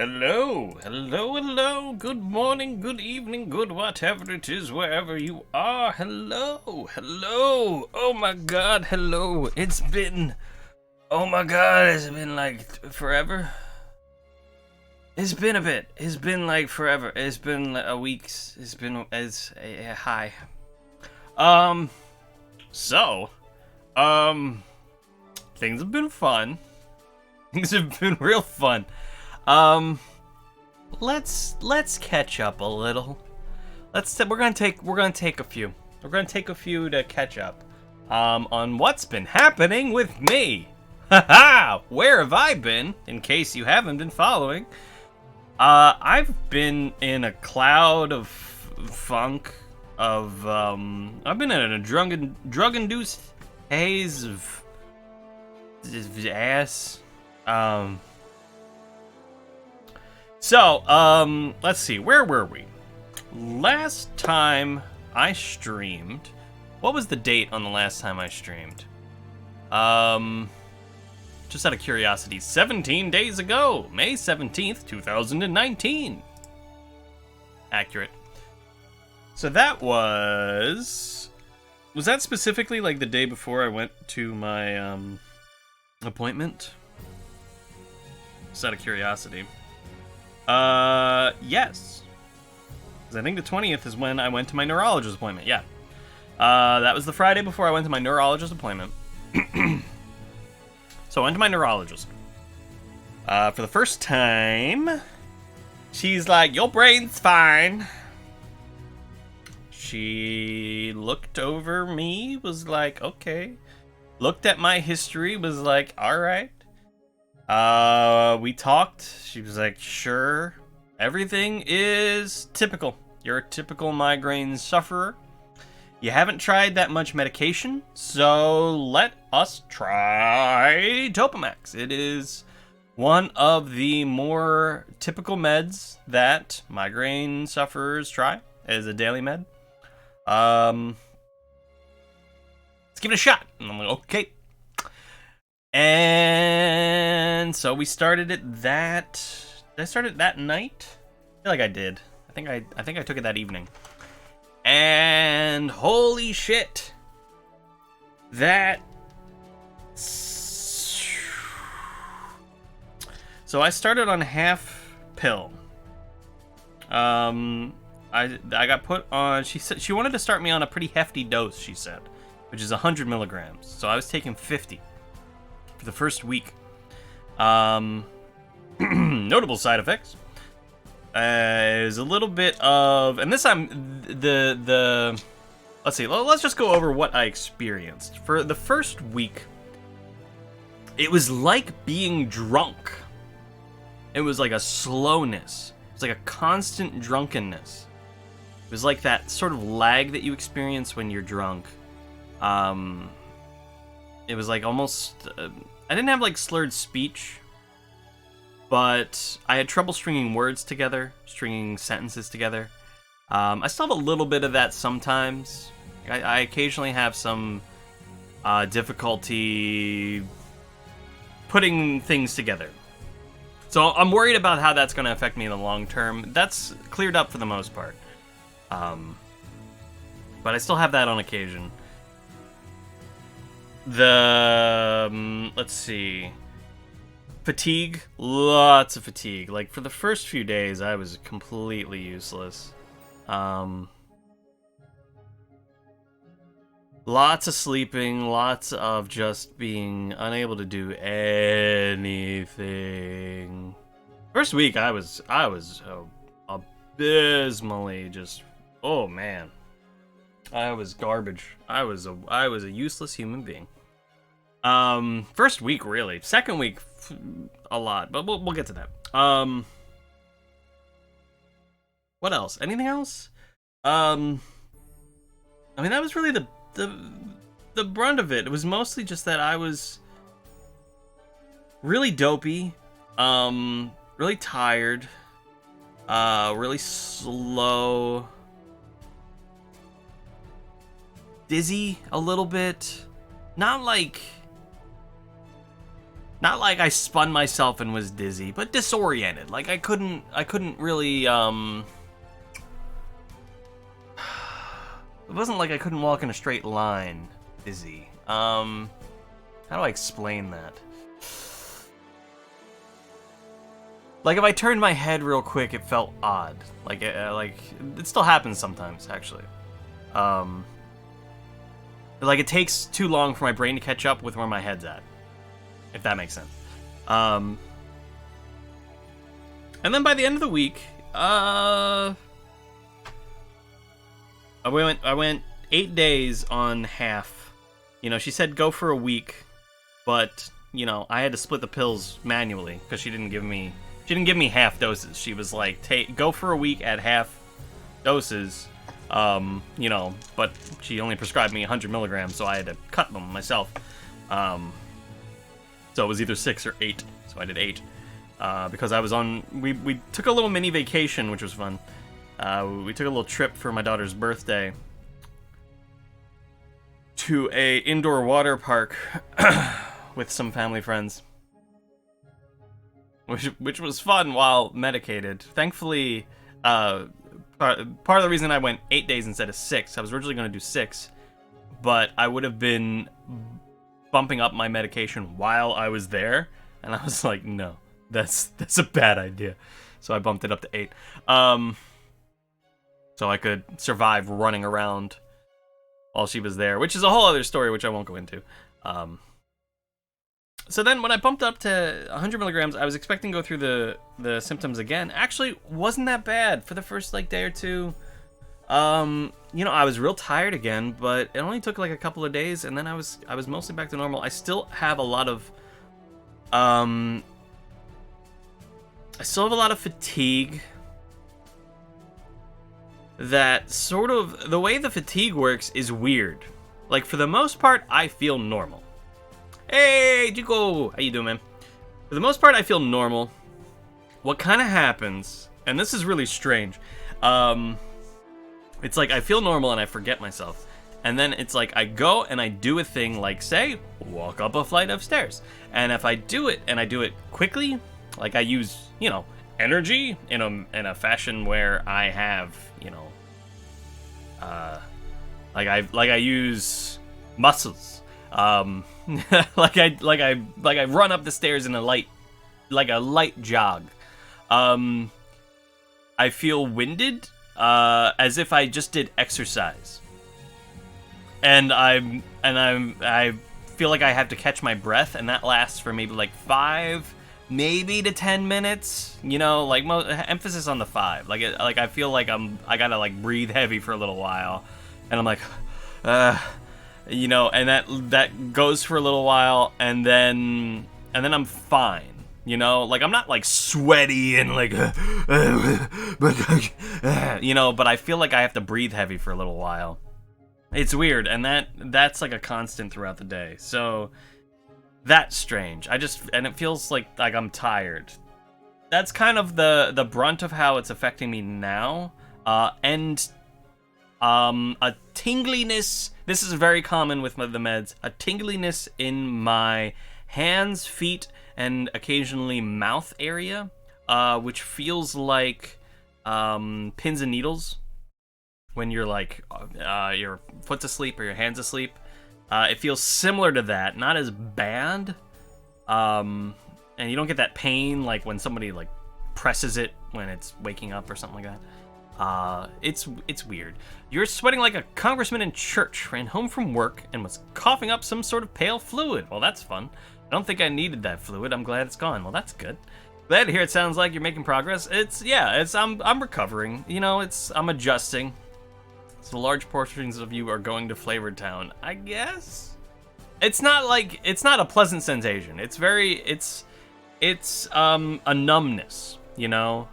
Hello, hello, hello, good morning, good evening, good whatever it is, wherever you are. Hello, hello, oh my god, hello. Oh my god, it's been like forever. It's been a bit, it's been like forever, it's been a weeks, hi. So, things have been fun. Things have been real fun. Let's catch up a little. We're gonna take a few. We're gonna take a few to catch up. On what's been happening with me. Haha! Where have I been? In case you haven't been following. I've been in a cloud of funk. I've been in a drug-induced haze of ass. So, let's see, where were we? Last time I streamed, what was the date on the last time I streamed? Just out of curiosity, 17 days ago, May 17th, 2019. Accurate. So that was that specifically like the day before I went to my, appointment? Just out of curiosity. Yes. 'Cause I think the 20th is when I went to my neurologist appointment, yeah. That was the Friday before I went to my neurologist appointment. So I went to my neurologist. For the first time, she's like, your brain's fine. She looked over me, was like, okay. Looked at my history, was like, alright. We talked. She was like, sure. Everything is typical. You're a typical migraine sufferer. You haven't tried that much medication, so let us try Topamax. It is one of the more typical meds that migraine sufferers try as a daily med. Let's give it a shot. And I'm like, okay. And so we started it that... Did I start it that night? I feel like I did. I think I took it that evening. And holy shit. So I started on half pill. I got put on... She said she wanted to start me on a pretty hefty dose, she said, which is 100 milligrams. So I was taking 50 for the first week. Notable side effects. Is a little bit of, and this time let's see, let's just go over what I experienced. For the first week, it was like being drunk. It was like a slowness. It was like a constant drunkenness. It was like that sort of lag that you experience when you're drunk. It was like almost, I didn't have like slurred speech, but I had trouble stringing words together, stringing sentences together. I still have a little bit of that sometimes. I occasionally have some difficulty putting things together. So I'm worried about how that's going to affect me in the long term. That's cleared up for the most part. But I still have that on occasion. Let's see. Fatigue, lots of fatigue. Like, for the first few days, I was completely useless. Lots of sleeping, lots of just being unable to do anything. First week, I was abysmally just, oh man. I was garbage. I was a useless human being. First week, really. Second week, a lot, but we'll get to that. What else? Anything else? I mean, that was really the brunt of it. It was mostly just that I was really dopey, really tired, really slow, dizzy a little bit. Not like not like I spun myself and was dizzy, but disoriented. Like I couldn't really it wasn't like I couldn't walk in a straight line dizzy. How do I explain that? Like if I turned my head real quick, it felt odd. Like it still happens sometimes, actually. Like it takes too long for my brain to catch up with where my head's at, if that makes sense. And then by the end of the week, I went 8 days on half. You know, she said go for a week, but you know I had to split the pills manually because she didn't give me half doses. She was like, go for a week at half doses. You know, but she only prescribed me 100 milligrams, so I had to cut them myself. So it was either 6 or 8, so I did 8. Because I was on, we took a little mini vacation, which was fun. We took a little trip for my daughter's birthday to a indoor water park with some family friends. Which was fun while medicated. Thankfully, part of the reason I went 8 days instead of 6, I was originally going to do 6, but I would have been bumping up my medication while I was there, and I was like, no, that's a bad idea. So I bumped it up to 8. So I could survive running around while she was there, which is a whole other story, which I won't go into. So then when I bumped up to 100 milligrams, I was expecting to go through the symptoms again. Actually, wasn't that bad for the first like day or two. You know, I was real tired again, but it only took like a couple of days, and then I was mostly back to normal. I still have a lot of fatigue. That sort of, the way the fatigue works is weird. Like for the most part, I feel normal. Hey, Jico! How you doing, man? For the most part, I feel normal. What kind of happens, and this is really strange, it's like I feel normal and I forget myself. And then it's like I go and I do a thing like, say, walk up a flight of stairs. And if I do it, and I do it quickly, like I use, you know, energy in a fashion where I have, you know, like I use muscles. like I run up the stairs in a light jog. I feel winded, as if I just did exercise. And I feel like I have to catch my breath, and that lasts for maybe like 5, maybe to 10 minutes. You know, like emphasis on the 5. Like I feel like I gotta like breathe heavy for a little while, and I'm like, you know, and that goes for a little while, and then I'm fine. You know, like I'm not like sweaty and like, you know, but I feel like I have to breathe heavy for a little while. It's weird, and that's like a constant throughout the day. So that's strange. And it feels like I'm tired. That's kind of the brunt of how it's affecting me now. And a tingliness. This is very common with the meds. A tingliness in my hands, feet, and occasionally mouth area, which feels like pins and needles when you're like your foot's asleep or your hand's asleep. It feels similar to that, not as bad, and you don't get that pain like when somebody like presses it when it's waking up or something like that. It's weird. You're sweating like a congressman in church, ran home from work, and was coughing up some sort of pale fluid. Well, that's fun. I don't think I needed that fluid. I'm glad it's gone. Well, that's good. Glad to hear it sounds like you're making progress. I'm recovering. You know, I'm adjusting. So large portions of you are going to Flavored Town, I guess. It's not a pleasant sensation. It's a numbness, you know?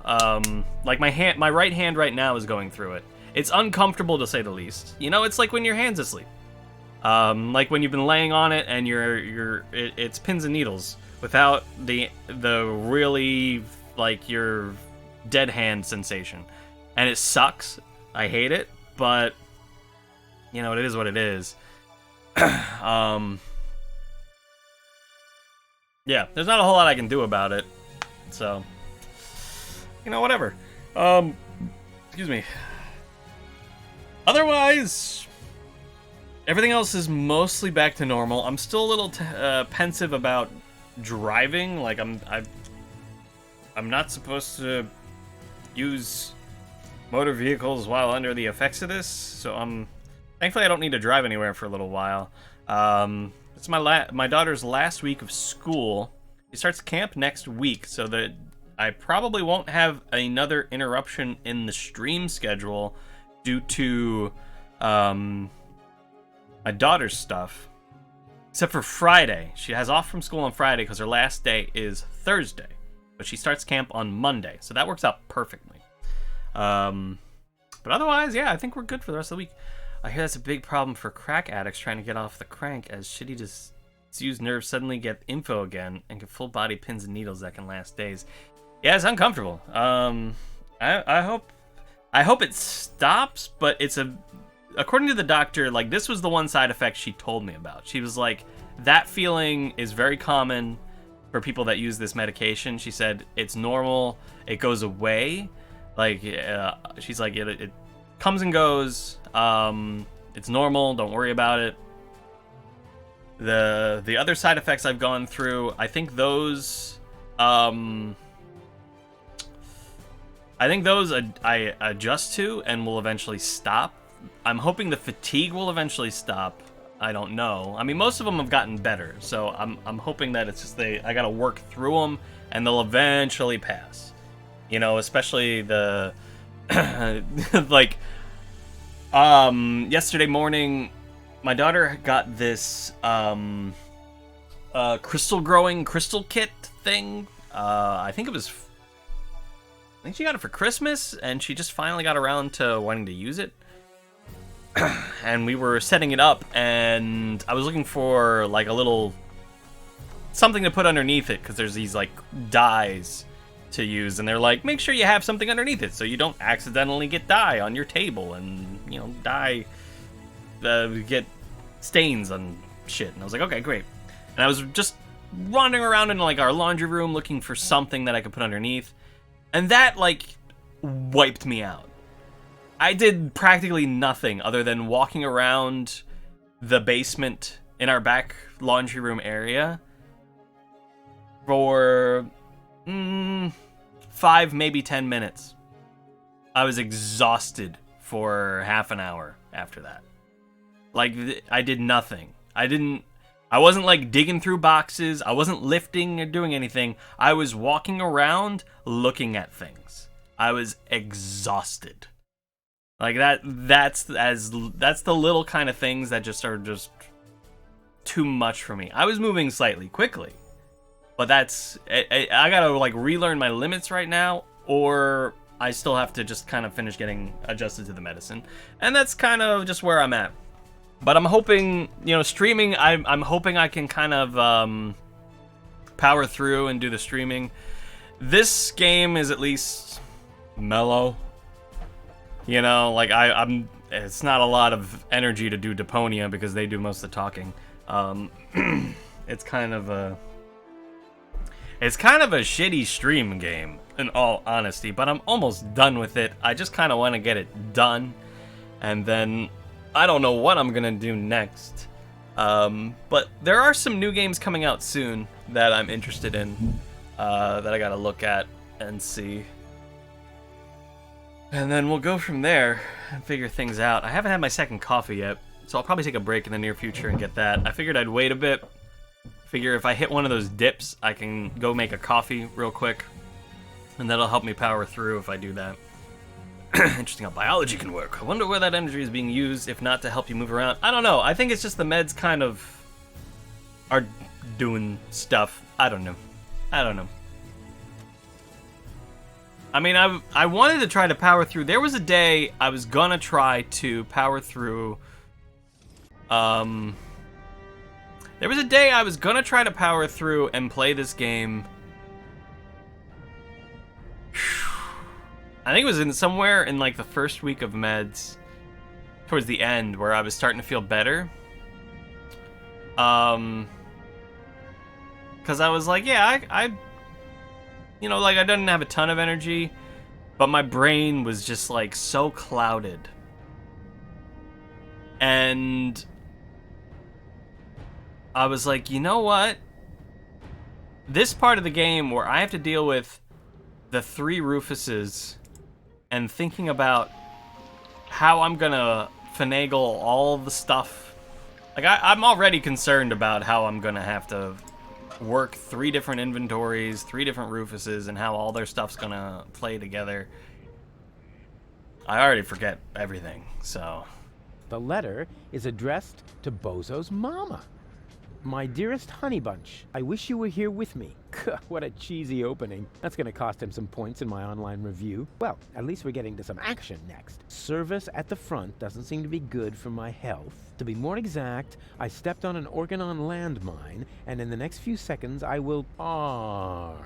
Like my right hand right now is going through it. It's uncomfortable to say the least. You know, it's like when your hand's asleep. Like when you've been laying on it and it's pins and needles without the really like your dead hand sensation. And it sucks. I hate it, but you know, it is what it is. yeah, there's not a whole lot I can do about it. So, whatever. Excuse me. Otherwise, everything else is mostly back to normal. I'm still a little pensive about driving. Like I'm not supposed to use motor vehicles while under the effects of this, so thankfully I don't need to drive anywhere for a little while. It's my daughter's last week of school. She starts camp next week, so that I probably won't have another interruption in the stream schedule due to my daughter's stuff. Except for Friday. She has off from school on Friday because her last day is Thursday. But she starts camp on Monday, so that works out perfectly. But otherwise, yeah, I think we're good for the rest of the week. I hear that's a big problem for crack addicts trying to get off the crank, as shitty disused nerves suddenly get info again and get full body pins and needles that can last days. Yeah, it's uncomfortable. I hope it stops, but according to the doctor, like, this was the one side effect she told me about. She was like, that feeling is very common for people that use this medication. She said it's normal, it goes away. Like, she's like, it comes and goes. It's normal, don't worry about it. The other side effects I've gone through, I think those I adjust to and will eventually stop. I'm hoping the fatigue will eventually stop. I don't know. I mean, most of them have gotten better, so I'm hoping that it's just I gotta work through them and they'll eventually pass. Especially the like yesterday morning, my daughter got this crystal kit thing. I think she got it for Christmas, and she just finally got around to wanting to use it. And we were setting it up, and I was looking for like a little something to put underneath it, because there's these like dyes to use, and they're like, make sure you have something underneath it so you don't accidentally get dye on your table and dye get stains on shit. And I was like, okay, great. And I was just wandering around in like our laundry room looking for something that I could put underneath, and that like wiped me out. I did practically nothing other than walking around the basement in our back laundry room area for 5, maybe 10 minutes. I was exhausted for half an hour after that. Like, I did nothing. I wasn't like digging through boxes. I wasn't lifting or doing anything. I was walking around looking at things. I was exhausted. Like that's the little kind of things that just are just too much for me. I was moving slightly quickly, but I gotta like relearn my limits right now, or I still have to just kind of finish getting adjusted to the medicine, and that's kind of just where I'm at. But I'm hoping, streaming, I'm hoping I can kind of power through and do the streaming. This game is at least mellow. Like it's not a lot of energy to do Deponia because they do most of the talking. It's kind of a shitty stream game, in all honesty, but I'm almost done with it. I just kind of want to get it done, and then I don't know what I'm gonna do next. But there are some new games coming out soon that I'm interested in, that I gotta look at and see. And then we'll go from there and figure things out. I haven't had my second coffee yet, so I'll probably take a break in the near future and get that. I figured I'd wait a bit. Figure if I hit one of those dips, I can go make a coffee real quick, and that'll help me power through if I do that. Interesting how biology can work. I wonder where that energy is being used, if not to help you move around. I don't know. I think it's just the meds kind of are doing stuff. I don't know. I mean, I wanted to try to power through. There was a day I was gonna try to power through. There was a day I was gonna try to power through and play this game. I think it was somewhere in like the first week of meds, towards the end, where I was starting to feel better. Because Because I was like, yeah, I you know, like, I didn't have a ton of energy, but my brain was just, like, so clouded. And I was like, you know what? This part of the game where I have to deal with the 3 Rufuses and thinking about how I'm gonna finagle all the stuff. Like, I'm already concerned about how I'm gonna have to work 3 different inventories, 3 different Rufuses, and how all their stuff's gonna play together. I already forget everything, so... The letter is addressed to Bozo's mama. My dearest honey bunch, I wish you were here with me. What a cheesy opening. That's gonna cost him some points in my online review. Well, at least we're getting to some action next. Service at the front doesn't seem to be good for my health. To be more exact, I stepped on an Organon landmine, and in the next few seconds I will arg.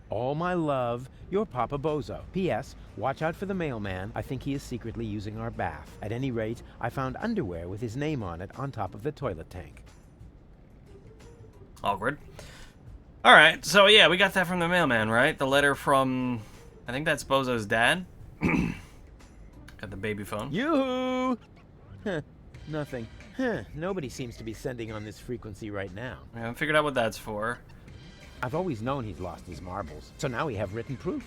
All my love, your Papa Bozo. P.S. Watch out for the mailman. I think he is secretly using our bath. At any rate, I found underwear with his name on it on top of the toilet tank. Awkward. Alright, so yeah, we got that from the mailman, right? The letter from... I think that's Bozo's dad. Got the baby phone. Yoo-hoo! Huh, nothing. Huh, nobody seems to be sending on this frequency right now. I haven't figured out what that's for. I've always known he's lost his marbles, so now we have written proof.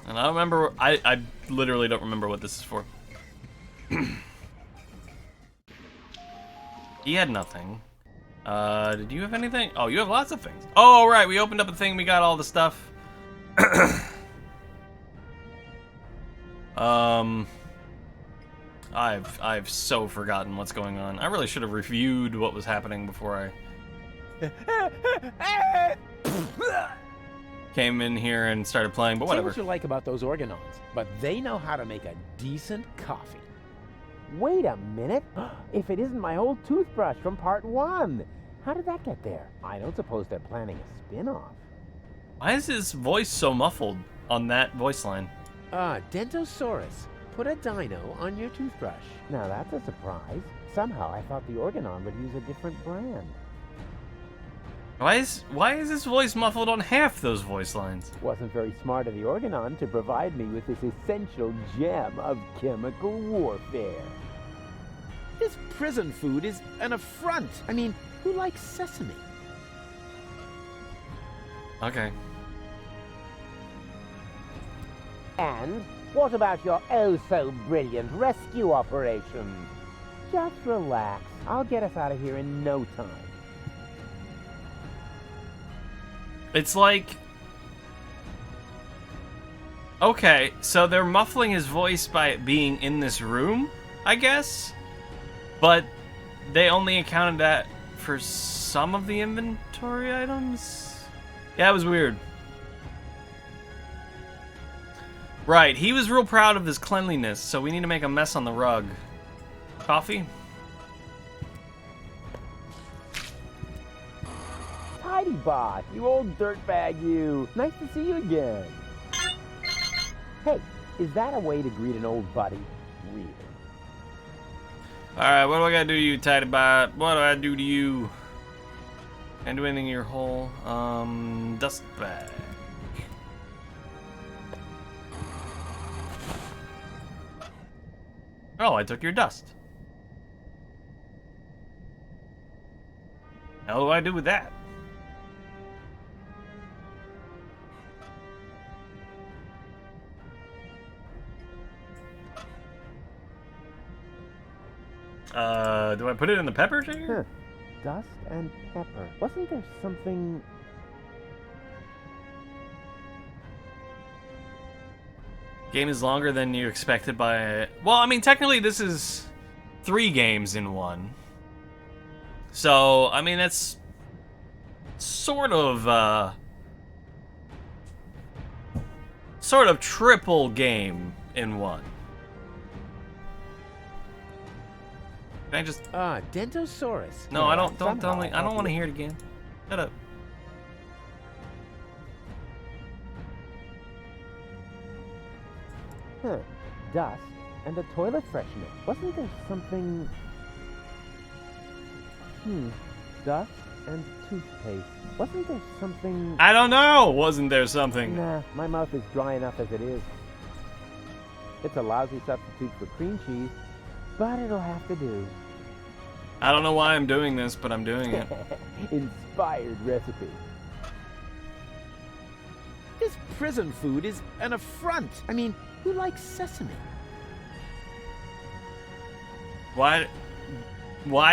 And I don't remember... I literally don't remember what this is for. He had nothing. Did you have anything? Oh, you have lots of things. Oh, right, we opened up a thing, we got all the stuff. I've so forgotten what's going on. I really should have reviewed what was happening before I came in here and started playing, but whatever. Say what you like about those Organons, but they know how to make a decent coffee. Wait a minute. If it isn't my old toothbrush from part 1. How did that get there? I don't suppose they're planning a spin-off. Why is his voice so muffled on that voice line? Dentosaurus. Put a dino on your toothbrush. Now that's a surprise. Somehow I thought the Organon would use a different brand. Why is his voice muffled on half those voice lines? Wasn't very smart of the Organon to provide me with this essential gem of chemical warfare. This prison food is an affront. I mean, who likes sesame? Okay. And what about your oh-so-brilliant rescue operation? Just relax. I'll get us out of here in no time. It's like... Okay, so they're muffling his voice by it being in this room, I guess? But they only accounted that for some of the inventory items? Yeah, it was weird. Right, he was real proud of his cleanliness, so we need to make a mess on the rug. Coffee? Tidy Bot, you old dirtbag you. Nice to see you again. Hey, is that a way to greet an old buddy? Really? Alright, what do I gotta do to you, Tidy Bot? What do I do to you? Can't do anything in your hole. Dust bag. Oh, I took your dust. How do I do with that? Do I put it in the pepper shaker? Dust and pepper. Wasn't there something... Game is longer than you expected by... Well, I mean, technically this is 3 games in 1. So, I mean, that's sort of triple game in 1. Can I just... Dentosaurus. No, I don't tell me. I don't want to hear it again. Shut up. Dust and a toilet freshener. Wasn't there something... Dust and toothpaste. Wasn't there something... I don't know. Wasn't there something? Nah, my mouth is dry enough as it is. It's a lousy substitute for cream cheese, but it'll have to do. I don't know why I'm doing this, but I'm doing it. Inspired recipe. This prison food is an affront. I mean, who likes sesame? Why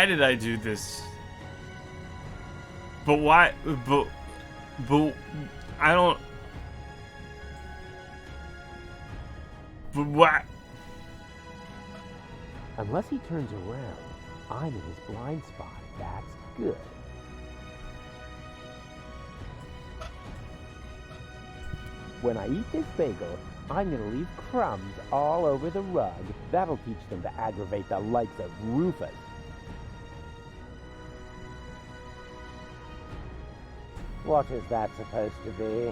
did I do this? But why? But I don't. But why? Unless he turns around, I'm in his blind spot. That's good. When I eat this bagel, I'm gonna leave crumbs all over the rug. That'll teach them to aggravate the likes of Rufus. What is that supposed to be?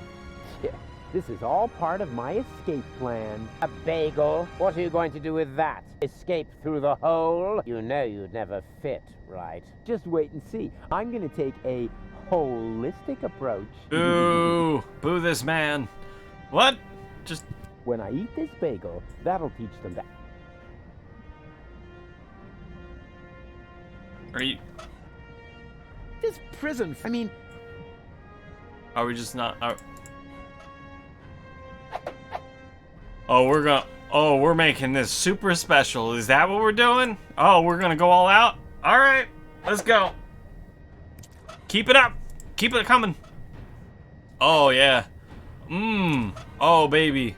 Yeah, this is all part of my escape plan. A bagel? What are you going to do with that? Escape through the hole? You know you'd never fit, right? Just wait and see. I'm gonna take a holistic approach. Boo! Boo this man. What? Just... When I eat this bagel, that'll teach them to... Are you... This prison... I mean... Are we just not... Oh, we're gonna... Oh, we're making this super special. Is that what we're doing? Oh, we're gonna go all out? Alright. Let's go. Keep it up. Keep it coming. Oh, yeah. Oh, baby.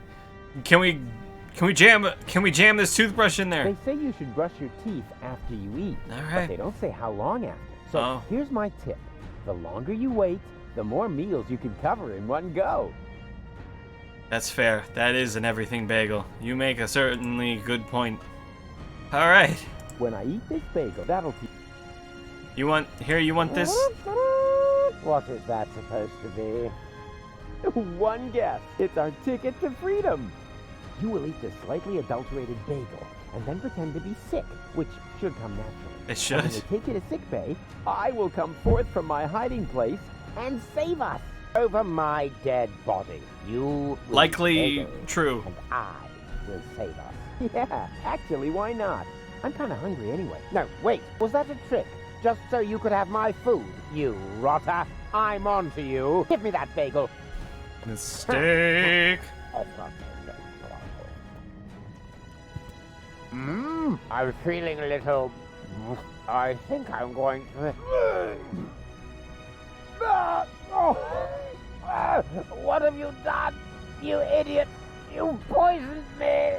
Can we jam this toothbrush in there? They say you should brush your teeth after you eat. All right. But they don't say how long after. So here's my tip. The longer you wait, the more meals you can cover in one go. That's fair. That is an everything bagel. You make a certainly good point. All right. When I eat this bagel, that'll teach... You want this? What is that supposed to be? One guess. It's our ticket to freedom. You will eat this slightly adulterated bagel and then pretend to be sick, which should come naturally. It should. And when they take you to sickbay, I will come forth from my hiding place and save us. Over my dead body, you will Likely bagel, true. and I will save us. Yeah, actually, why not? I'm kind of hungry anyway. No, wait, was that a trick? Just so you could have my food, you rotter. I'm on to you. Give me that bagel. Mistake. I'm feeling a little... I think I'm going to... What have you done, you idiot? You poisoned me!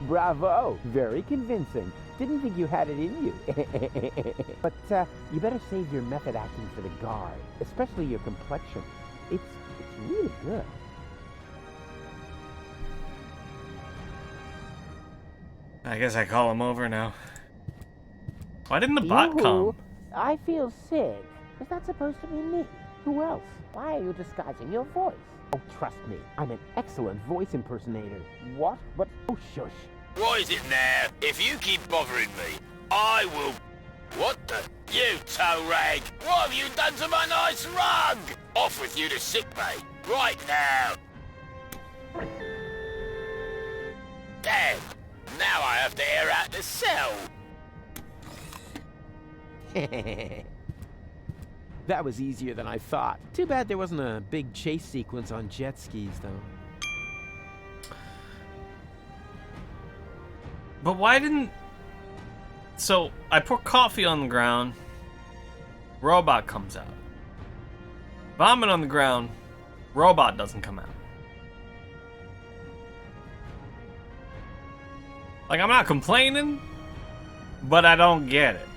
Bravo! Very convincing. Didn't think you had it in you. But you better save your method acting for the guard, especially your complexion. It's really good. I guess I call him over now. Why didn't the bot come? I feel sick. Is that supposed to be me? Who else? Why are you disguising your voice? Oh, trust me, I'm an excellent voice impersonator. What? But oh, shush. What is it now? If you keep bothering me, I will... What the... You toe rag! What have you done to my nice rug? Off with you to sickbay, right now! Damn! Now I have to air out the cell! That was easier than I thought. Too bad there wasn't a big chase sequence on jet skis, though. But why didn't... So, I pour coffee on the ground. Robot comes out. Vomit on the ground. Robot doesn't come out. Like, I'm not complaining, but I don't get it.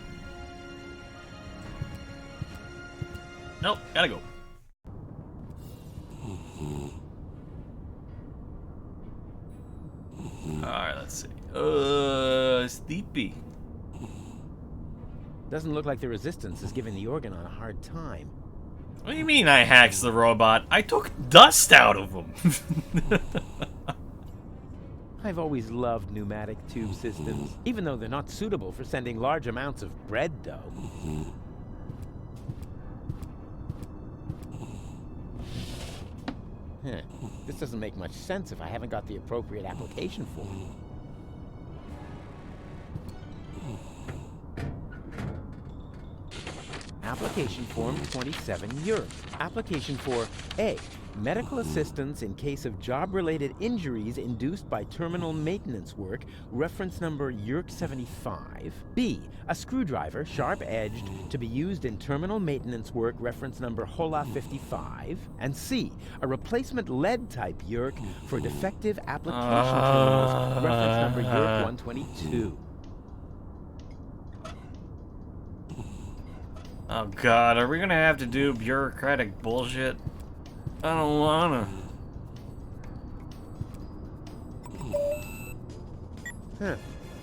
Nope, gotta go. Alright, let's see. Sleepy. Doesn't look like the Resistance is giving the organ on a hard time. What do you mean I hacked the robot? I took dust out of him. I've always loved pneumatic tube systems, even though they're not suitable for sending large amounts of bread dough. This doesn't make much sense if I haven't got the appropriate application form. Application form 27 Europe. Application for A. Medical assistance in case of job-related injuries induced by terminal maintenance work, reference number YURK 75. B. A screwdriver, sharp-edged, to be used in terminal maintenance work, reference number HOLA 55. And C. A replacement lead-type YURK for defective application terminals, reference number YURK 122. Oh god, are we gonna have to do bureaucratic bullshit? I don't wanna.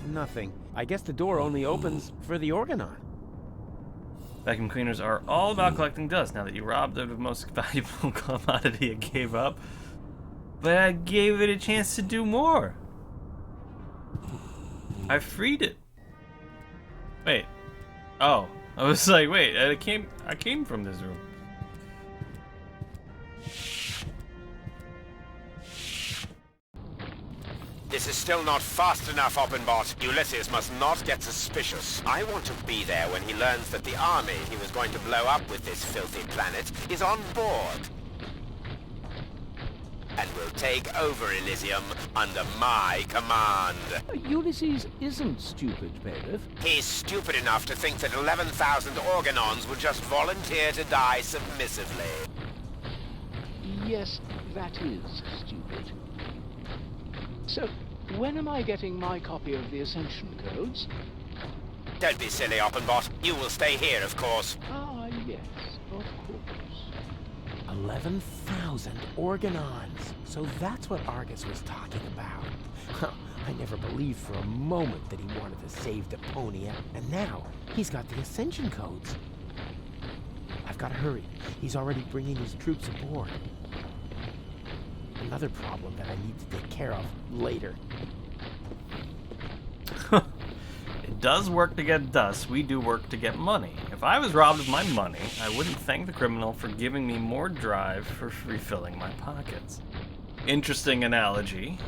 Nothing. I guess the door only opens for the organon. Vacuum cleaners are all about collecting dust now that you robbed of the most valuable commodity it gave up. But I gave it a chance to do more. I freed it. Wait. Oh. I was like, wait, I came from this room. This is still not fast enough, Oppenbot. Ulysses must not get suspicious. I want to be there when he learns that the army he was going to blow up with this filthy planet is on board. And will take over Elysium under my command. Ulysses isn't stupid, Bailiff. He's stupid enough to think that 11,000 organons would just volunteer to die submissively. Yes, that is stupid. So, when am I getting my copy of the Ascension Codes? Don't be silly, Oppenbot. You will stay here, of course. Ah, yes, of course. 11,000 organons. So that's what Argus was talking about. I never believed for a moment that he wanted to save Deponia, and now he's got the Ascension Codes. I've got to hurry. He's already bringing his troops aboard. Another problem that I need to take care of later. It does work to get dust. We do work to get money. If I was robbed of my money, I wouldn't thank the criminal for giving me more drive for refilling my pockets. Interesting analogy.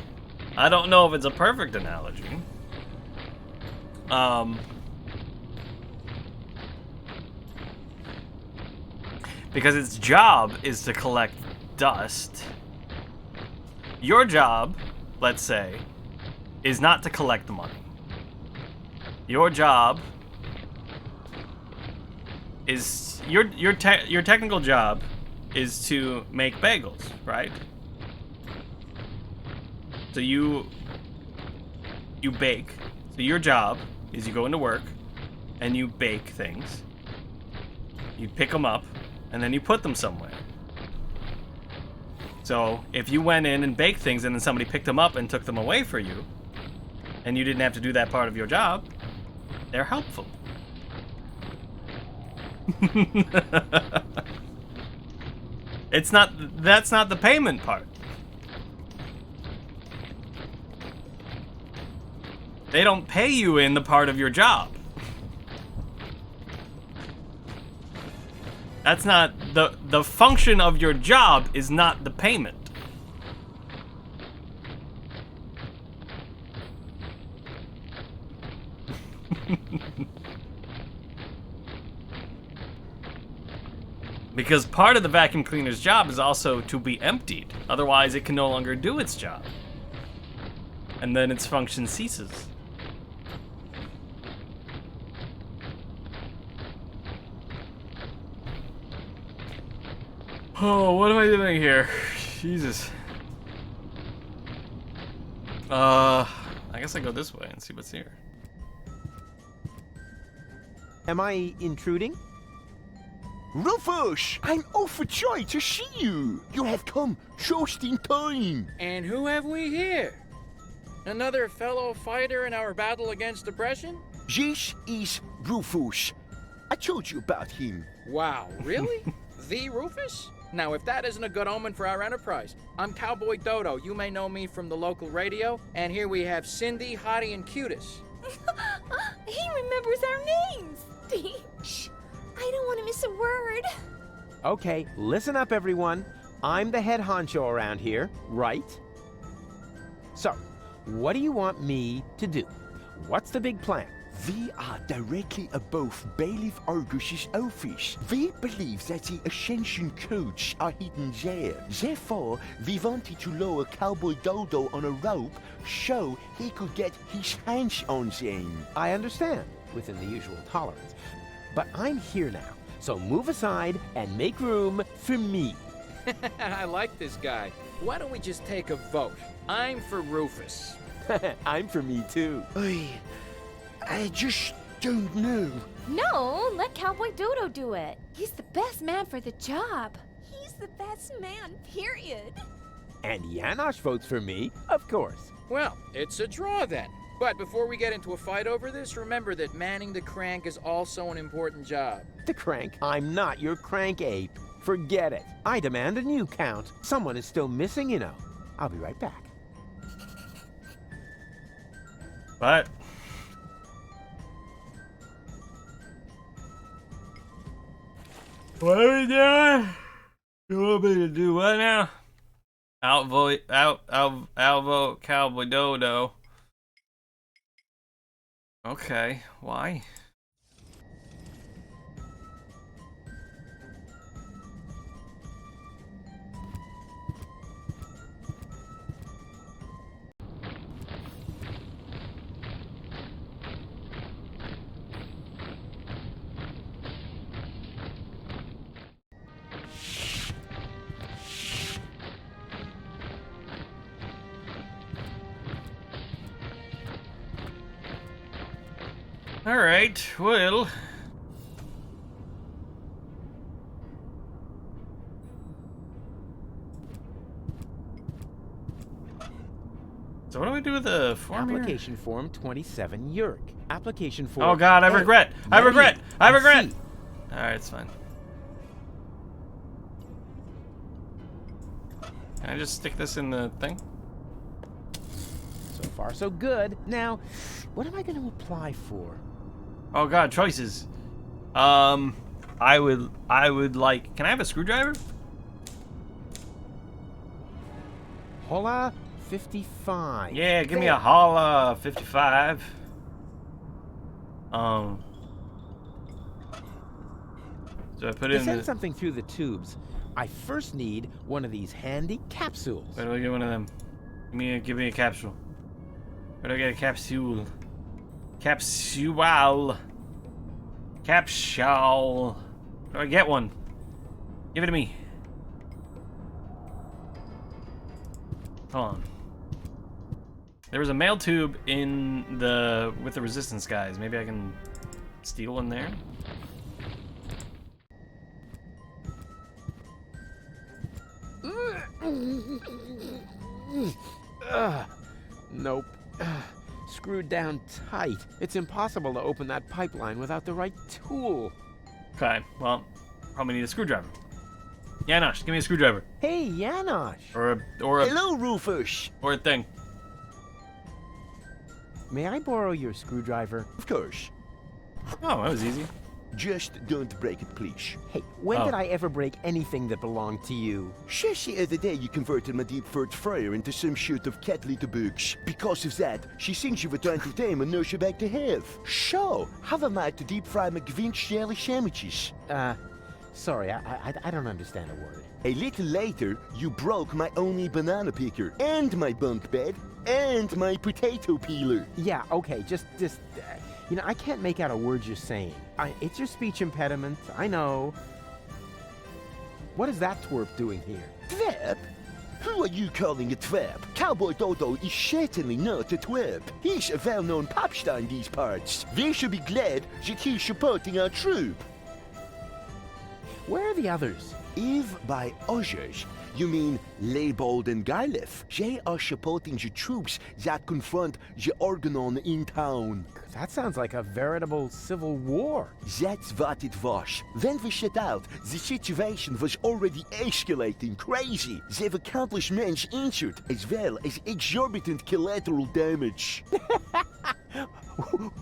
I don't know if it's a perfect analogy. Because its job is to collect dust. Your job, let's say, is not to collect the money. Your job is your technical job is to make bagels, right? So you bake. So your job is you go into work and you bake things. You pick them up and then you put them somewhere. So if you went in and baked things and then somebody picked them up and took them away for you, and you didn't have to do that part of your job, they're helpful. That's not the payment part. They don't pay you in the part of your job. That's not the function of your job is not the payment. Because part of the vacuum cleaner's job is also to be emptied. Otherwise, it can no longer do its job. And then its function ceases. Oh, what am I doing here? Jesus. I guess I go this way and see what's here. Am I intruding? Rufus, I'm overjoyed to see you. You have come just in time. And who have we here? Another fellow fighter in our battle against depression? This is Rufus. I told you about him. Wow, really? The Rufus? Now, if that isn't a good omen for our enterprise. I'm Cowboy Dodo. You may know me from the local radio. And here we have Cindy, Hottie, and Cutis. He remembers our names! Shh! I don't want to miss a word. Okay, listen up everyone. I'm the head honcho around here, right? So, what do you want me to do? What's the big plan? We are directly above Bailiff Argus's office. We believe that the Ascension codes are hidden there. Therefore, we wanted to lower Cowboy Dodo on a rope so he could get his hands on them. I understand, within the usual tolerance. But I'm here now, so move aside and make room for me. I like this guy. Why don't we just take a vote? I'm for Rufus. I'm for me too. I just don't know. No, let Cowboy Dodo do it. He's the best man for the job. He's the best man, period. And Janosch votes for me, of course. Well, it's a draw then. But before we get into a fight over this, remember that manning the crank is also an important job. The crank? I'm not your crank ape. Forget it. I demand a new count. Someone is still missing, you know. I'll be right back. But what are we doing? You want me to do what now? Outvote Cowboy Dodo. Okay, why? Alright, well. So what do we do with the form here? Application form 27 Yerk. Application form... Oh god, I regret! I regret! Alright, it's fine. Can I just stick this in the thing? So far, so good. Now, what am I going to apply for? Oh god, choices. I would like... Can I have a screwdriver? Hola 55. Yeah, give me a Holla 55. So I put it To in send the... something through the tubes, I first need one of these handy capsules. Where do I get one of them? Give me a capsule. Where do I get a capsule? Capsule. Capsule. Where do I get one? Give it to me. Hold on. There was a mail tube in the with the resistance guys. Maybe I can steal one there. Nope. Screwed down tight. It's impossible to open that pipeline without the right tool. Okay, well, probably need a screwdriver. Janosch, give me a screwdriver. Hey, Janosch. Or a Hello, Rufus. or a thing. May I borrow your screwdriver? Of course. Oh, that was easy. Just don't break it, please. Hey, when Oh. did I ever break anything that belonged to you? Just the other day you converted my deep throat fryer into some sort of cat litter bugs. Because of that, she thinks you were trying to tame and nurse her back to health. So, have a mind to deep fry McGuinn's jelly sandwiches. Sorry, I don't understand a word. A little later, you broke my only banana picker, and my bunk bed, and my potato peeler. Yeah, okay, just you know, I can't make out a word you're saying. It's your speech impediment, I know. What is that twerp doing here? Twerp? Who are you calling a twerp? Cowboy Dodo is certainly not a twerp. He's a well-known pop star in these parts. We should be glad that he's supporting our troop. Where are the others? If by others, you mean Leibold and Garlef, they are supporting the troops that confront the Organon in town. That sounds like a veritable civil war. That's what it was. When we set out, the situation was already escalating crazy. There were countless men injured, as well as exorbitant collateral damage.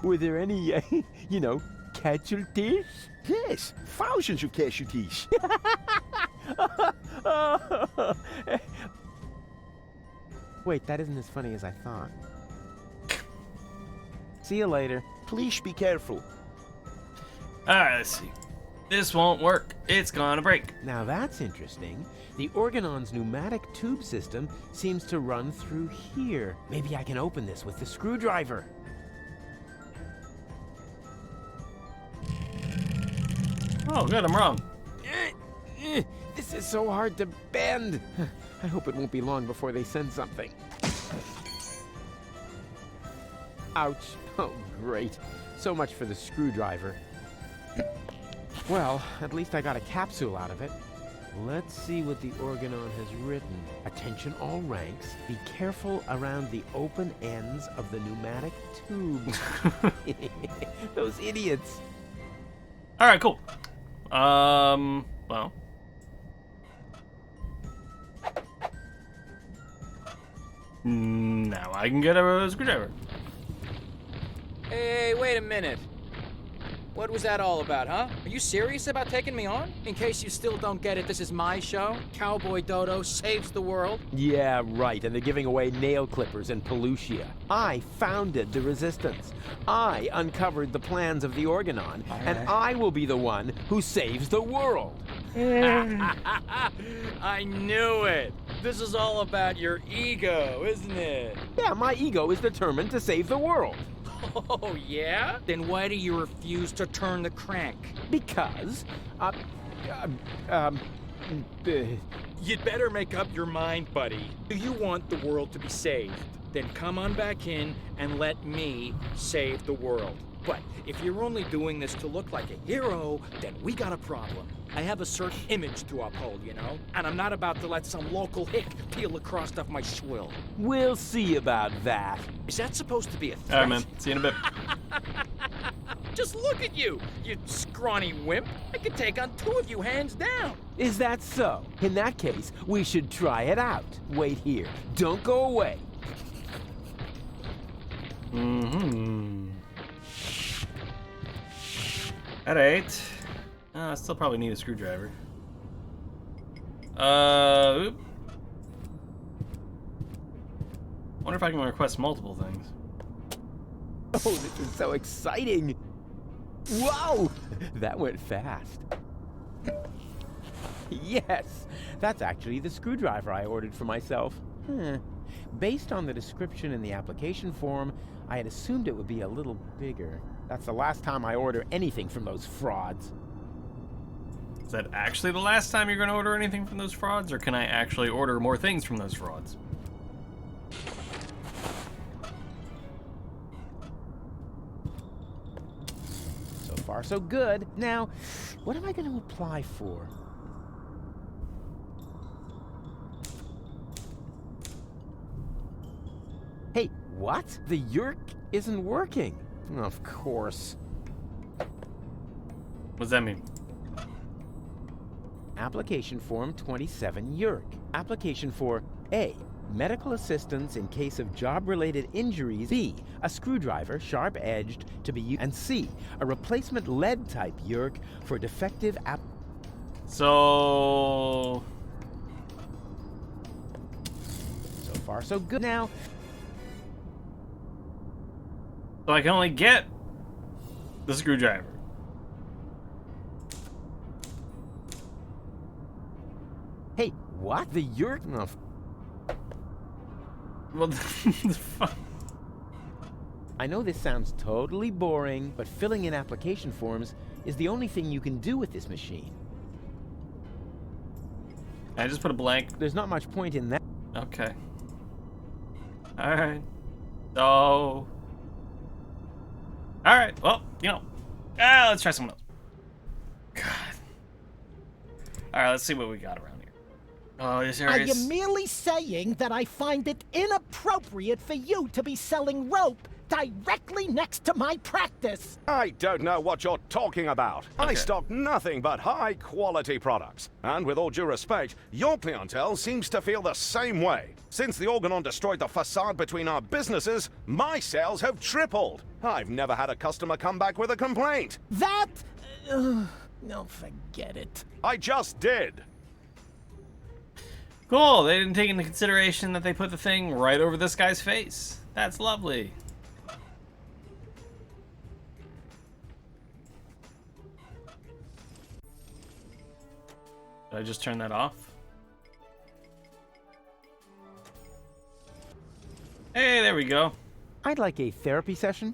Were there any, you know, casualties? Yes, thousands of casualties. Wait, that isn't as funny as I thought. See you later. Please be careful. Alright, let's see. This won't work. It's gonna break. Now that's interesting. The Organon's pneumatic tube system seems to run through here. Maybe I can open this with the screwdriver. Oh, good, I'm wrong. This is so hard to bend. I hope it won't be long before they send something. Ouch. Oh, great. So much for the screwdriver. Well, at least I got a capsule out of it. Let's see what the Organon has written. Attention all ranks. Be careful around the open ends of the pneumatic tubes. Those idiots. Alright, cool. Well. Now I can get a screwdriver. Hey, wait a minute. What was that all about, huh? Are you serious about taking me on? In case you still don't get it, this is my show. Cowboy Dodo saves the world. Yeah, right, and they're giving away nail clippers and Pelusia. I founded the Resistance. I uncovered the plans of the Organon, and I will be the one who saves the world. I knew it. This is all about your ego, isn't it? Yeah, my ego is determined to save the world. Oh, yeah? Then why do you refuse to turn the crank? Because, You'd better make up your mind, buddy. Do you want the world to be saved? Then come on back in and let me save the world. But if you're only doing this to look like a hero, then we got a problem. I have a certain image to uphold, you know? And I'm not about to let some local hick peel the crust off my swill. we'll see about that. Is that supposed to be a threat? Alright, man. See you in a bit. Just look at you, you scrawny wimp. I could take on two of you hands down. Is that so? In that case, we should try it out. Wait here. Don't go away. Alright. I still probably need a screwdriver. Oop. Wonder if I can request multiple things. Oh, this is so exciting. Whoa! That went fast. Yes, that's actually the screwdriver I ordered for myself. Based on the description in the application form, I had assumed it would be a little bigger. That's the last time I order anything from those frauds. Is that actually the last time you're going to order anything from those frauds, or can I actually order more things from those frauds? So far, so good. Now, what am I going to apply for? Hey, what? The Yerk isn't working. Of course. What does that mean? Application form 27 Yerk. Application for A. Medical assistance in case of job-related injuries. B. A screwdriver, sharp-edged, to be used. And C. A replacement lead-type Yerk for defective So far, so good. Now, I can only get the screwdriver. hey, what? The Yerk? No. Well, the fuck? I know this sounds totally boring, but filling in application forms is the only thing you can do with this machine. I just put a blank. There's not much point in that. Okay. Alright. So. Alright, well, let's try someone else. God. Alright, let's see what we got around here. Oh, you're Are serious? you merely saying that I find it inappropriate for you to be selling rope directly next to my practice? I don't know what you're talking about. I Okay. stock nothing but high-quality products. And with all due respect, your clientele seems to feel the same way. Since the Organon destroyed the facade between our businesses, my sales have tripled. I've never had a customer come back with a complaint. That... no, forget it. I just did. Cool, they didn't take into consideration that they put the thing right over this guy's face. That's lovely. Did I just turn that off? Hey, there we go. I'd like a therapy session.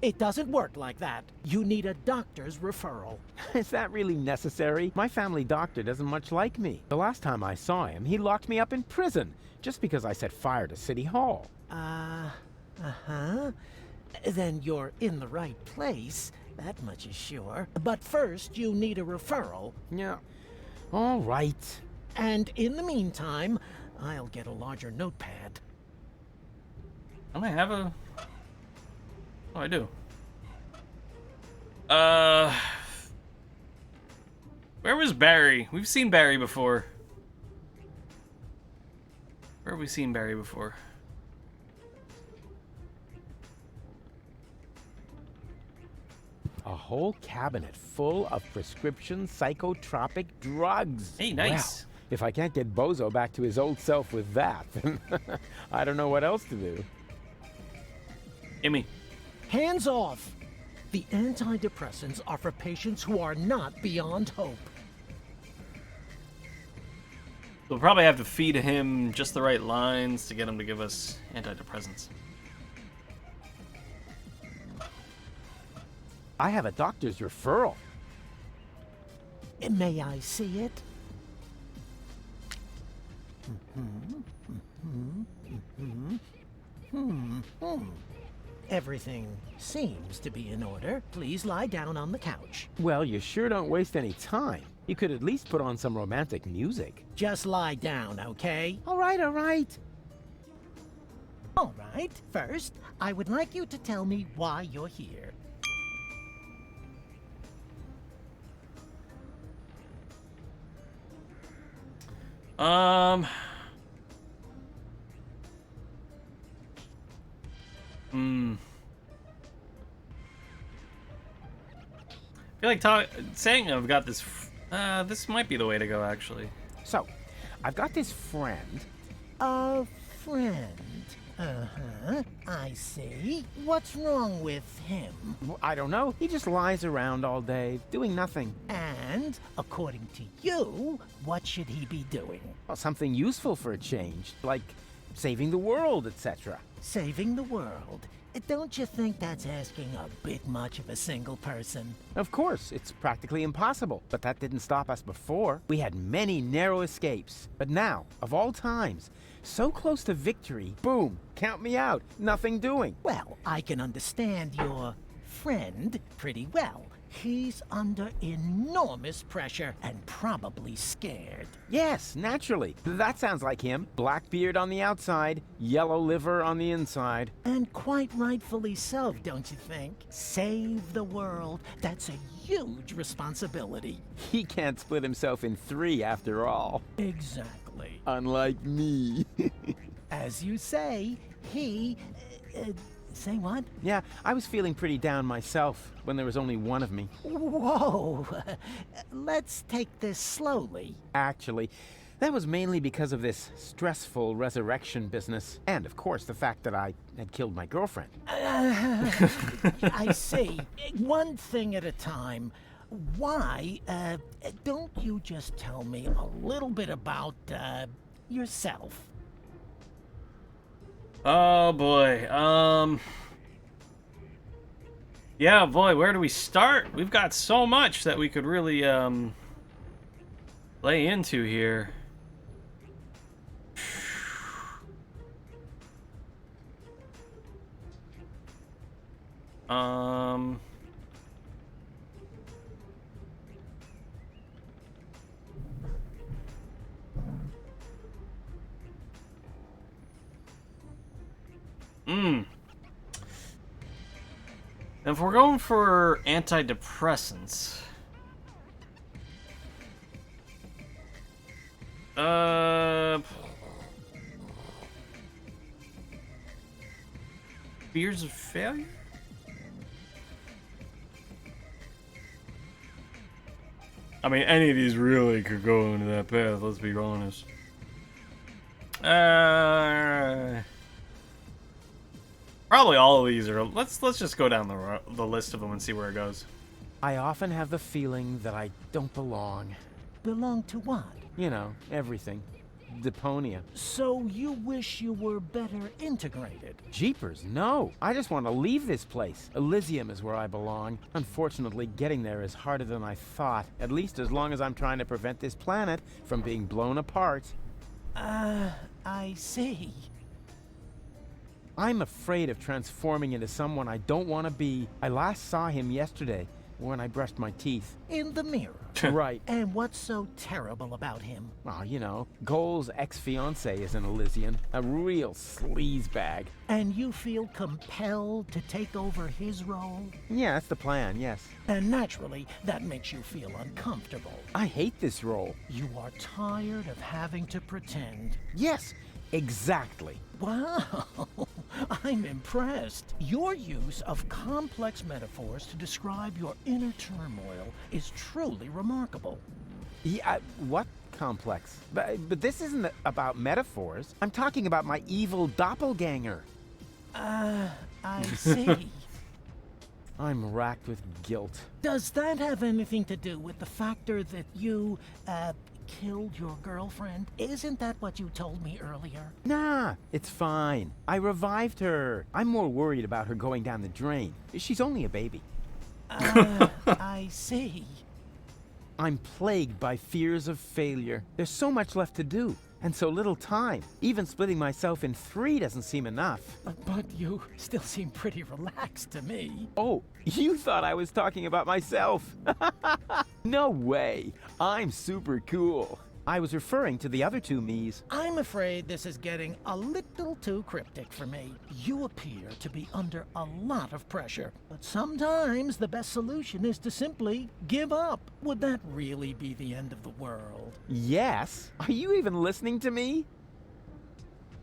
It doesn't work like that. You need a doctor's referral. Is that really necessary? My family doctor doesn't much like me. The last time I saw him, he locked me up in prison just because I set fire to City Hall. Uh-huh. Then you're in the right place. That much is sure. But first, you need a referral. Yeah. All right. And in the meantime, I'll get a larger notepad. I might have a... Oh, I do. Where was Barry? We've seen Barry before. Where have we seen Barry before? A whole cabinet full of prescription psychotropic drugs. Hey, nice. Wow. If I can't get Bozo back to his old self with that, then I don't know what else to do. Gimme. Hands off! The antidepressants are for patients who are not beyond hope. We'll probably have to feed him just the right lines to get him to give us antidepressants. I have a doctor's referral. May I see it? Everything seems to be in order. Please lie down on the couch. Well, you sure don't waste any time. You could at least put on some romantic music. Just lie down, okay? All right, all right. All right. First, I would like you to tell me why you're here. I feel like saying I've got this. This might be the way to go, actually. So, I've got this friend. A friend. Uh-huh. I see. What's wrong with him? I don't know. He just lies around all day, doing nothing. And, according to you, what should he be doing? Well, something useful for a change, like saving the world, etc. Saving the world. Don't you think that's asking a bit much of a single person? Of course, it's practically impossible, but that didn't stop us before. We had many narrow escapes, but now, of all times, so close to victory, boom, count me out, nothing doing. Well, I can understand your friend pretty well. He's under enormous pressure and probably scared. Yes, naturally. That sounds like him. Black beard on the outside, yellow liver on the inside. And quite rightfully so, don't you think? Save the world. That's a huge responsibility. He can't split himself in three after all. Exactly. Unlike me. As you say, he... say what? Yeah, I was feeling pretty down myself when there was only one of me. Whoa! Let's take this slowly. Actually, that was mainly because of this stressful resurrection business. And, of course, the fact that I had killed my girlfriend. I see. One thing at a time. Why, don't you just tell me a little bit about, yourself? Oh boy. Yeah, boy, where do we start? We've got so much that we could really lay into here. If we're going for antidepressants, fears of failure? I mean, any of these really could go into that path, let's be honest. Probably all of these are... Let's just go down the list of them and see where it goes. I often have the feeling that I don't belong. Belong to what? You know, everything. Deponia. So you wish you were better integrated? Jeepers, no. I just want to leave this place. Elysium is where I belong. Unfortunately, getting there is harder than I thought. At least as long as I'm trying to prevent this planet from being blown apart. I see. I'm afraid of transforming into someone I don't want to be. I last saw him yesterday when I brushed my teeth. In the mirror? Right. And what's so terrible about him? Oh, you know, Goal's ex-fiancée is an Elysian. A real sleazebag. And you feel compelled to take over his role? Yeah, that's the plan, yes. And naturally, that makes you feel uncomfortable. I hate this role. You are tired of having to pretend. Yes, exactly. Wow, I'm impressed. Your use of complex metaphors to describe your inner turmoil is truly remarkable. Yeah, what complex? But this isn't about metaphors. I'm talking about my evil doppelganger. I see. I'm racked with guilt. Does that have anything to do with the factor that you, killed your girlfriend? Isn't that what you told me earlier? Nah, it's fine. I revived her. I'm more worried about her going down the drain. She's only a baby. I see. I'm plagued by fears of failure. There's so much left to do, and so little time. Even splitting myself in 3 doesn't seem enough. But you still seem pretty relaxed to me. Oh, you thought I was talking about myself. No way. I'm super cool. I was referring to the other 2 me's. I'm afraid this is getting a little too cryptic for me. You appear to be under a lot of pressure, but sometimes the best solution is to simply give up. Would that really be the end of the world? Yes. Are you even listening to me?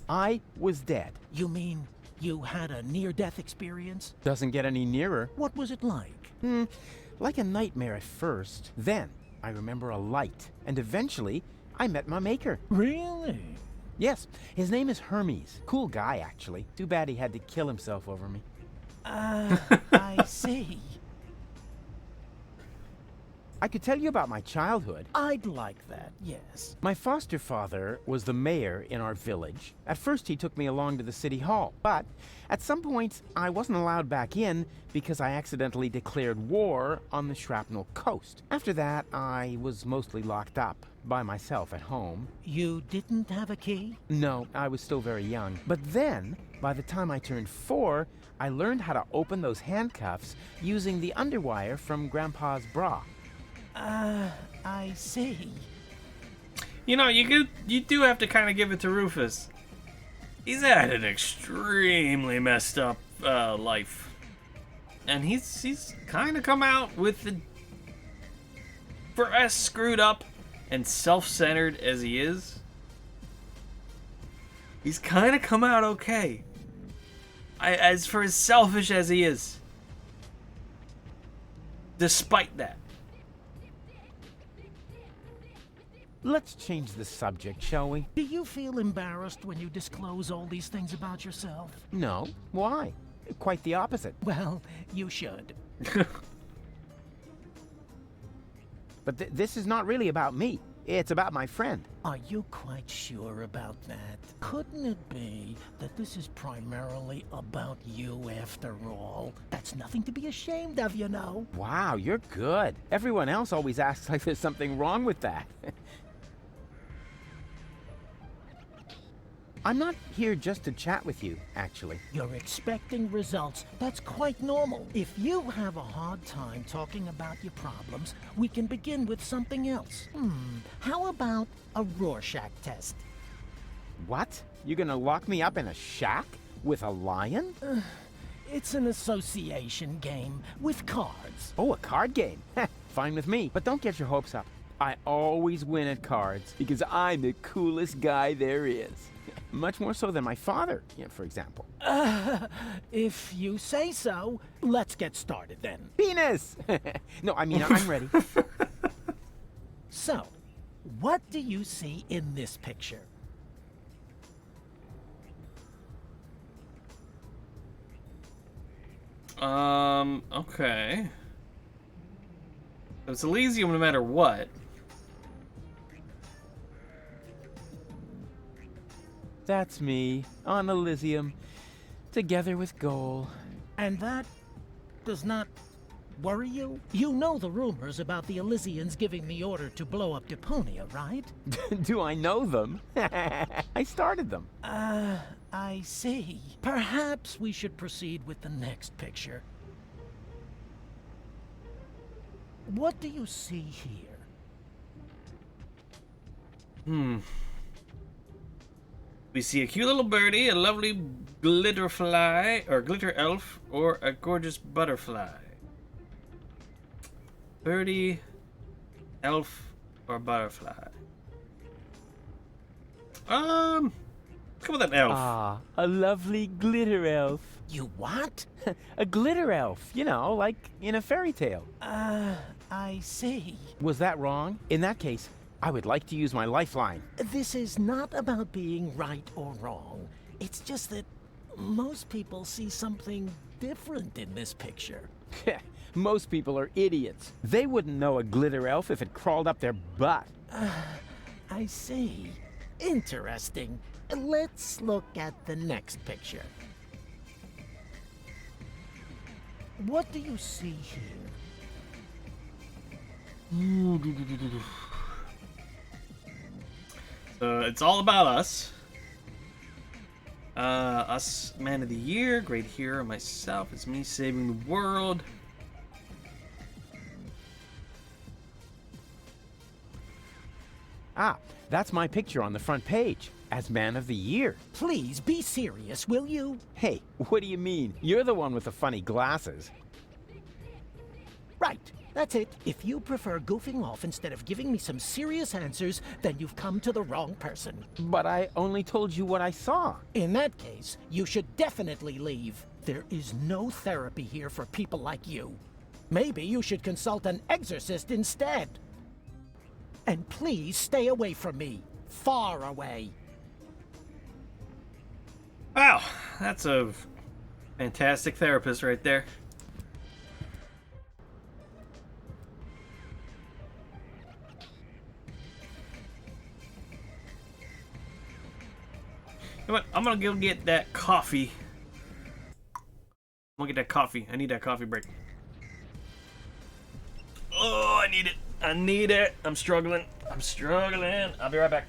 I was dead. You mean you had a near-death experience? Doesn't get any nearer. What was it like? Like a nightmare at first. Then, I remember a light. And eventually, I met my maker. Really? Yes, his name is Hermes. Cool guy, actually. Too bad he had to kill himself over me. I see. I could tell you about my childhood. I'd like that, yes. My foster father was the mayor in our village. At first, he took me along to the city hall, but at some point, I wasn't allowed back in because I accidentally declared war on the Shrapnel Coast. After that, I was mostly locked up by myself at home. You didn't have a key? No, I was still very young. But then, by the time I turned 4, I learned how to open those handcuffs using the underwire from Grandpa's bra. I see. You know, you do have to kind of give it to Rufus. He's had an extremely messed up life, and he's kind of come out with the, for as screwed up and self-centered as he is, he's kind of come out okay. As for as selfish as he is, despite that. Let's change the subject, shall we? Do you feel embarrassed when you disclose all these things about yourself? No. Why? Quite the opposite. Well, you should. But this is not really about me. It's about my friend. Are you quite sure about that? Couldn't it be that this is primarily about you after all? That's nothing to be ashamed of, you know. Wow, you're good. Everyone else always acts like there's something wrong with that. I'm not here just to chat with you, actually. You're expecting results. That's quite normal. If you have a hard time talking about your problems, we can begin with something else. How about a Rorschach test? What? You're gonna lock me up in a shack with a lion? It's an association game with cards. Oh, a card game. Fine with me, but don't get your hopes up. I always win at cards because I'm the coolest guy there is. Much more so than my father, for example. If you say so, let's get started then. Penis! No, I mean, I'm ready. So, what do you see in this picture? Okay. So it's Elysium no matter what. That's me, on Elysium, together with Goal. And that does not worry you? You know the rumors about the Elysians giving the order to blow up Deponia, right? Do I know them? I started them. I see. Perhaps we should proceed with the next picture. What do you see here? We see a cute little birdie, a lovely glitter fly, or glitter elf, or a gorgeous butterfly. Birdie, elf, or butterfly. Let's go with an elf. Ah, a lovely glitter elf. You what? A glitter elf, you know, like in a fairy tale. I see. Was that wrong? In that case, I would like to use my lifeline. This is not about being right or wrong. It's just that most people see something different in this picture. Most people are idiots. They wouldn't know a glitter elf if it crawled up their butt. I see. Interesting. Let's look at the next picture. What do you see here? So it's all about us. Us, man of the year, great hero, myself. It's me saving the world. Ah, that's my picture on the front page, as Man of the Year. Please be serious, will you? Hey, what do you mean? You're the one with the funny glasses. Right, that's it. If you prefer goofing off instead of giving me some serious answers, then you've come to the wrong person. But I only told you what I saw. In that case, you should definitely leave. There is no therapy here for people like you. Maybe you should consult an exorcist instead. And please stay away from me. Far away. Wow, that's a fantastic therapist right there. You know what? I'm gonna go get that coffee. I'm gonna get that coffee. I need that coffee break. Oh, I need it. I need it. I'm struggling. I'm struggling. I'll be right back.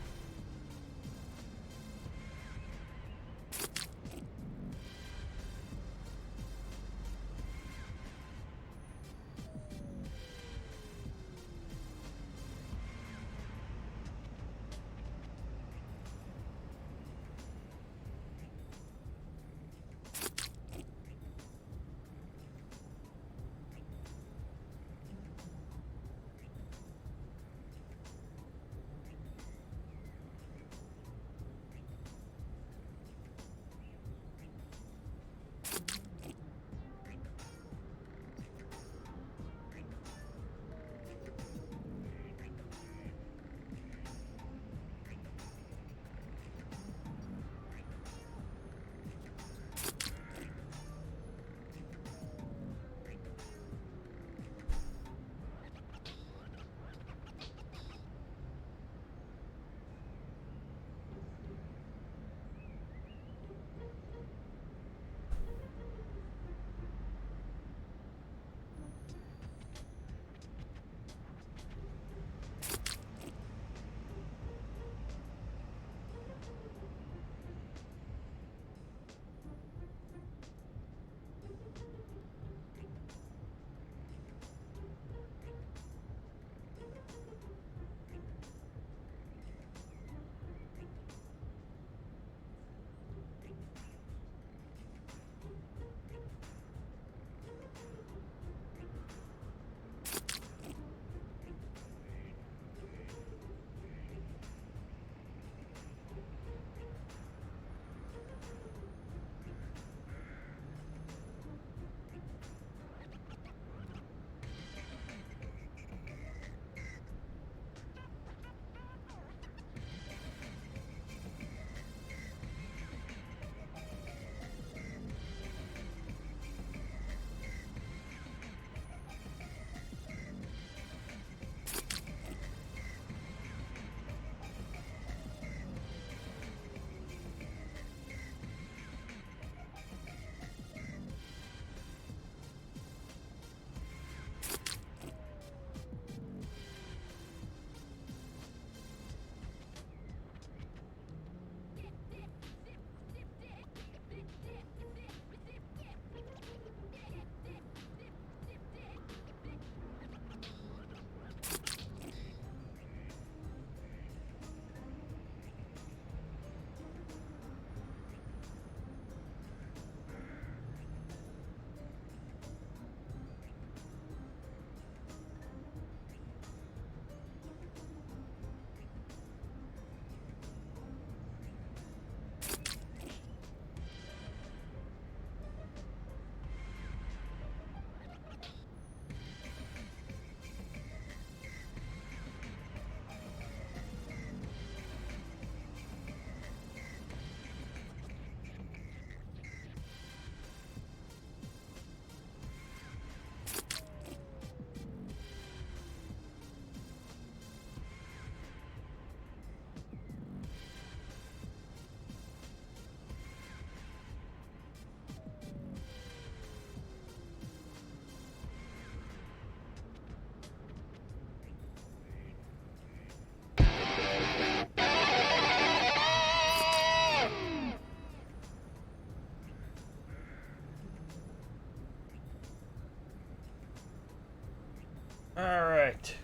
Alright.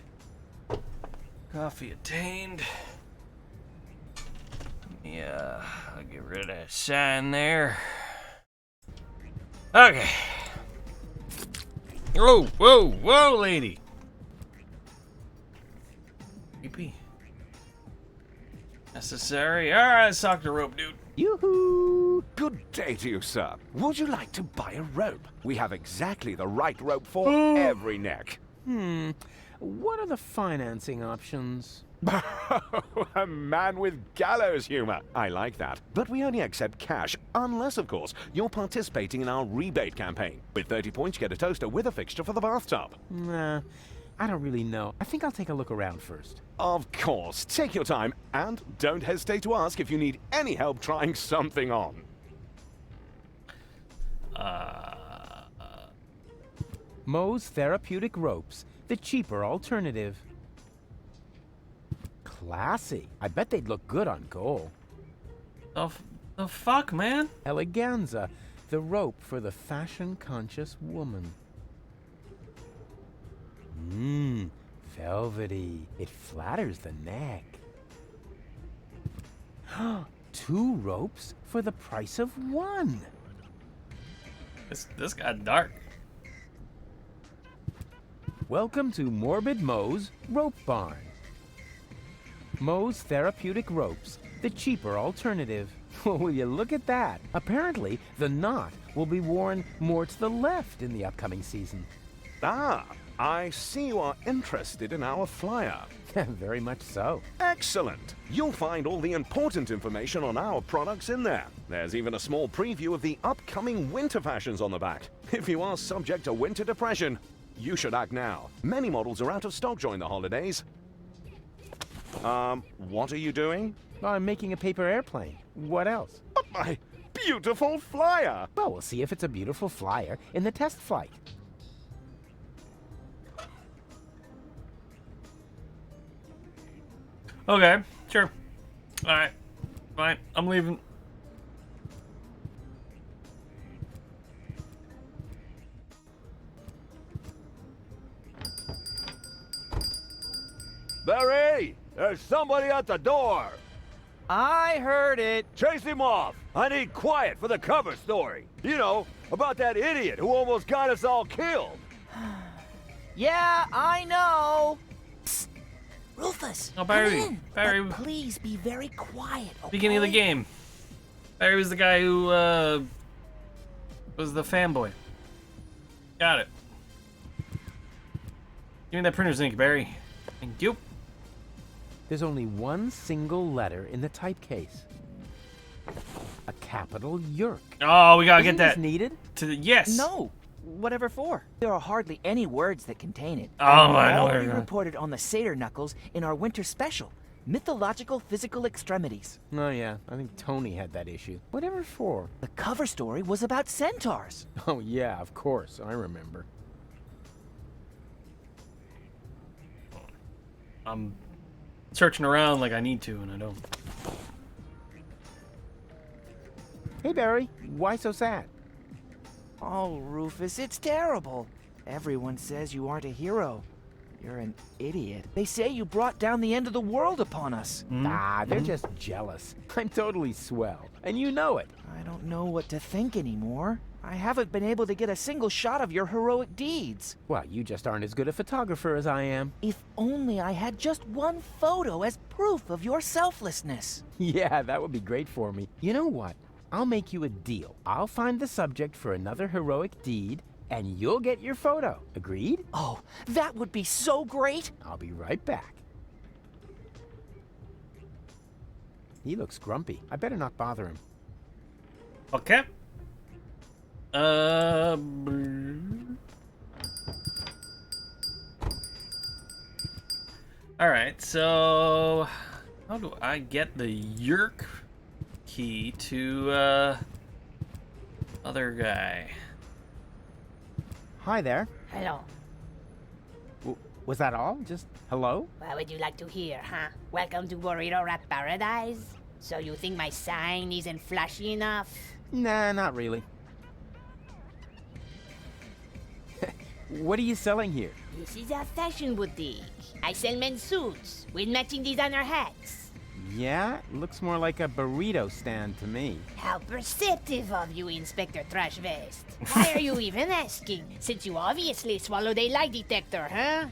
Coffee attained. Yeah, I'll get rid of that shine there. Okay. Whoa, whoa, whoa, lady. EP. Necessary. Alright, let's talk to rope, dude. Yoo-hoo! Good day to you, sir. Would you like to buy a rope? We have exactly the right rope for every neck. What are the financing options? A man with gallows humor. I like that. But we only accept cash, unless, of course, you're participating in our rebate campaign. With 30 points, you get a toaster with a fixture for the bathtub. Nah, I don't really know. I think I'll take a look around first. Of course. Take your time, and don't hesitate to ask if you need any help trying something on. Moe's Therapeutic Ropes, the cheaper alternative. Classy. I bet they'd look good on goal. The fuck, man? Eleganza, the rope for the fashion-conscious woman. Velvety. It flatters the neck. 2 ropes for the price of 1. This got dark. Welcome to Morbid Moe's Rope Barn. Moe's Therapeutic Ropes, the cheaper alternative. Will you look at that? Apparently, the knot will be worn more to the left in the upcoming season. Ah, I see you are interested in our flyer. Very much so. Excellent. You'll find all the important information on our products in there. There's even a small preview of the upcoming winter fashions on the back. If you are subject to winter depression, you should act now. Many models are out of stock during the holidays. What are you doing? I'm making a paper airplane. What else? But my beautiful flyer! Well, we'll see if it's a beautiful flyer in the test flight. Okay, sure. Alright. Fine. I'm leaving. Barry! There's somebody at the door! I heard it! Chase him off! I need quiet for the cover story. You know, about that idiot who almost got us all killed. Yeah, I know! Psst. Rufus, Oh, Barry. come in. Barry. But please be very quiet, okay? Beginning of the game. Barry was the guy who, was the fanboy. Got it. Give me that printer's ink, Barry. Thank you. There's only one single letter in the typecase. A capital Yerk. Oh, we gotta Isn't get that. this needed? Yes. No. Whatever for? There are hardly any words that contain it. Oh, I know where Already you're going. reported on the Satyr Knuckles in our winter special. Mythological physical extremities. Oh yeah, I think Tony had that issue. Whatever for? The cover story was about centaurs. Oh yeah, of course, I remember. I'm searching around like I need to, and I don't. Hey Barry, why so sad? Oh, Rufus, it's terrible. Everyone says you aren't a hero. You're an idiot. They say you brought down the end of the world upon us. Ah, they're just jealous. I'm totally swell, and you know it. I don't know what to think anymore. I haven't been able to get a single shot of your heroic deeds. Well, you just aren't as good a photographer as I am. If only I had just one photo as proof of your selflessness. Yeah, that would be great for me. You know what? I'll make you a deal. I'll find the subject for another heroic deed, and you'll get your photo. Agreed? Oh, that would be so great. I'll be right back. He looks grumpy. I better not bother him. Okay. Alright, so how do I get the Yerk key to other guy? Hi there. Hello. Was that all? Just hello? What would you like to hear, huh? Welcome to Burrito Wrap Paradise? So you think my sign isn't flashy enough? Nah, not really. What are you selling here? This is a fashion boutique. I sell men's suits with matching designer hats. Yeah, looks more like a burrito stand to me. How perceptive of you, Inspector Trash Vest. Why are you even asking? Since you obviously swallowed a lie detector, huh?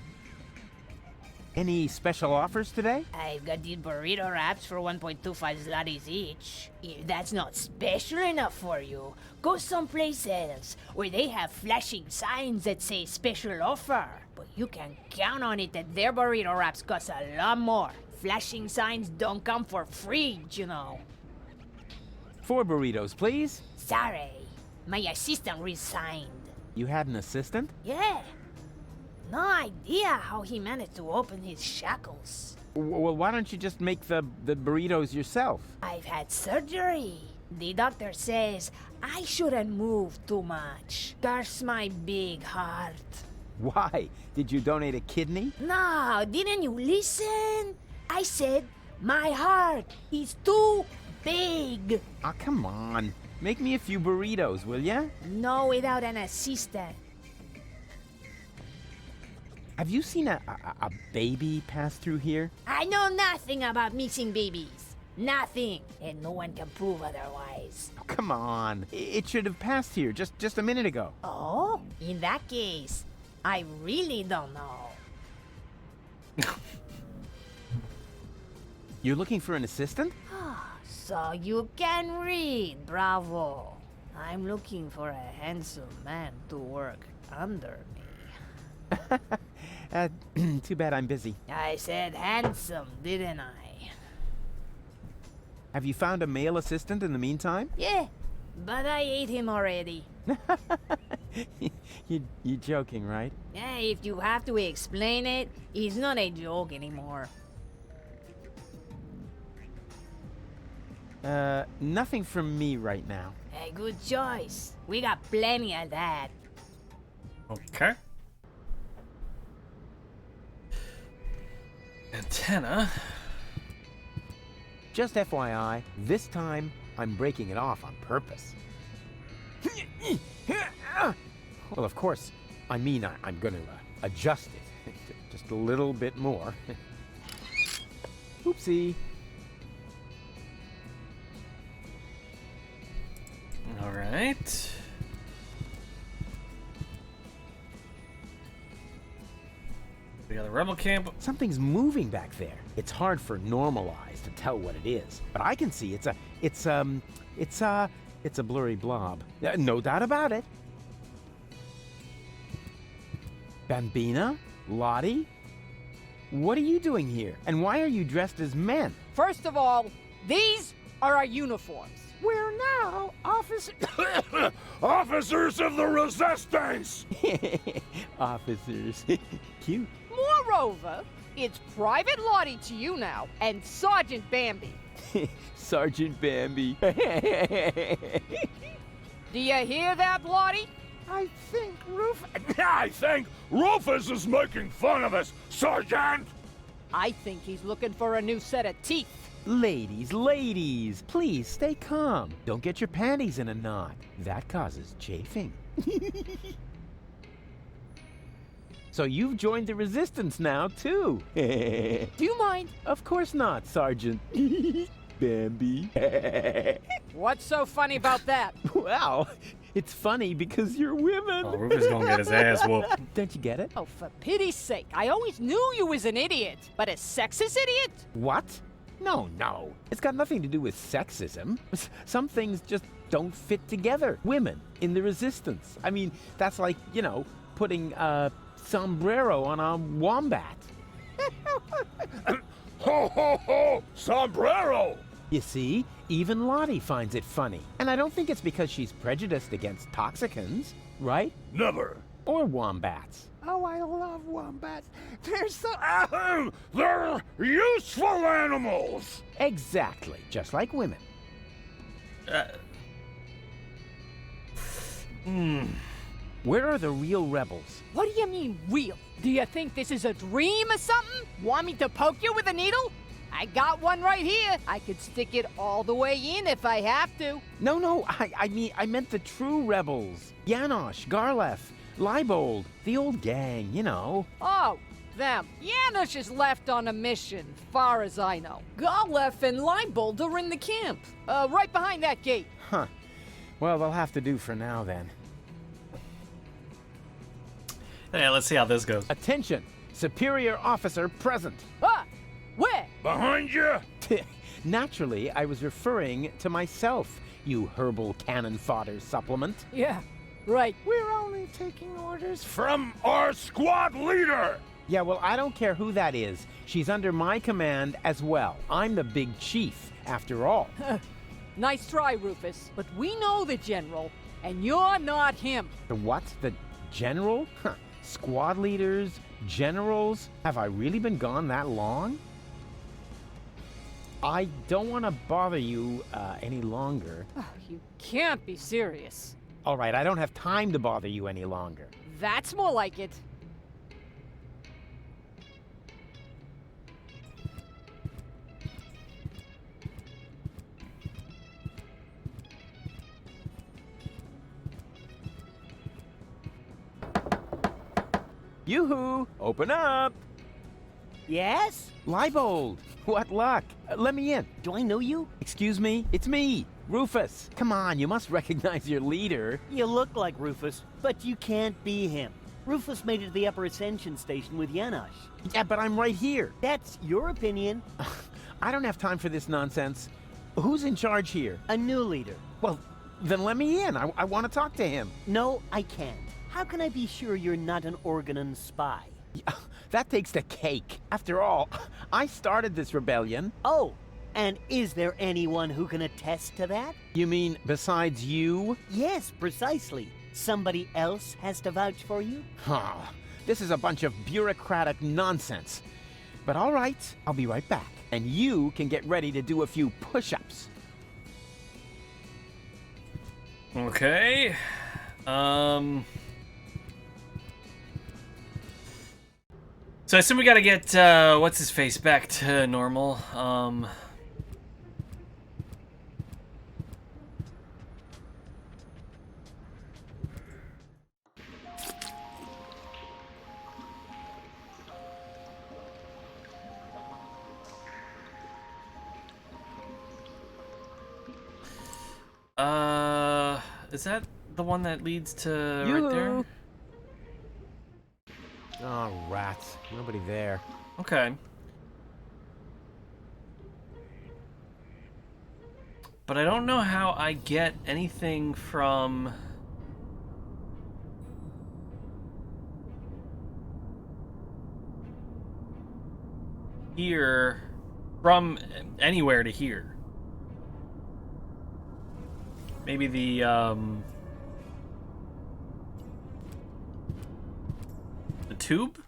Any special offers today? I've got these burrito wraps for 1.25 zlotys each. If that's not special enough for you, go someplace else where they have flashing signs that say special offer. But you can count on it that their burrito wraps cost a lot more. Flashing signs don't come for free, you know. 4 burritos, please. Sorry, my assistant resigned. You had an assistant? Yeah. No idea how he managed to open his shackles. Well, why don't you just make the burritos yourself? I've had surgery. The doctor says I shouldn't move too much. Curse my big heart. Why? Did you donate a kidney? No, didn't you listen? I said my heart is too big. Oh, come on. Make me a few burritos, will ya? No, without an assistant. Have you seen a baby pass through here? I know nothing about missing babies. Nothing. And no one can prove otherwise. Oh, come on. It should have passed here just a minute ago. Oh, in that case, I really don't know. You're looking for an assistant? So you can read, bravo. I'm looking for a handsome man to work under me. Too bad I'm busy. I said handsome, didn't I? Have you found a male assistant in the meantime? Yeah, but I ate him already. You're joking, right? Yeah, if you have to explain it, it's not a joke anymore. Nothing from me right now. A good choice. We got plenty of that. Okay. Antenna. Just FYI, this time I'm breaking it off on purpose. Well, of course, I mean I'm going to adjust it just a little bit more. Oopsie. All right. We got a rebel camp. Something's moving back there. It's hard for normal eyes to tell what it is, but I can see it's a blurry blob. No doubt about it. Bambina? Lottie? What are you doing here? And why are you dressed as men? First of all, these are our uniforms. We're now Officers of the Resistance! Officers. Cute. Moreover, it's Private Lottie to you now, and Sergeant Bambi. Sergeant Bambi. Do you hear that, Lottie? I think Rufus is making fun of us, Sergeant! I think he's looking for a new set of teeth. Ladies, please stay calm. Don't get your panties in a knot. That causes chafing. So you've joined the resistance now, too. Do you mind? Of course not, Sergeant. Bambi. What's so funny about that? Well, it's funny because you're women. Oh, Rufus gonna get his ass whooped. Don't you get it? Oh, for pity's sake. I always knew you was an idiot. But a sexist idiot? What? No. It's got nothing to do with sexism. Some things just don't fit together. Women in the resistance. I mean, that's like, putting a sombrero on a wombat. Ho, ho, ho! Sombrero! You see, even Lottie finds it funny. And I don't think it's because she's prejudiced against toxicants, right? Never. Or wombats. Oh, I love wombats. They're so... They're useful animals! Exactly, just like women. Where are the real rebels? What do you mean, real? Do you think this is a dream or something? Want me to poke you with a needle? I got one right here. I could stick it all the way in if I have to. No, I meant the true rebels. Janosch, Garlef, Leibold, the old gang, you know. Oh, them. Janusz is left on a mission, far as I know. Golef and Leibold are in the camp. Right behind that gate. Huh. Well, they'll have to do for now, then. Yeah, let's see how this goes. Attention! Superior officer present. Ah! Where? Behind you! Naturally, I was referring to myself, you herbal cannon fodder supplement. Yeah, right. We're only taking orders From our squad leader! Yeah, well, I don't care who that is. She's under my command as well. I'm the big chief, after all. Nice try, Rufus. But we know the general, and you're not him. The what? The general? Huh. Squad leaders? Generals? Have I really been gone that long? I don't want to bother you any longer. Oh, you can't be serious. All right, I don't have time to bother you any longer. That's more like it. Yoo-hoo! Open up! Yes? Leibold! What luck? Let me in. Do I know you? Excuse me? It's me, Rufus. Come on, you must recognize your leader. You look like Rufus, but you can't be him. Rufus made it to the Upper Ascension Station with Janusz. Yeah, but I'm right here. That's your opinion. I don't have time for this nonsense. Who's in charge here? A new leader. Well, then let me in. I want to talk to him. No, I can't. How can I be sure you're not an Organon spy? That takes the cake. After all, I started this rebellion. Oh, and is there anyone who can attest to that? You mean besides you? Yes, precisely. Somebody else has to vouch for you? This is a bunch of bureaucratic nonsense. But all right, I'll be right back. And you can get ready to do a few push-ups. Okay. So I assume we gotta get, what's his face back to normal. Is that the one that leads to right there? Oh, rats. Nobody there. Okay. But I don't know how I get anything from here, from anywhere to here. Maybe the tube?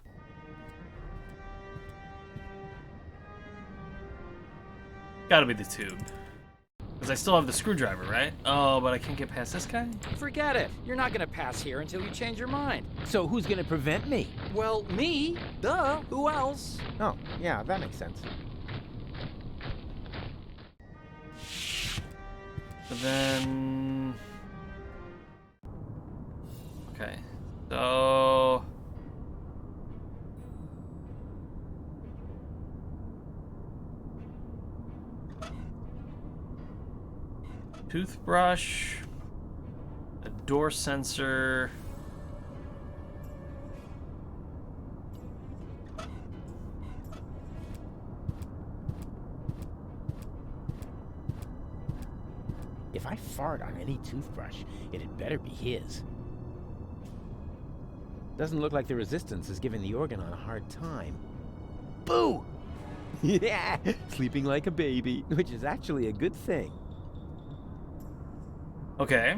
Gotta be the tube. Because I still have the screwdriver, right? Oh, but I can't get past this guy? Forget it. You're not gonna pass here until you change your mind. So who's gonna prevent me? Well, me. Duh. Who else? Oh, yeah, that makes sense. But then... Okay. So... Toothbrush, a door sensor, If I fart on any toothbrush, it'd better be his. Doesn't look like the Resistance is giving the Organon a hard time. Boo! Yeah, sleeping like a baby, which is actually a good thing. Okay,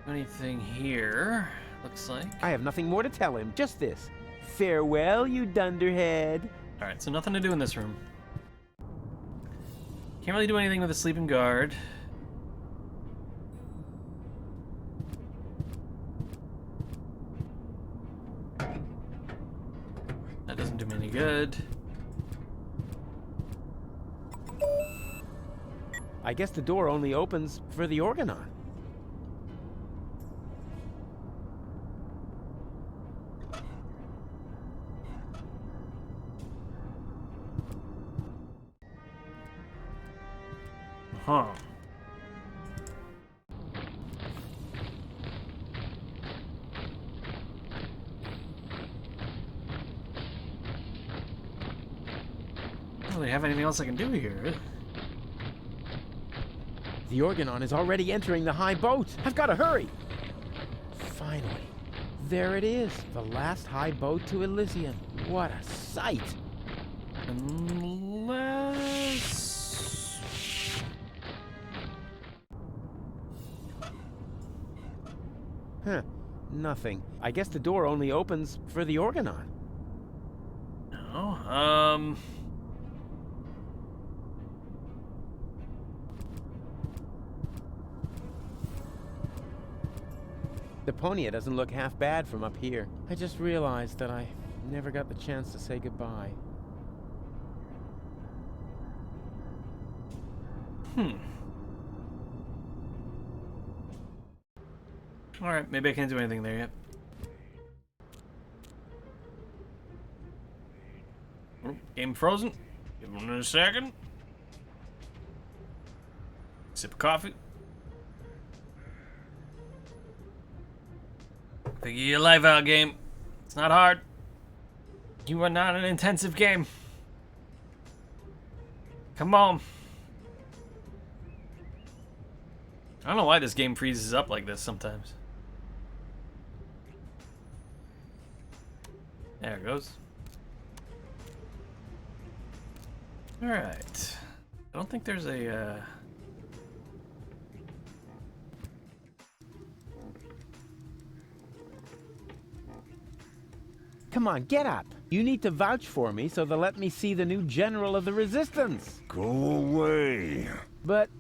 anything here, looks like. I have nothing more to tell him, just this. Farewell, you dunderhead. Alright, so nothing to do in this room. Can't really do anything with a sleeping guard. That doesn't do me any good. I guess the door only opens for the Orgonon. Huh. I don't really have anything else I can do here. The Orgonon is already entering the high boat. I've got to hurry. Finally. There it is. The last high boat to Elysium. What a sight. Unless... Huh. Nothing. I guess the door only opens for the Orgonon. No, Deponia doesn't look half bad from up here. I just realized that I never got the chance to say goodbye. Alright, maybe I can't do anything there yet. Oh, game frozen. Give it a second. Sip of coffee. Figure your life out, game. It's not hard. You are not an intensive game. Come on. I don't know why this game freezes up like this sometimes. There it goes. Alright. I don't think there's a, Come on, get up. You need to vouch for me so they'll let me see the new general of the Resistance. Go away. But...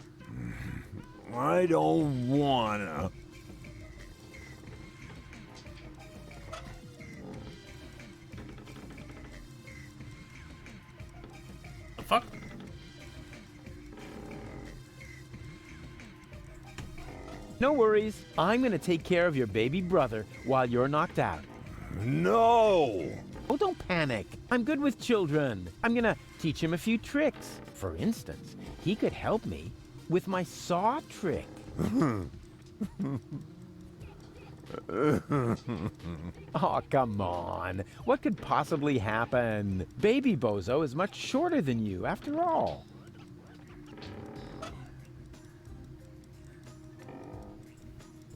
I don't wanna. The fuck? No worries. I'm gonna take care of your baby brother while you're knocked out. No! Oh, don't panic. I'm good with children. I'm gonna teach him a few tricks. For instance, he could help me with my saw trick. Oh, come on. What could possibly happen? Baby Bozo is much shorter than you, after all.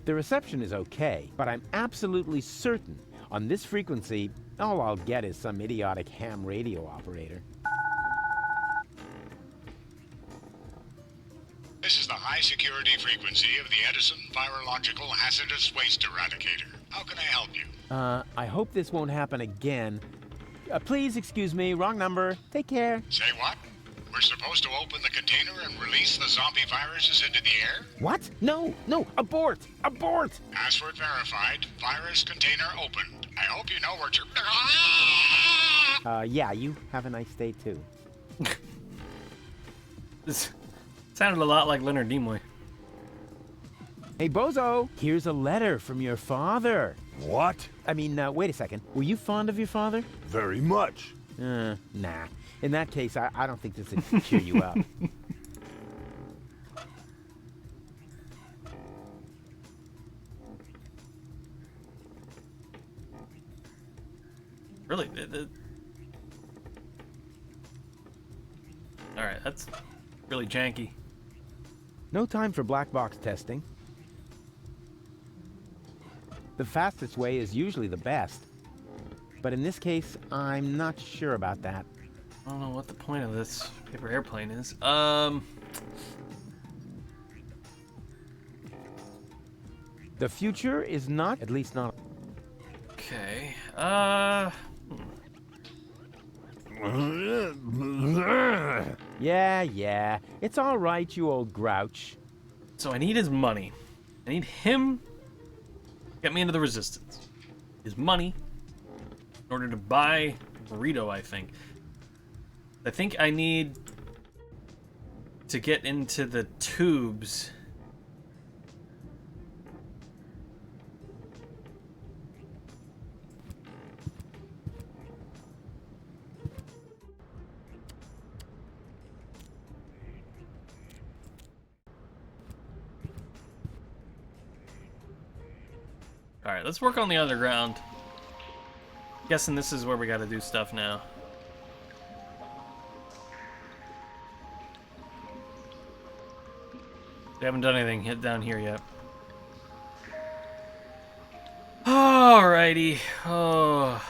The reception is okay, but I'm absolutely certain on this frequency, all I'll get is some idiotic ham radio operator. This is the high-security frequency of the Edison Virological Hazardous Waste Eradicator. How can I help you? I hope this won't happen again. Please excuse me, wrong number. Take care. Say what? We're supposed to open the container and release the zombie viruses into the air? What? No, abort! Abort! Password verified. Virus container opened. I hope you know where to... Yeah, you have a nice day too. This sounded a lot like Leonard Nimoy. Hey, Bozo, here's a letter from your father. What? I mean, wait a second. Were you fond of your father? Very much. Nah. In that case, I don't think this would cheer you up. Really? Alright, that's really janky. No time for black box testing. The fastest way is usually the best. But in this case, I'm not sure about that. I don't know what the point of this paper airplane is. The future is not, at least not. Okay. Yeah. It's all right, you old grouch. So I need his money. I need him to get me into the Resistance. His money in order to buy burrito, I think. I think I need to get into the tubes. Alright, let's work on the underground. Guessing this is where we gotta do stuff now. We haven't done anything hit down here yet. Alrighty. Oh.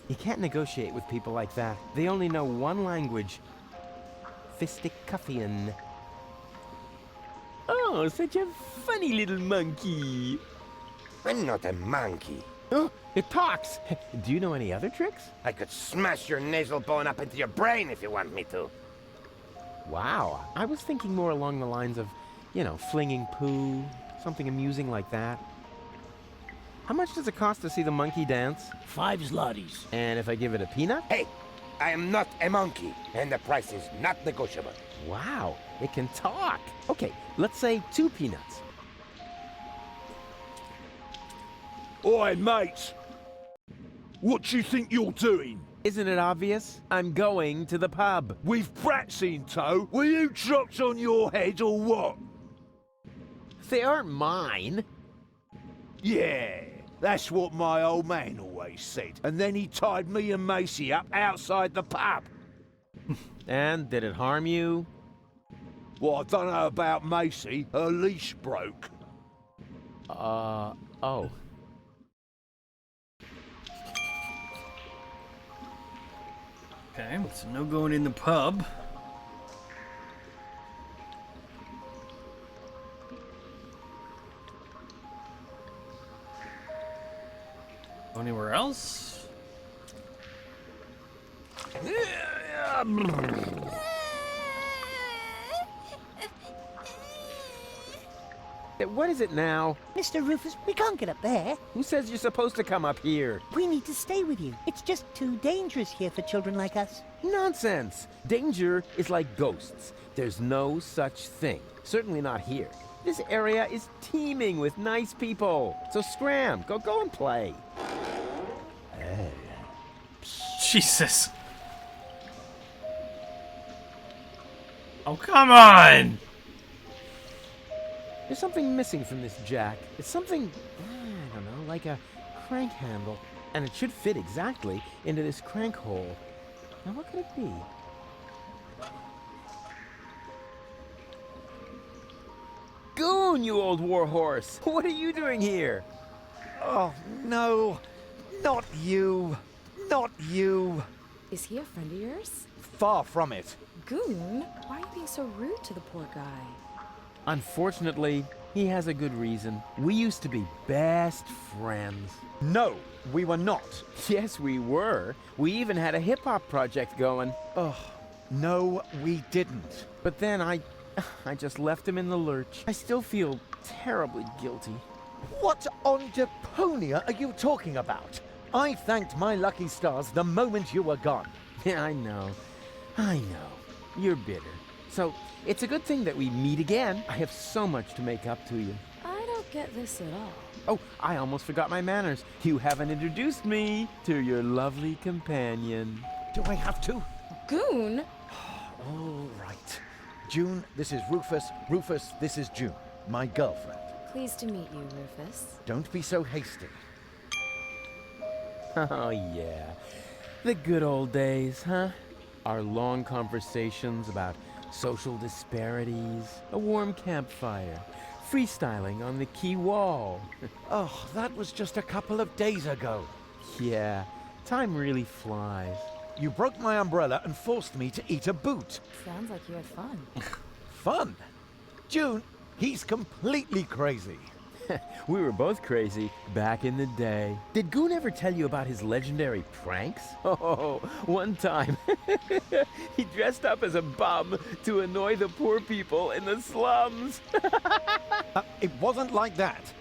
You can't negotiate with people like that. They only know one language. Fisticuffian. Oh, such a funny little monkey. I'm not a monkey. Oh, it talks. Do you know any other tricks? I could smash your nasal bone up into your brain if you want me to. Wow. I was thinking more along the lines of, you know, flinging poo, something amusing like that. How much does it cost to see the monkey dance? 5 zlotys. And if I give it a peanut? Hey, I am not a monkey, and the price is not negotiable. Wow, it can talk. Okay, let's say 2 peanuts. Oi, mates! What do you think you're doing? Isn't it obvious? I'm going to the pub. With brats in tow? Were you dropped on your head or what? They aren't mine. Yeah, that's what my old man always said. And then he tied me and Macy up outside the pub. And did it harm you? Well, I don't know about Macy. Her leash broke. Oh. Okay, so no going in the pub. Anywhere else? What is it now? Mr. Rufus, we can't get up there. Who says you're supposed to come up here? We need to stay with you. It's just too dangerous here for children like us. Nonsense! Danger is like ghosts. There's no such thing. Certainly not here. This area is teeming with nice people. So scram, go and play. Jesus. Oh, come on! There's something missing from this jack. It's something, I don't know, like a crank handle. And it should fit exactly into this crank hole. Now what could it be? Goon, you old warhorse! What are you doing here? Oh, no. Not you. Not you. Is he a friend of yours? Far from it. Goon, why are you being so rude to the poor guy? Unfortunately, he has a good reason. We used to be best friends. No, we were not. Yes, we were. We even had a hip-hop project going. Oh, no, we didn't. But then I just left him in the lurch. I still feel terribly guilty. What on Deponia are you talking about? I thanked my lucky stars the moment you were gone. Yeah, I know. You're bitter. So, it's a good thing that we meet again. I have so much to make up to you. I don't get this at all. Oh, I almost forgot my manners. You haven't introduced me to your lovely companion. Do I have to? Goon? All right. June, this is Rufus. Rufus, this is June, my girlfriend. Pleased to meet you, Rufus. Don't be so hasty. Oh, yeah. The good old days, huh? Our long conversations about social disparities, a warm campfire, freestyling on the quay wall. Oh, that was just a couple of days ago. Yeah, time really flies. You broke my umbrella and forced me to eat a boot. Sounds like you had fun. Fun? June, he's completely crazy. We were both crazy back in the day. Did Goon ever tell you about his legendary pranks? Oh, one time he dressed up as a bum to annoy the poor people in the slums. It wasn't like that.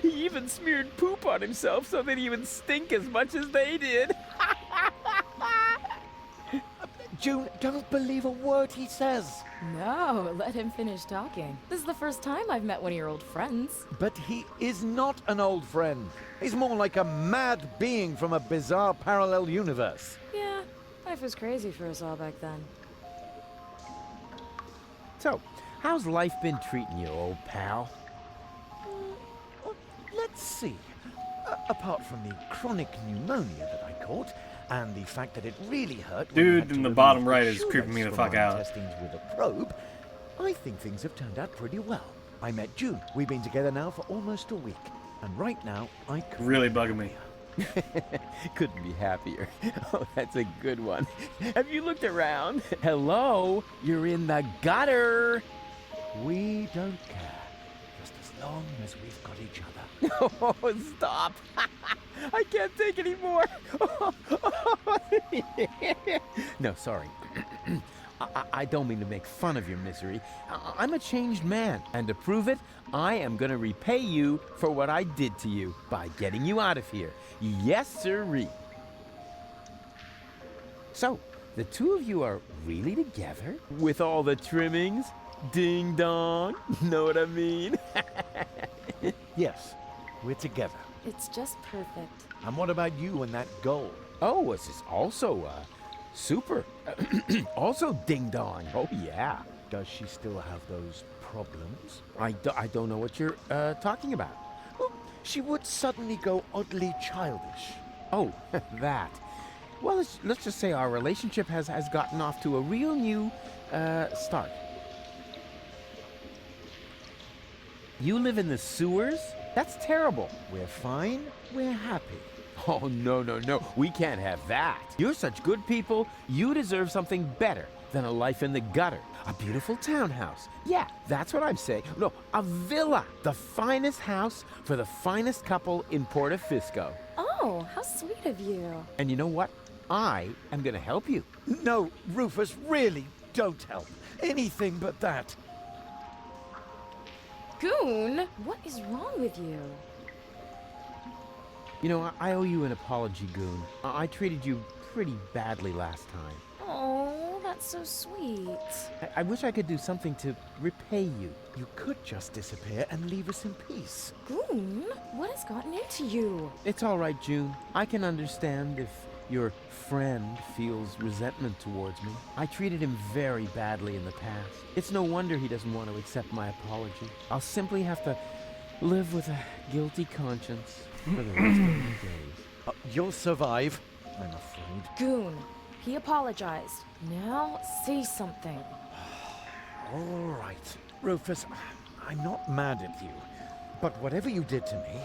He even smeared poop on himself so that he would stink as much as they did. June, don't believe a word he says. No, let him finish talking. This is the first time I've met one of your old friends. But he is not an old friend. He's more like a mad being from a bizarre parallel universe. Yeah, life was crazy for us all back then. So, how's life been treating you, old pal? Let's see. Apart from the chronic pneumonia that I caught, and the fact that it really hurt. Dude in the bottom right is creeping me the fuck out. Testings with a probe. I think things have turned out pretty well. I met June. We've been together now for almost a week, and right now I really bugging me. Couldn't be happier. Oh, that's a good one. Have you looked around? Hello, you're in the gutter. We don't care, just as long as we've got each other. Oh, stop. I can't take any more. No, sorry. I don't mean to make fun of your misery. I'm a changed man, and to prove it, I am going to repay you for what I did to you by getting you out of here. Yes, sirree. So, the two of you are really together? With all the trimmings? Ding dong. Know what I mean? Yes, we're together. It's just perfect. And what about you and that goal? Oh, this is also, super. Also ding dong. Oh, yeah. Does she still have those problems? I don't know what you're, talking about. Well, she would suddenly go oddly childish. Oh, that. Well, let's just say our relationship has gotten off to a real new, start. You live in the sewers? That's terrible. We're fine. We're happy. Oh, no. We can't have that. You're such good people. You deserve something better than a life in the gutter. A beautiful townhouse. Yeah, that's what I'm saying. No, a villa. The finest house for the finest couple in Portofisco. Oh, how sweet of you. And you know what? I am going to help you. No, Rufus, really, don't help. Anything but that. Goon, what is wrong with you? You know, I owe you an apology, Goon. I treated you pretty badly last time. Oh, that's so sweet. I wish I could do something to repay you. You could just disappear and leave us in peace. Goon, what has gotten into you? It's all right, June. I can understand if your friend feels resentment towards me. I treated him very badly in the past. It's no wonder he doesn't want to accept my apology. I'll simply have to live with a guilty conscience for the rest of my days. You'll survive, I'm afraid. Goon, he apologized. Now say something. All right. Rufus, I'm not mad at you. But whatever you did to me,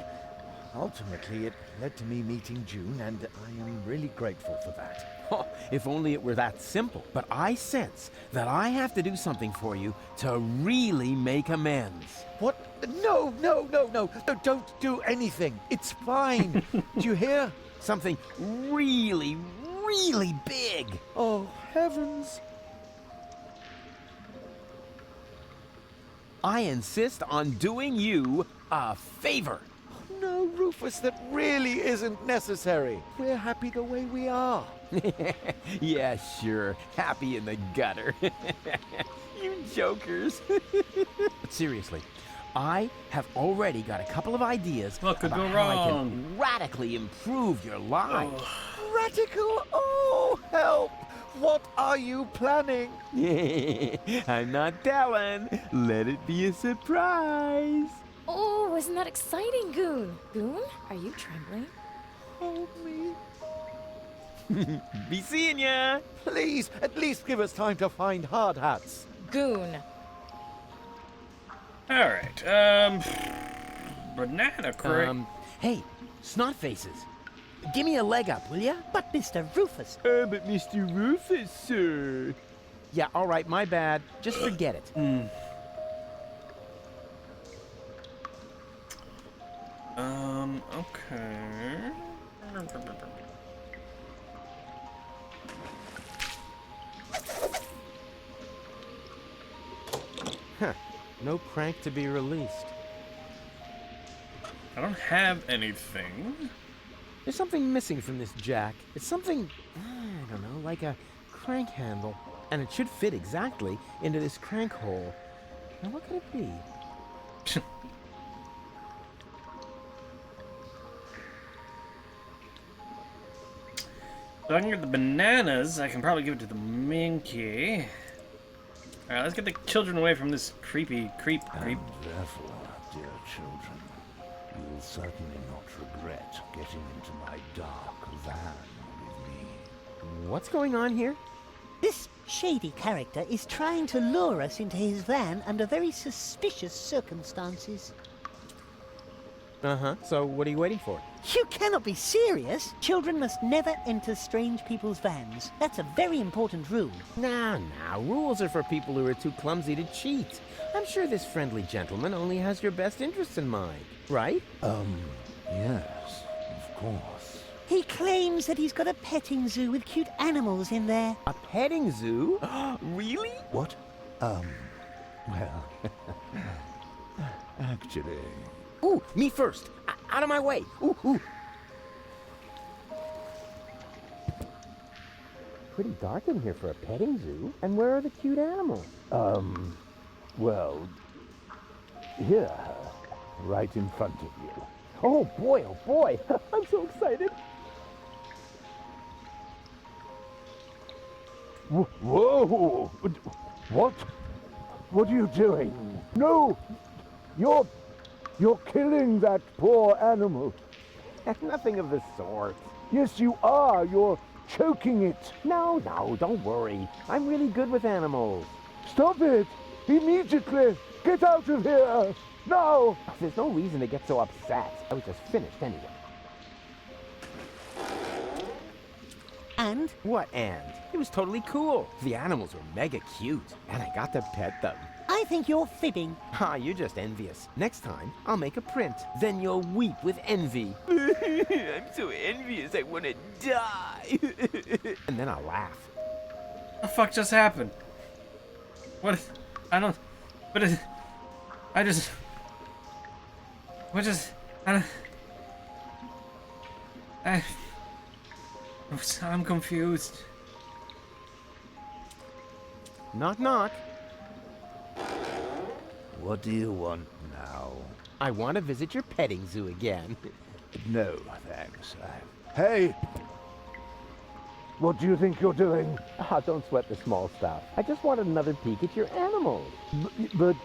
ultimately it led to me meeting June, and I am really grateful for that. Oh, if only it were that simple. But I sense that I have to do something for you to really make amends. What? No, don't do anything. It's fine. Do you hear? Something really, really big. Oh, heavens. I insist on doing you a favor. No, Rufus, that really isn't necessary. We're happy the way we are. Yeah, sure. Happy in the gutter. You jokers. But seriously, I have already got a couple of ideas what could about go how I wrong? can radically improve your lives. Radical? Oh, help! What are you planning? I'm not telling. Let it be a surprise. Oh, isn't that exciting, Goon? Goon, are you trembling? Hold me. Be seeing ya. Please, at least give us time to find hard hats. Goon. All right. Banana crate. Hey, snot faces. Give me a leg up, will ya? But Mr. Rufus. But Mr. Rufus, sir. Yeah, all right, my bad. Just forget it. Okay. Huh. No prank to be released. I don't have anything. There's something missing from this jack. It's something, I don't know, like a crank handle, and it should fit exactly into this crank hole. Now, what could it be? So I can get the bananas. I can probably give it to the Minky. Alright, let's get the children away from this creep. And therefore, dear children, you will certainly not regret getting into my dark van with me. What's going on here? This shady character is trying to lure us into his van under very suspicious circumstances. Uh-huh. So what are you waiting for? You cannot be serious. Children must never enter strange people's vans. That's a very important rule. Nah. Rules are for people who are too clumsy to cheat. I'm sure this friendly gentleman only has your best interests in mind, right? Yes, of course. He claims that he's got a petting zoo with cute animals in there. A petting zoo? Really? What? Well, actually... Ooh, me first. Out of my way. Ooh. Pretty dark in here for a petting zoo. And where are the cute animals? Well, here, right in front of you. Oh boy. I'm so excited. Whoa! What? What are you doing? No! You're killing that poor animal. Nothing of the sort. Yes, you are. You're choking it. No, don't worry. I'm really good with animals. Stop it! Immediately! Get out of here! Now! There's no reason to get so upset. I was just finished anyway. And? What and? It was totally cool. The animals were mega cute, and I got to pet them. I think you're fibbing. You're just envious. Next time, I'll make a print. Then you'll weep with envy. I'm so envious, I want to die. And then I'll laugh. What the fuck just happened? What? I don't... But it... I just... What just... I don't... I'm confused. Knock, knock. What do you want now? I want to visit your petting zoo again. No, thanks. Hey! What do you think you're doing? Don't sweat the small stuff. I just wanted another peek at your animals. But...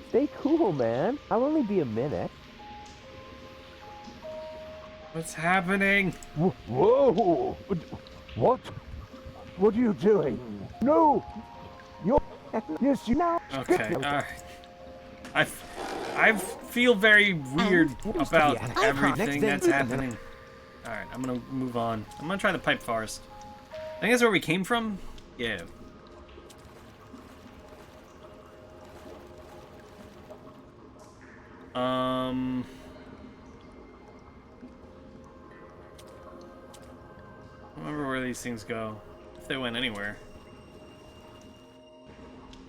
Stay cool, man. I'll only be a minute. What's happening? Whoa! What? What are you doing? No! You're... Yes, you know... Okay, alright. I feel very weird about everything that's happening. Alright, I'm gonna move on. I'm gonna try the pipe forest. I think that's where we came from? Yeah. I don't remember where these things go. If they went anywhere.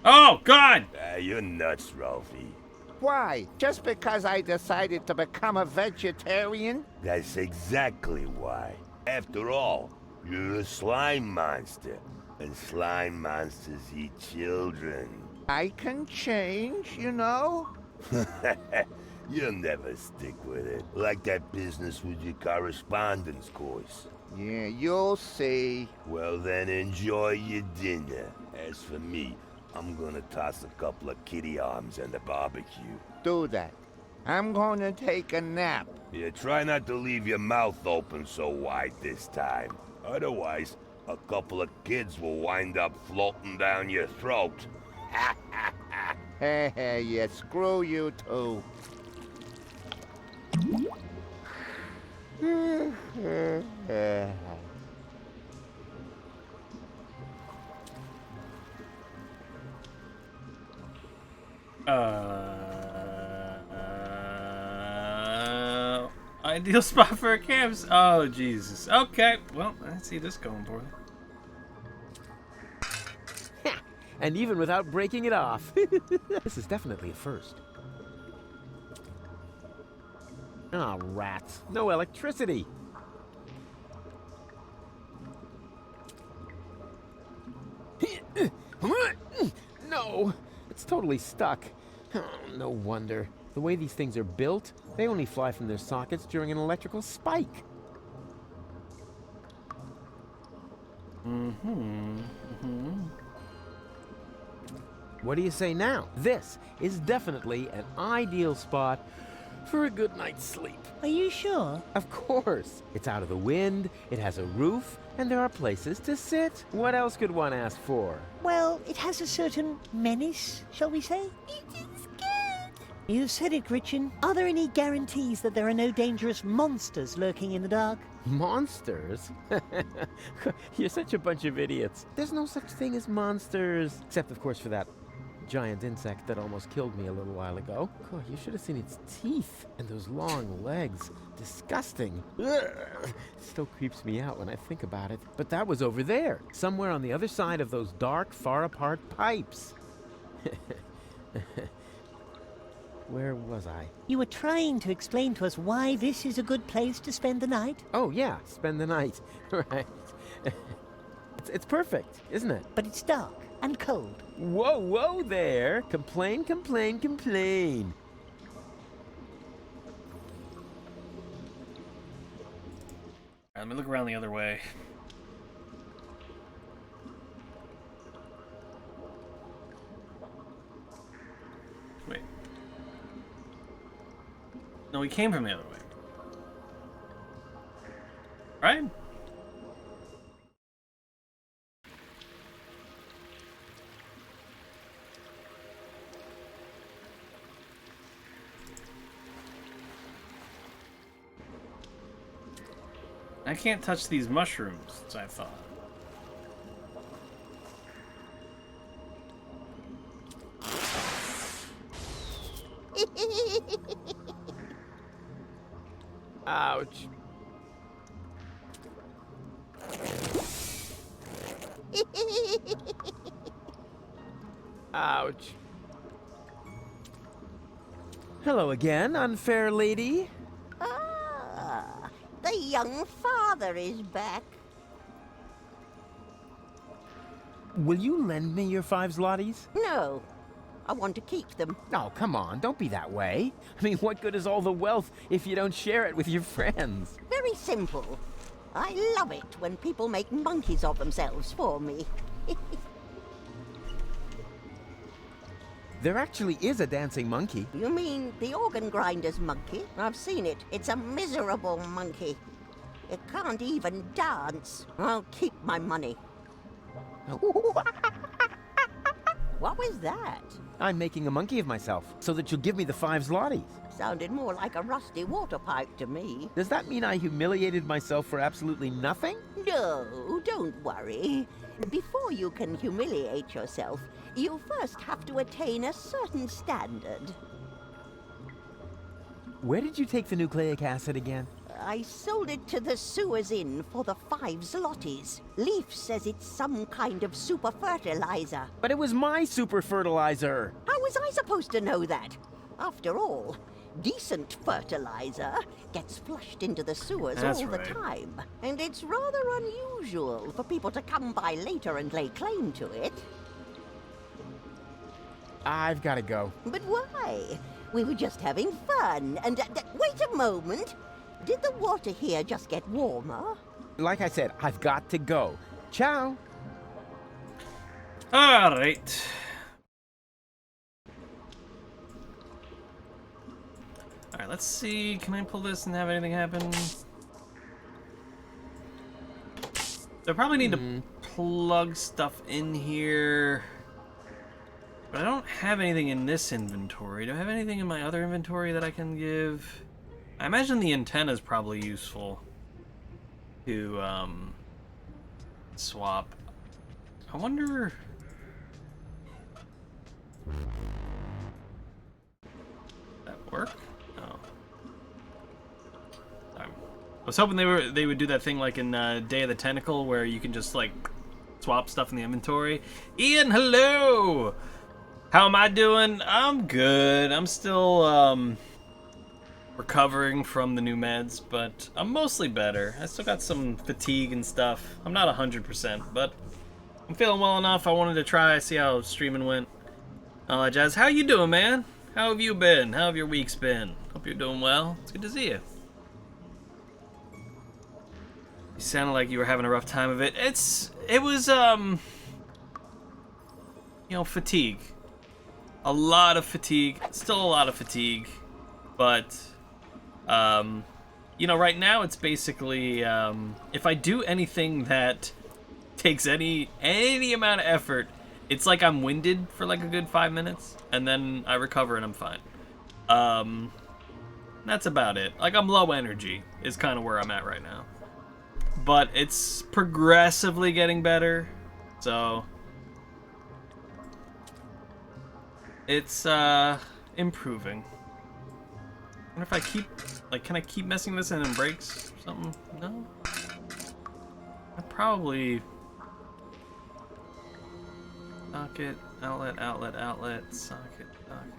Oh, God! You're nuts, Ralphie. Why? Just because I decided to become a vegetarian? That's exactly why. After all, you're a slime monster, and slime monsters eat children. I can change, you know? You'll never stick with it. Like that business with your correspondence course. Yeah, you'll see. Well, then enjoy your dinner. As for me, I'm gonna toss a couple of kitty arms on the barbecue. Do that. I'm gonna take a nap. Yeah, try not to leave your mouth open so wide this time. Otherwise, a couple of kids will wind up floating down your throat. Yeah, screw you too. Ideal spot for a camp. Oh, Jesus. Okay, well, I see this going poorly. And even without breaking it off. This is definitely a first. Ah, rats. No electricity. No, it's totally stuck. Oh, no wonder. The way these things are built, they only fly from their sockets during an electrical spike. What do you say now? This is definitely an ideal spot for a good night's sleep. Are you sure? Of course. It's out of the wind, it has a roof, and there are places to sit. What else could one ask for? Well, it has a certain menace, shall we say? It is good. You said it, Gretchen. Are there any guarantees that there are no dangerous monsters lurking in the dark? Monsters? You're such a bunch of idiots. There's no such thing as monsters. Except, of course, for that giant insect that almost killed me a little while ago. Oh, you should have seen its teeth and those long legs. Disgusting. Ugh. It still creeps me out when I think about it. But that was over there, somewhere on the other side of those dark, far-apart pipes. Where was I? You were trying to explain to us why this is a good place to spend the night? Oh, yeah, spend the night. Right. It's perfect, isn't it? But it's dark and cold. Whoa, whoa there. Complain, complain, complain. Let me look around the other way. Wait. No, we came from the other way. Right? I can't touch these mushrooms, as I thought. Ouch. Ouch. Hello again, unfair lady. Ah, the young father is back. Will you lend me your 5 zlotys? No, I want to keep them. Oh, come on, don't be that way. I mean, what good is all the wealth if you don't share it with your friends? Very simple. I love it when people make monkeys of themselves for me. There actually is a dancing monkey. You mean the organ grinder's monkey? I've seen it. It's a miserable monkey. It can't even dance. I'll keep my money. What was that? I'm making a monkey of myself, so that you'll give me the 5 zlotys. Sounded more like a rusty water pipe to me. Does that mean I humiliated myself for absolutely nothing? No, don't worry. Before you can humiliate yourself, you first have to attain a certain standard. Where did you take the nucleic acid again? I sold it to the Sewers Inn for the 5 zlotys. Leaf says it's some kind of super fertilizer. But it was my super fertilizer. How was I supposed to know that? After all, decent fertilizer gets flushed into the sewers all the time. And it's rather unusual for people to come by later and lay claim to it. I've got to go. But why? We were just having fun. And wait a moment. Did the water here just get warmer? Like I said, I've got to go. Ciao. All right. All right, let's see. Can I pull this and have anything happen? So I probably need to plug stuff in here. But I don't have anything in this inventory. Do I have anything in my other inventory that I can give? I imagine the antenna is probably useful to swap. I wonder. That work? No. I was hoping they would do that thing like in Day of the Tentacle where you can just like swap stuff in the inventory. Ian, hello. How am I doing? I'm good. I'm still recovering from the new meds, but I'm mostly better. I still got some fatigue and stuff. I'm not 100%, but I'm feeling well enough. I wanted to try, see how streaming went. Jazz, how you doing, man? How have you been? How have your weeks been? Hope you're doing well. It's good to see you. You sounded like you were having a rough time of it. It was, you know, fatigue. A lot of fatigue. Still a lot of fatigue. But, you know, right now it's basically, if I do anything that takes any amount of effort, it's like I'm winded for like a good 5 minutes, and then I recover and I'm fine. That's about it. Like, I'm low energy is kind of where I'm at right now. But it's progressively getting better, so it's improving. I wonder if I keep, like, can I keep messing this and it breaks or something? No? I probably socket, outlet, outlet, outlet, socket, socket.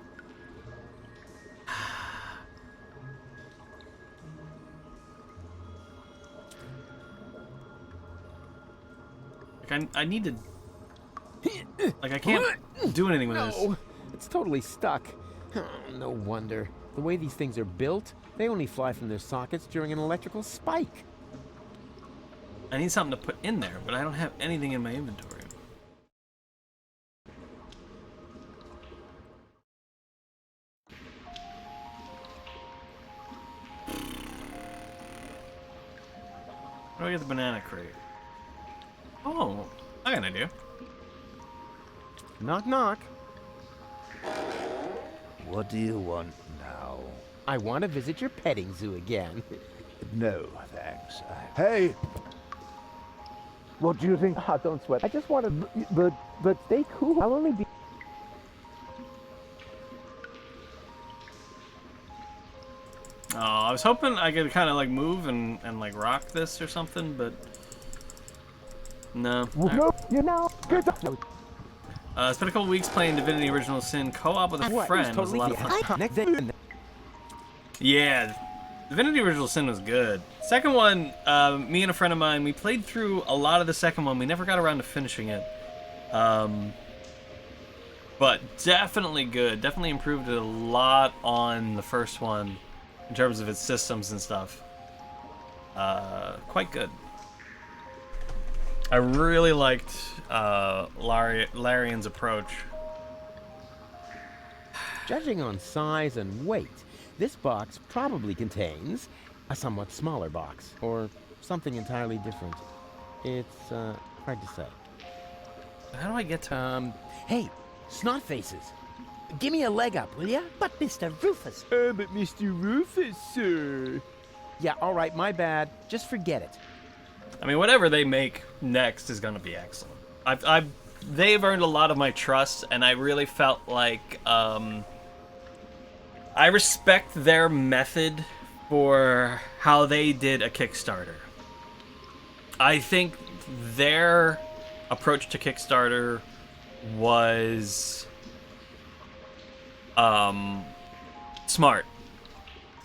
Like, I need to, like, I can't do anything with this. No, it's totally stuck. No wonder. The way these things are built, they only fly from their sockets during an electrical spike. I need something to put in there, but I don't have anything in my inventory. Where do I get the banana crate? Oh, I got an idea. Knock, knock. What do you want now? I want to visit your petting zoo again. No, thanks. Hey! What do you think? Ah, don't sweat. I just want to, but stay cool. I'll only be. Oh, I was hoping I could kind of like move and like rock this or something, but no. No, you know. It's been a couple weeks playing Divinity Original Sin co-op with a friend. It was a lot of fun. Yeah, Divinity Original Sin was good. Second one, me and a friend of mine, we played through a lot of the second one. We never got around to finishing it. But definitely good. Definitely improved it a lot on the first one in terms of its systems and stuff. Quite good. I really liked Larian's approach. Judging on size and weight, this box probably contains a somewhat smaller box, or something entirely different. It's hard to say. How do I get to... Hey, snot faces. Give me a leg up, will ya? But Mr. Rufus... But Mr. Rufus, sir... Yeah, alright, my bad. Just forget it. I mean, whatever they make next is gonna be excellent. They've earned a lot of my trust, and I really felt like, I respect their method for how they did a Kickstarter. I think their approach to Kickstarter was smart.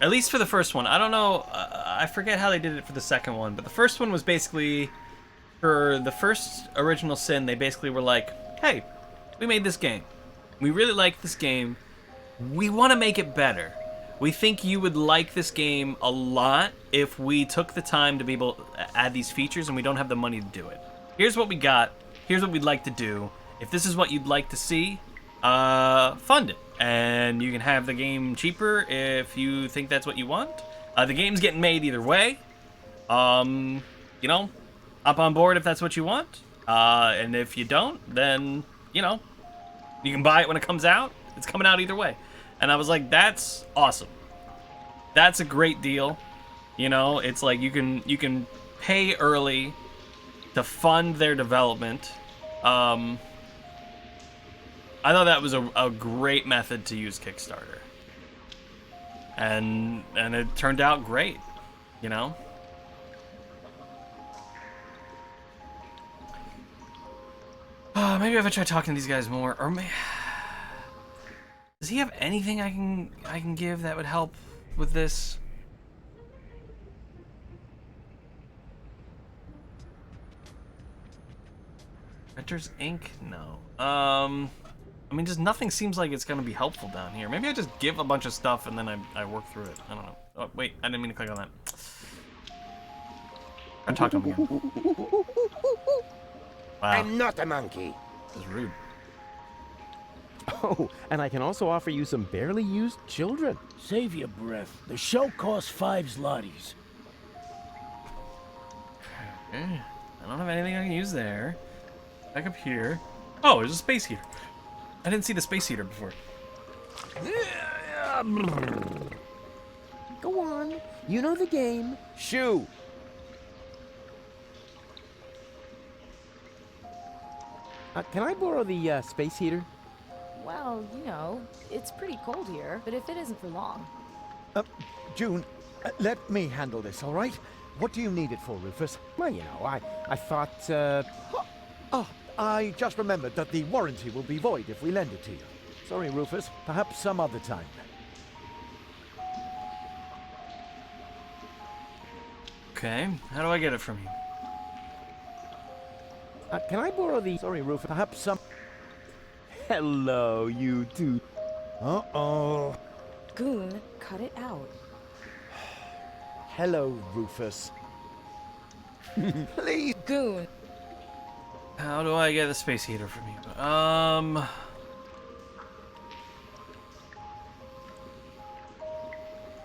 At least for the first one. I don't know, I forget how they did it for the second one, but the first one was basically, for the first Original Sin, they basically were like, hey, we made this game. We really like this game. We want to make it better. We think you would like this game a lot if we took the time to be able to add these features, and we don't have the money to do it. Here's what we got. Here's what we'd like to do. If this is what you'd like to see, fund it. And you can have the game cheaper if you think that's what you want. The game's getting made either way. You know, up on board if that's what you want. And if you don't, then, you know, you can buy it when it comes out. It's coming out either way. And I was like, that's awesome. That's a great deal. You know, it's like you can pay early to fund their development. I thought that was a great method to use Kickstarter. And it turned out great, you know? Maybe if I try talking to these guys more, or maybe... Does he have anything I can give that would help with this? I Doctor's ink? No. I mean, just nothing seems like it's gonna be helpful down here. Maybe I just give a bunch of stuff and then I work through it. I don't know. Oh, wait, I didn't mean to click on that. I talk to him again. Wow. I'm not a monkey. This is rude. Oh, and I can also offer you some barely used children. Save your breath. The show costs 5 zlotys. Okay. I don't have anything I can use there. Back up here. Oh, there's a space heater. I didn't see the space heater before. Go on. You know the game. Shoo. Can I borrow the space heater? Well, you know, it's pretty cold here, but if it isn't for long. June, let me handle this, all right? What do you need it for, Rufus? Well, you know, I thought, Oh, I just remembered that the warranty will be void if we lend it to you. Sorry, Rufus. Perhaps some other time. Okay, how do I get it from you? can I borrow the... Sorry, Rufus. Perhaps some... Hello, you two. Uh-oh. Goon, cut it out. Hello, Rufus. Please. Goon. How do I get the space heater from you?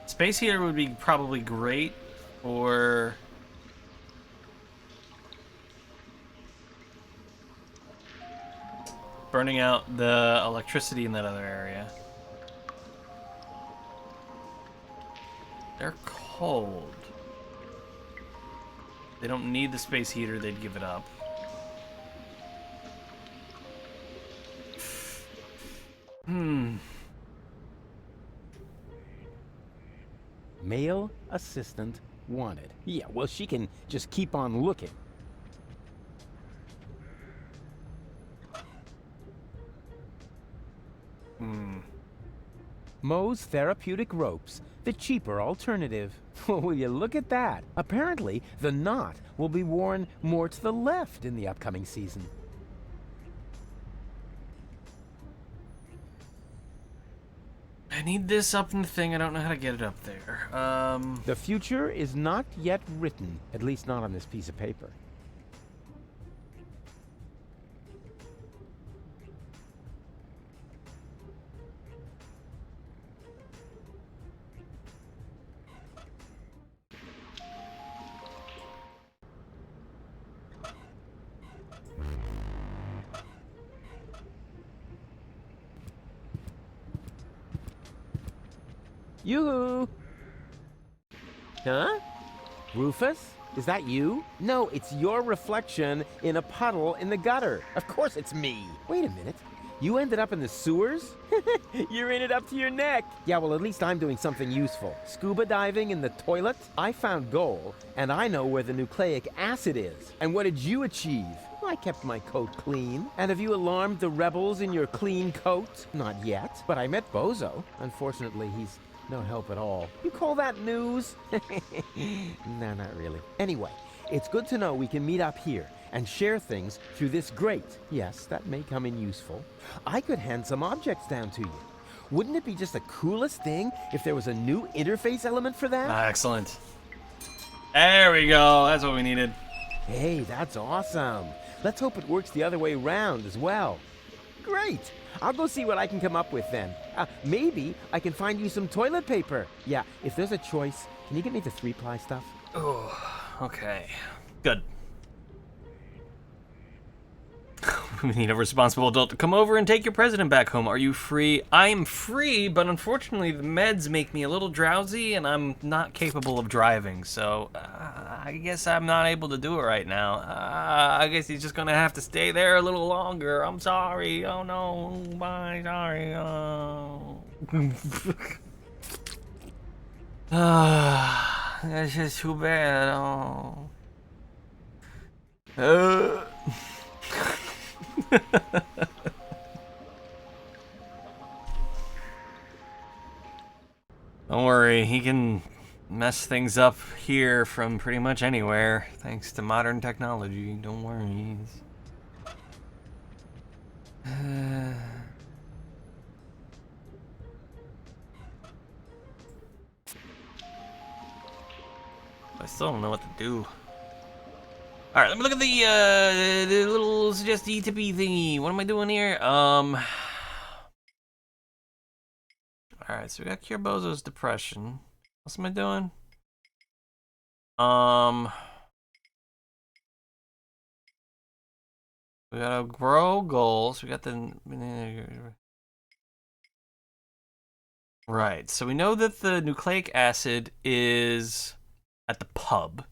Space heater would be probably great for... burning out the electricity in that other area. They're cold. They don't need the space heater, they'd give it up. Male assistant wanted. Yeah, well, she can just keep on looking. Moe's Therapeutic Ropes, the cheaper alternative. Will you look at that? Apparently, the knot will be worn more to the left in the upcoming season. I need this up in the thing. I don't know how to get it up there. The future is not yet written, at least not on this piece of paper. Yoo-hoo! Huh? Rufus? Is that you? No, it's your reflection in a puddle in the gutter. Of course it's me. Wait a minute. You ended up in the sewers? You're in it up to your neck. Yeah, well, at least I'm doing something useful. Scuba diving in the toilet? I found gold, and I know where the nucleic acid is. And what did you achieve? I kept my coat clean. And have you alarmed the rebels in your clean coat? Not yet, but I met Bozo. Unfortunately, he's no help at all. You call that news? No, not really. Anyway, it's good to know we can meet up here and share things through this grate. Yes, that may come in useful. I could hand some objects down to you. Wouldn't it be just the coolest thing if there was a new interface element for that? Excellent. There we go. That's what we needed. Hey, that's awesome. Let's hope it works the other way around as well. Great. I'll go see what I can come up with then. Maybe I can find you some toilet paper. Yeah, if there's a choice, can you get me the 3-ply stuff? Oh, okay. Good. We need a responsible adult to come over and take your president back home. Are you free? I'm free, but unfortunately the meds make me a little drowsy and I'm not capable of driving, so I guess I'm not able to do it right now. I guess he's just gonna have to stay there a little longer. I'm sorry. Oh no. Bye. Sorry. Oh. That's just too bad. Oh. Don't worry, he can mess things up here from pretty much anywhere, thanks to modern technology. Don't worry. I still don't know what to do. All right, let me look at the little suggesty tippy thingy. What am I doing here? All right, so we got Cure Bozo's depression. What am I doing? We gotta grow goals. We got the right. So we know that the nucleic acid is at the pub.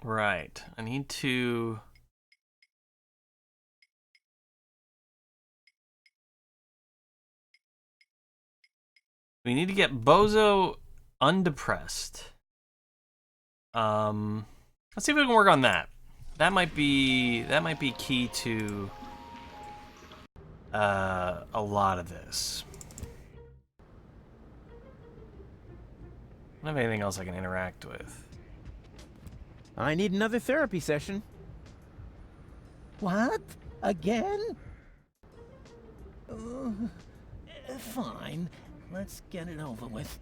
Right. I need to. We need to get Bozo undepressed. Let's see if we can work on that. That might be key to a lot of this. I don't have anything else I can interact with. I need another therapy session. What? Again? Fine. Let's get it over with.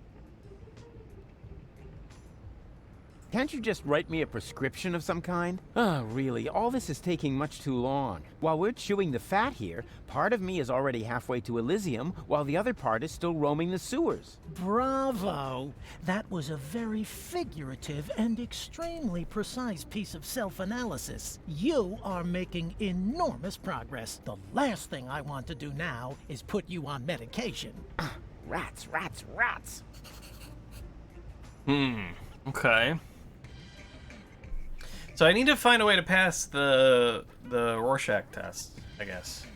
Can't you just write me a prescription of some kind? Oh, really, all this is taking much too long. While we're chewing the fat here, part of me is already halfway to Elysium, while the other part is still roaming the sewers. Bravo! That was a very figurative and extremely precise piece of self-analysis. You are making enormous progress. The last thing I want to do now is put you on medication. Rats, rats, rats! Okay. So I need to find a way to pass the Rorschach test, I guess.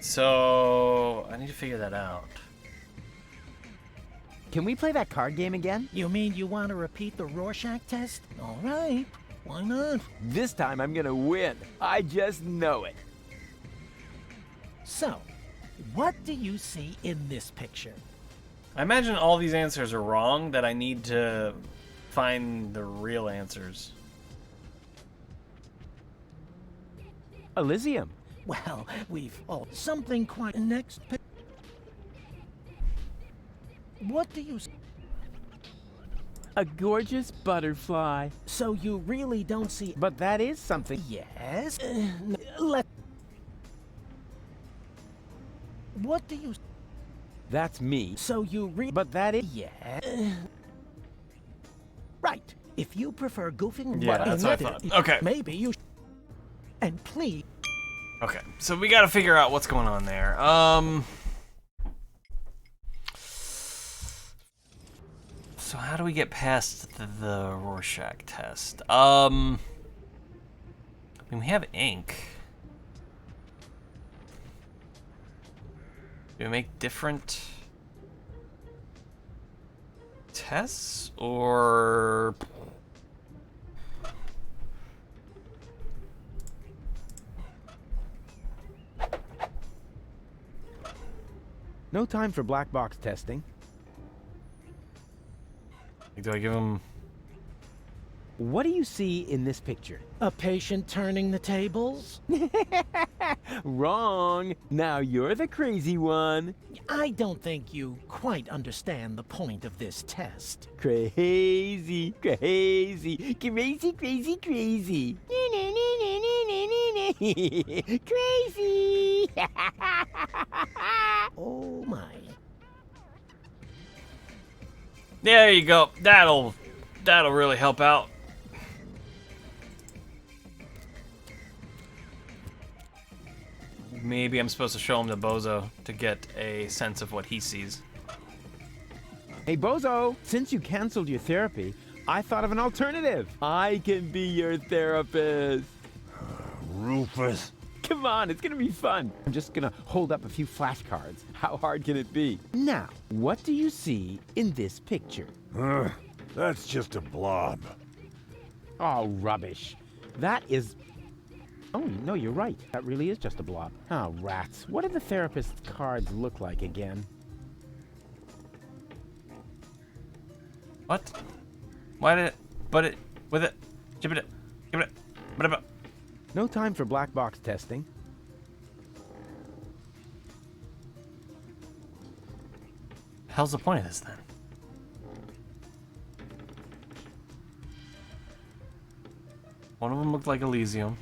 So I need to figure that out. Can we play that card game again? You mean you want to repeat the Rorschach test? All right, why not? This time I'm gonna win. I just know it. So, what do you see in this picture? I imagine all these answers are wrong, that I need to find the real answers. Elysium. Well, we've all something quite next. What do you? A gorgeous butterfly. So you really don't see? But that is something. Yes. What do you? That's me. So you But that is. Yeah. Right. If you prefer goofing. Yeah, that's what I thought. Okay. Maybe you. And please. Okay, so we gotta figure out what's going on there. So how do we get past the Rorschach test? I mean, we have ink. Do we make different tests, or... No time for black box testing. Do I give him... What do you see in this picture? A patient turning the tables? Wrong. Now you're the crazy one. I don't think you quite understand the point of this test. Crazy, crazy, crazy, crazy, crazy. Crazy. Oh my. There you go. That'll really help out. Maybe I'm supposed to show him the Bozo to get a sense of what he sees. Hey, Bozo, since you canceled your therapy, I thought of an alternative. I can be your therapist. Rufus. Come on, it's gonna be fun. I'm just gonna hold up a few flashcards. How hard can it be? Now, what do you see in this picture? That's just a blob. Oh, rubbish. That is... Oh, no, you're right. That really is just a blob. Oh, rats. What do the therapist's cards look like again? What? Why did it... But it... With it... Give it... Give it... No time for black box testing. Hell's the point of this, then? One of them looked like Elysium.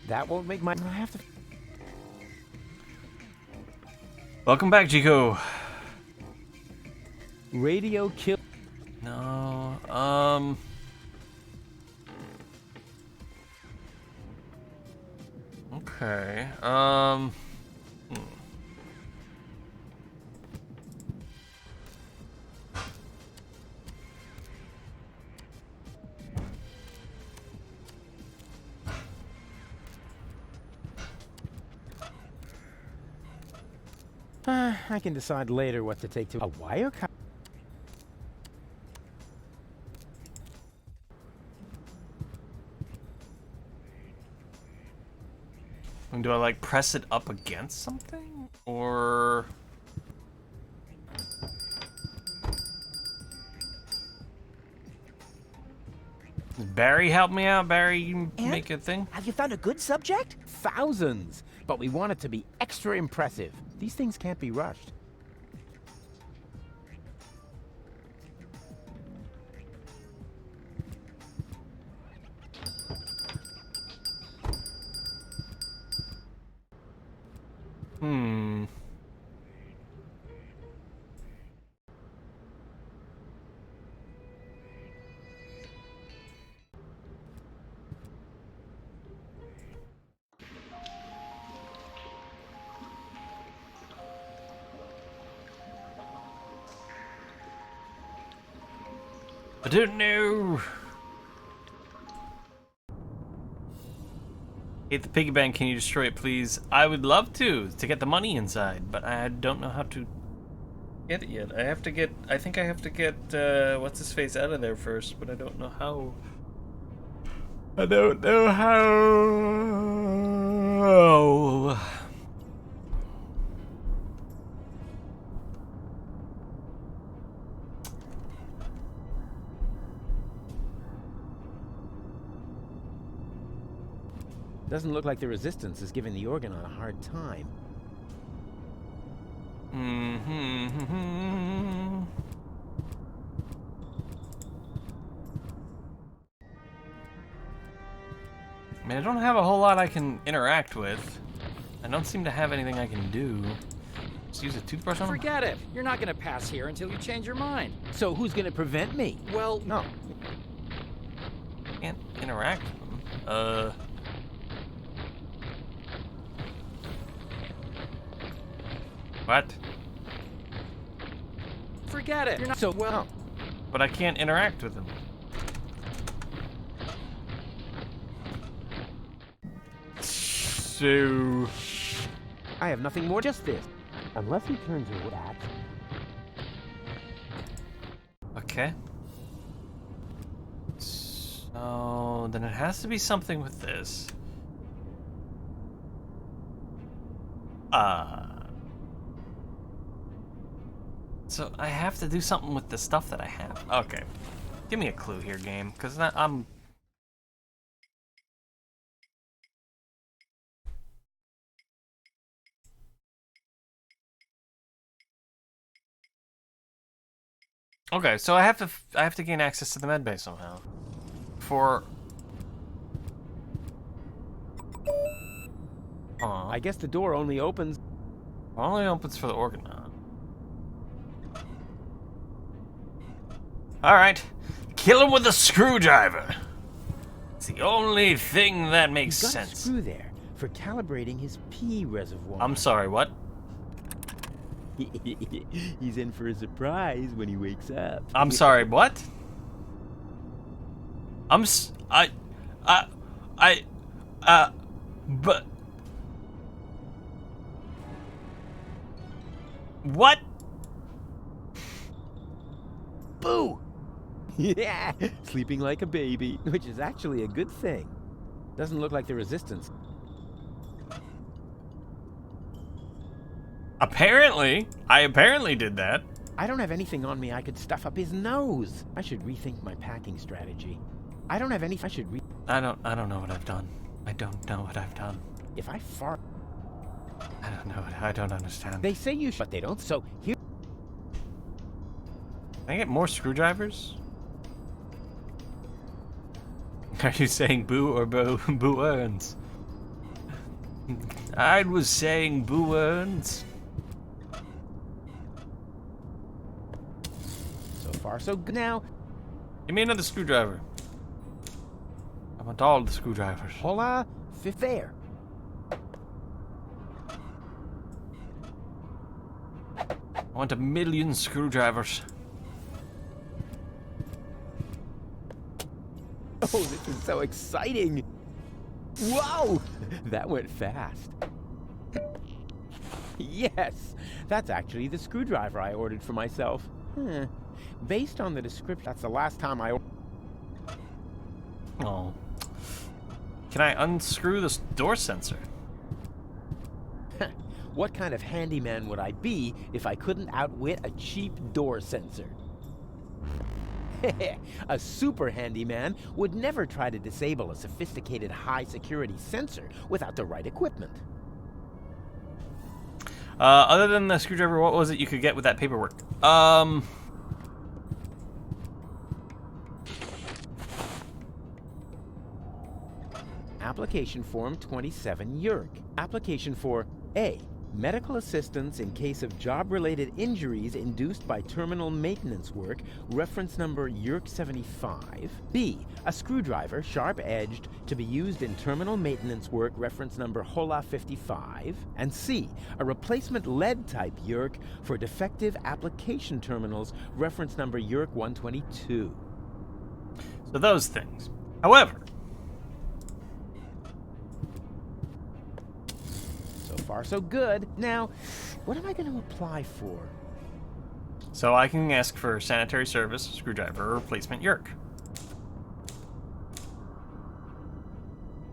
That won't make my... I have to... Welcome back, Chico. Radio kill... No, Okay, I can decide later what to take to... A wire cut? And do I, like, press it up against something? Or... Barry, help me out. Barry, you make a thing? Have you found a good subject? Thousands! But we want it to be extra impressive. These things can't be rushed. I don't know. Hate the piggy bank. Can you destroy it, please? I would love to get the money inside, but I don't know how to get it yet. I have to get. I think I have to get what's his face out of there first, but I don't know how. I don't know how. Doesn't look like the Resistance is giving the Organon a hard time. I mean, I don't have a whole lot I can interact with. I don't seem to have anything I can do. Just use a toothbrush on them? Forget it. You're not going to pass here until you change your mind. So who's going to prevent me? Well, no. Can't interact with them. What? Forget it. You're not so well. But I can't interact with them. So I have nothing more, just this. Unless he turns her back. Okay. So then it has to be something with this. So I have to do something with the stuff that I have. Okay. Give me a clue here, game, because I'm... Okay, so I have to gain access to the medbay somehow. I guess the door only opens for the Organon. Alright. Kill him with a screwdriver. It's the only thing that makes He's got sense. A screw there for calibrating his pee reservoir. I'm sorry, what? He's in for a surprise when he wakes up. I'm sorry, what? But... What? Boo! Yeah, sleeping like a baby, which is actually a good thing. Doesn't look like the resistance. Apparently. I apparently did that. I don't have anything on me I could stuff up his nose. I should rethink my packing strategy. I don't have any. I should I don't know what I've done. I don't know what I've done. If I fart. I don't know. I don't understand. They say you should, but they don't. So here. Can I get more screwdrivers? Are you saying boo or boo earns? I was saying boo earns. So far, so good. Now, give me another screwdriver. I want all the screwdrivers. Hola, fifth there. I want 1,000,000 screwdrivers. Oh, this is so exciting! Wow! That went fast. Yes! That's actually the screwdriver I ordered for myself. Based on the description, that's the last time I... Oh. Can I unscrew this door sensor? What kind of handyman would I be if I couldn't outwit a cheap door sensor? A super handyman would never try to disable a sophisticated high-security sensor without the right equipment. Other than the screwdriver, what was it you could get with that paperwork? Application Form 27 Yerk. Application for A. Medical assistance in case of job-related injuries induced by terminal maintenance work, reference number Yerk 75. B. A screwdriver, sharp-edged, to be used in terminal maintenance work, reference number HOLA 55. And C. A replacement lead-type Yerk for defective application terminals, reference number Yerk 122. So those things. However, so far, so good. Now, what am I going to apply for? So I can ask for sanitary service, screwdriver, replacement Yerk.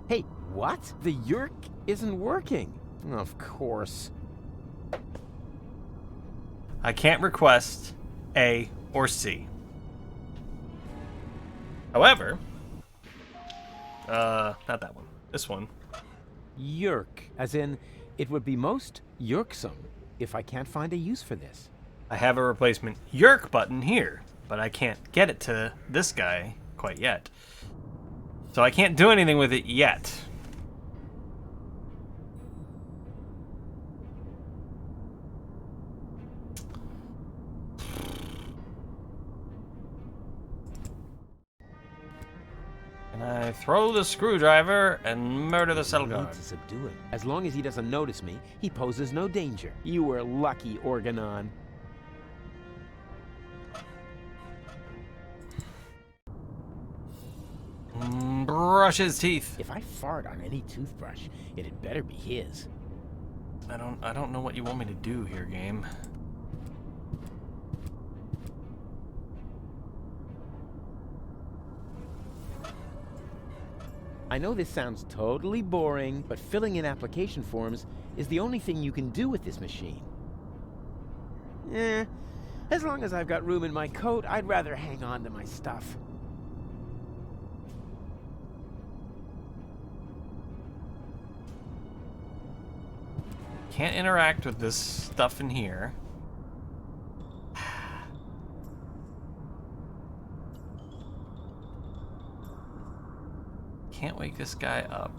Hey, what? The Yerk isn't working. Of course. I can't request A or C. However, not that one. This one. Yerk, as in, it would be most yerksome if I can't find a use for this. I have a replacement Yerk button here, but I can't get it to this guy quite yet. So I can't do anything with it yet. And I throw the screwdriver and murder the cell guard. I need to subdue him. As long as he doesn't notice me, he poses no danger. You were lucky, Organon. Brush his teeth. If I fart on any toothbrush, it had better be his. I don't know what you want me to do here, game. I know this sounds totally boring, but filling in application forms is the only thing you can do with this machine. As long as I've got room in my coat, I'd rather hang on to my stuff. Can't interact with this stuff in here. Can't wake this guy up.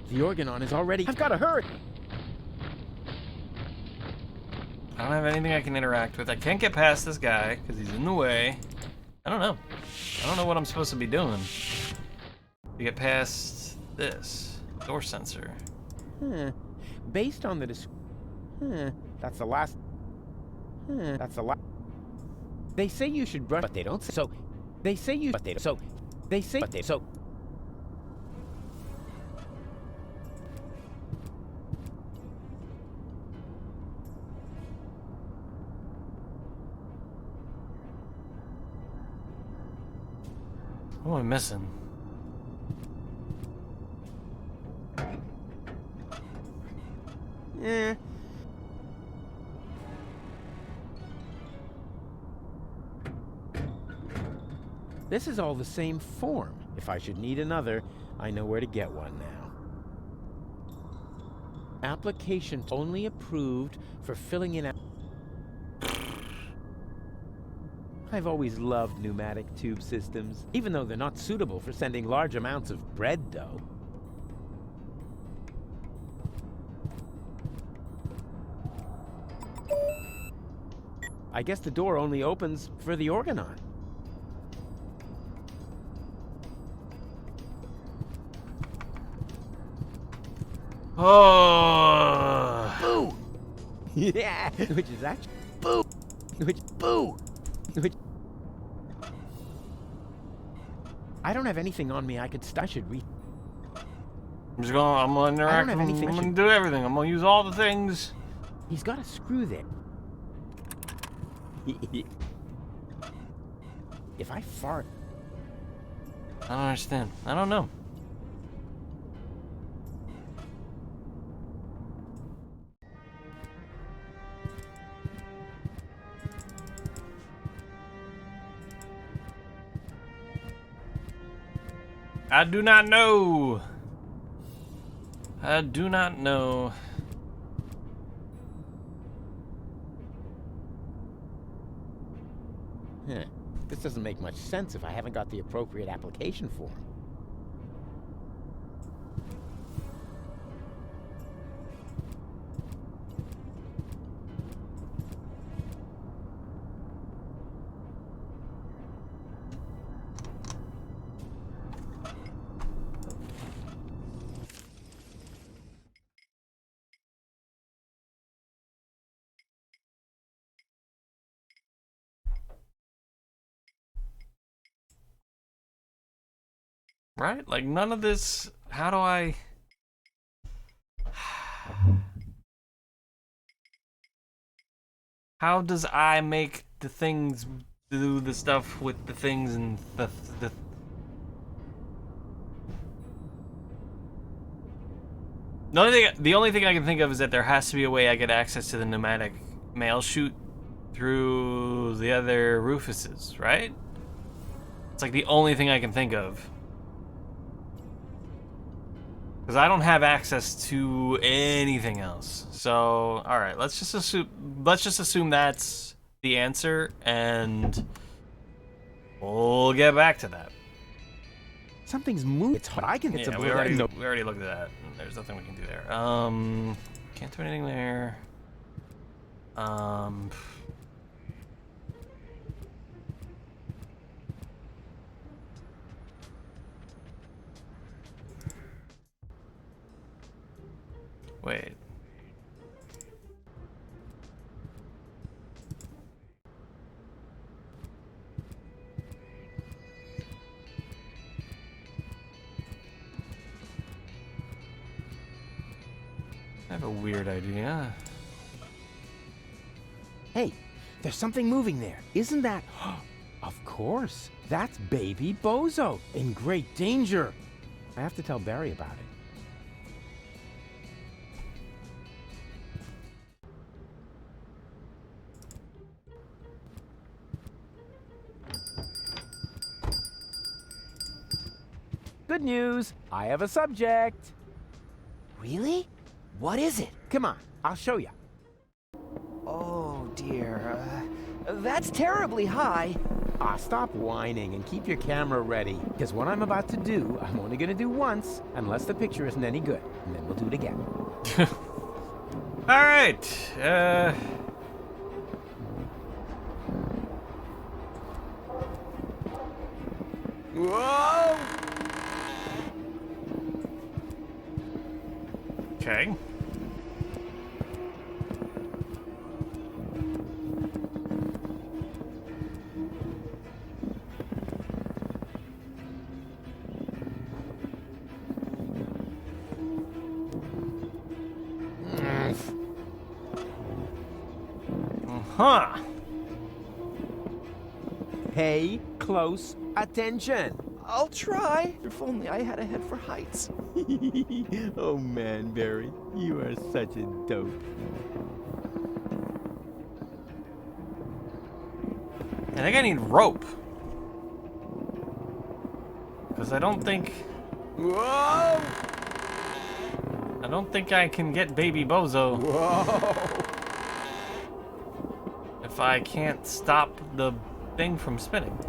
The Organon is already... I've got to hurry! I don't have anything I can interact with. I can't get past this guy because he's in the way. I don't know. I don't know what I'm supposed to be doing to get past this door sensor. Based on the That's the last... That's the last... They say you should brush, but they don't say... So... They say you... But they don't... So... They say... But they... So... What am I missing? Eh. This is all the same form. If I should need another, I know where to get one now. Application only approved for filling in... I've always loved pneumatic tube systems, even though they're not suitable for sending large amounts of bread dough. I guess the door only opens for the organon. Oh! Boo! Yeah, which is actually... Boo! Which... Boo! Which... I don't have anything on me I could... I should read... I'm gonna interact. I don't have anything. I'm gonna do everything. I'm gonna use all the things. He's got a screw there. If I fart... I don't understand. I don't know. I do not know. I do not know. This doesn't make much sense if I haven't got the appropriate application form. Right? Like, none of this... How do I... How does I make the things do the stuff with the things and the... The only thing I can think of is that there has to be a way I get access to the pneumatic mail chute through the other Rufuses, right? It's like the only thing I can think of. Because I don't have access to anything else. So, all right, let's just assume that's the answer, and we'll get back to that. Something's moving. It's hard. I can hit we already looked at that. There's nothing we can do there. Can't do anything there. Wait. I have a weird idea. Hey, there's something moving there. Isn't that... Of course. That's baby Bozo. In great danger. I have to tell Barry about it. Good news. I have a subject. Really? What is it? Come on, I'll show you. Oh, dear. That's terribly high. Stop whining and keep your camera ready. Because what I'm about to do, I'm only going to do once, unless the picture isn't any good. And then we'll do it again. All right. Whoa! Okay. Huh. Pay close attention. I'll try. If only I had a head for heights. Oh man, Barry, you are such a dope. I think I need rope. Because I don't think... Whoa! I don't think I can get Baby Bozo. Whoa! If I can't stop the thing from spinning.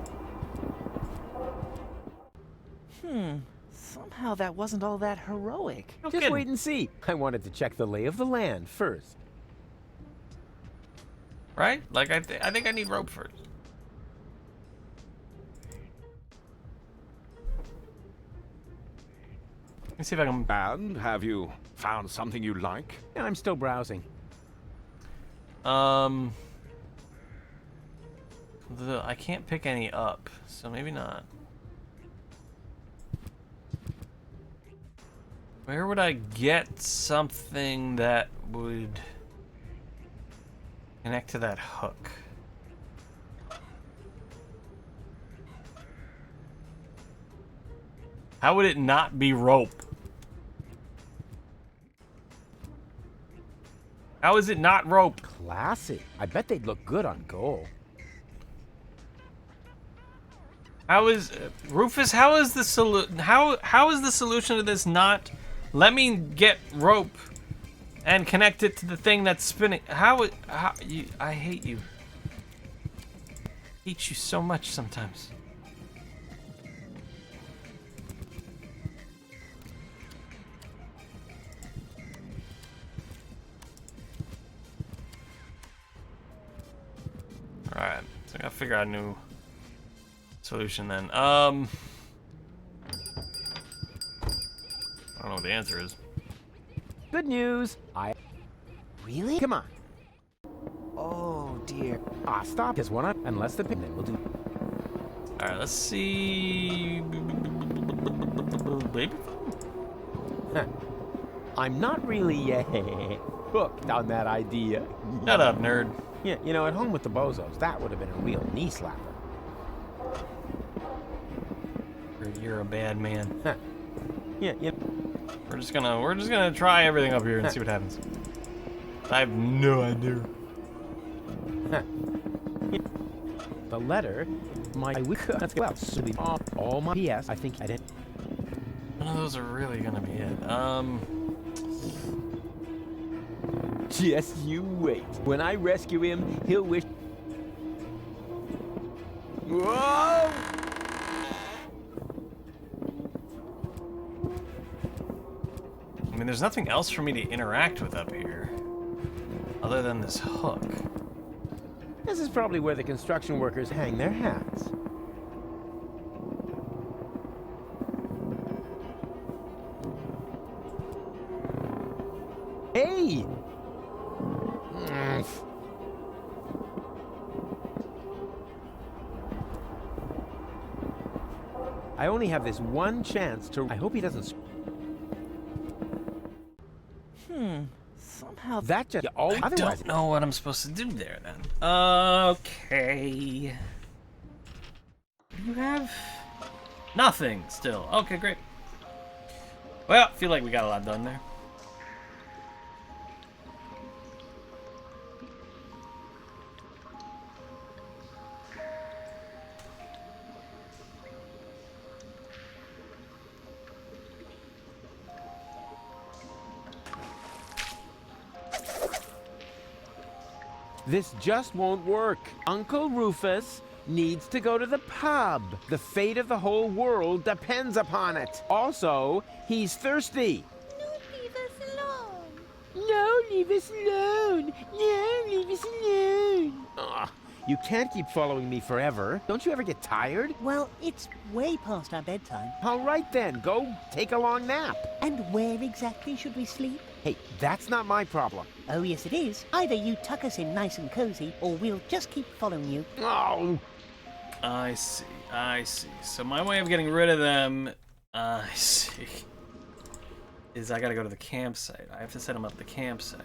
Somehow that wasn't all that heroic. Just wait and see. I wanted to check the lay of the land first. Right? Like, I think I need rope first. Let me see if I can... And have you found something you like? Yeah, I'm still browsing. I can't pick any up, so maybe not. Where would I get something that would connect to that hook? How would it not be rope? How is it not rope? Classy. I bet they'd look good on gold. How is Rufus? How is the How is the solution to this not? Let me get rope and connect it to the thing that's spinning. How you? I hate you. I hate you so much sometimes. All right, so I gotta figure out a new solution then. I don't know what the answer is. Good news. Really? Come on. Oh dear. Stop this one up unless the pigment will do. All right, let's see. Baby. I'm not really hooked on that idea. Shut up, nerd. Yeah, you know, at home with the bozos, that would have been a real knee slapper. You're a bad man. Yeah. We're just gonna try everything up here and see what happens. I have no idea. The letter, that's well, so all my PS. I think I did. None of those are really gonna be it. Just you wait. When I rescue him, he'll wish. Whoa! I mean, there's nothing else for me to interact with up here, other than this hook. This is probably where the construction workers hang their hats. Hey! I only have this one chance to... I hope he doesn't... Somehow that just... I don't know what I'm supposed to do there, then. Okay. You have... nothing, still. Okay, great. Well, I feel like we got a lot done there. This just won't work. Uncle Rufus needs to go to the pub. The fate of the whole world depends upon it. Also, he's thirsty. Leave us alone. No, leave us alone. No, leave us alone. Ugh, you can't keep following me forever. Don't you ever get tired? Well, it's way past our bedtime. All right then, go take a long nap. And where exactly should we sleep? Hey, that's not my problem. Oh, yes, it is. Either you tuck us in nice and cozy, or we'll just keep following you. Oh! I see. So my way of getting rid of them, I see, is I gotta go to the campsite. I have to set them up at the campsite.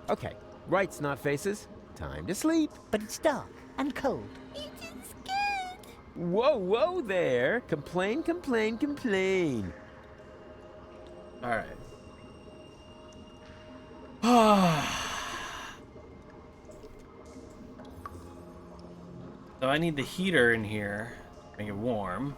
Okay, Right, snot faces. Time to sleep. But it's dark and cold. Whoa, whoa there. Complain, complain, complain. All right. So I need the heater in here, make it warm.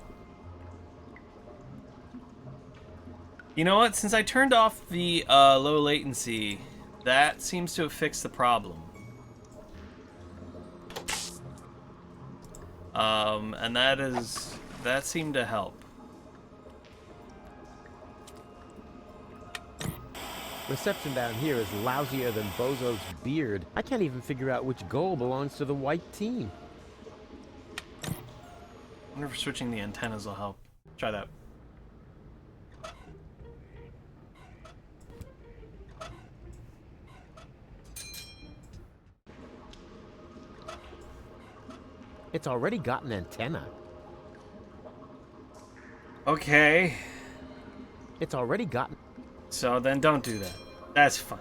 You know what? Since I turned off the low latency, that seems to have fixed the problem. And that seemed to help. Reception down here is lousier than Bozo's beard. I can't even figure out which goal belongs to the white team. I wonder if switching the antennas will help. Try that. It's already got an antenna. Okay. It's already gotten... So then don't do that. That's fine.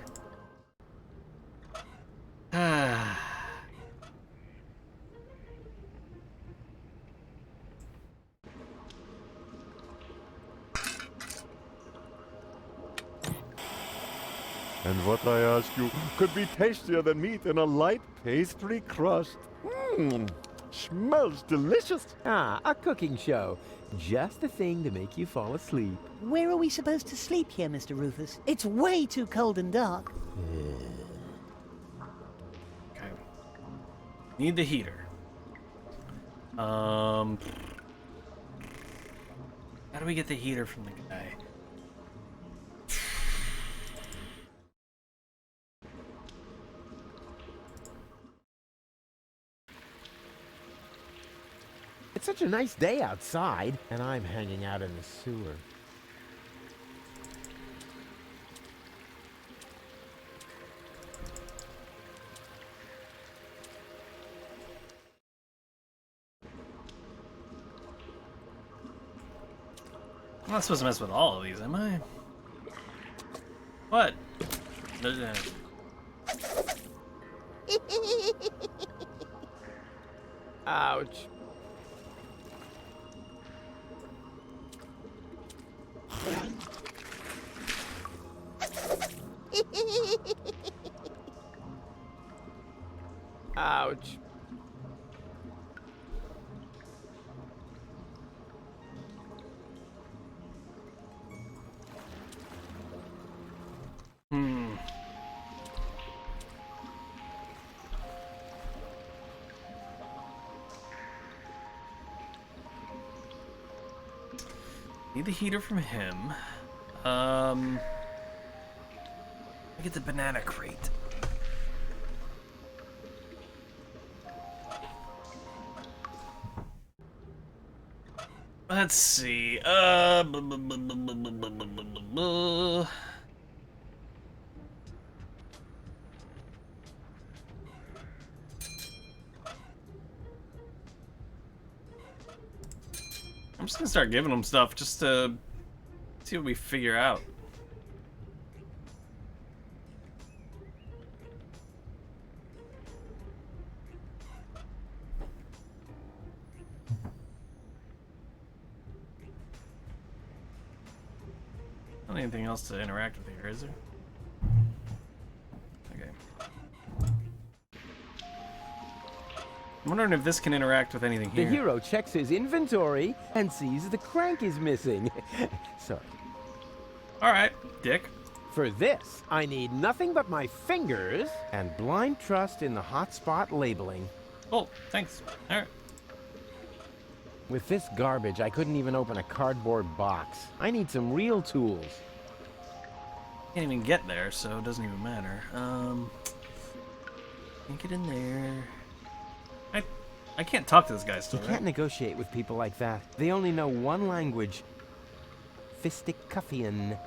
Ah. And what I ask you could be tastier than meat in a light pastry crust. Mmm, smells delicious. Ah, a cooking show. Just the thing to make you fall asleep. Where are we supposed to sleep here, Mr. Rufus? It's way too cold and dark. Okay. Need the heater. How do we get the heater from the guy? It's such a nice day outside, and I'm hanging out in the sewer. I'm not supposed to mess with all of these, am I? What? Ouch. Ouch. Need the heater from him. I get the banana crate. Let's see. I'm just gonna start giving them stuff just to see what we figure out. Not anything else to interact with here, is there? Okay. I'm wondering if this can interact with anything here. The hero checks his inventory and sees the crank is missing. Sorry. Alright, dick. For this, I need nothing but my fingers and blind trust in the hotspot labeling. Oh, thanks. Alright. With this garbage, I couldn't even open a cardboard box. I need some real tools. Can't even get there, so it doesn't even matter. Can't get in there. I can't talk to this guy still, You can't negotiate with people like that. They only know one language. Fisticuffian.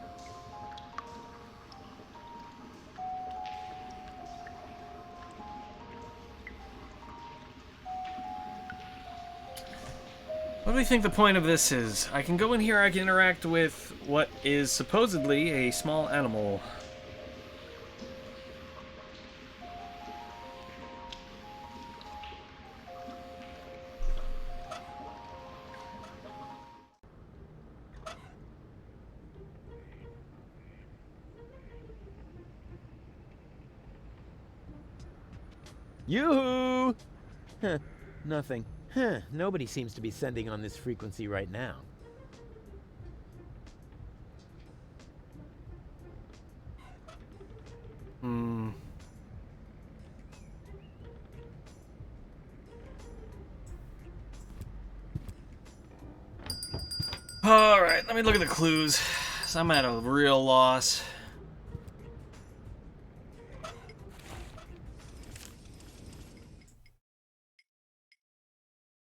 What do we think the point of this is? I can go in here, I can interact with what is supposedly a small animal. Yoo-hoo! Huh, nothing. Huh, nobody seems to be sending on this frequency right now. Alright, let me look at the clues. So I'm at a real loss.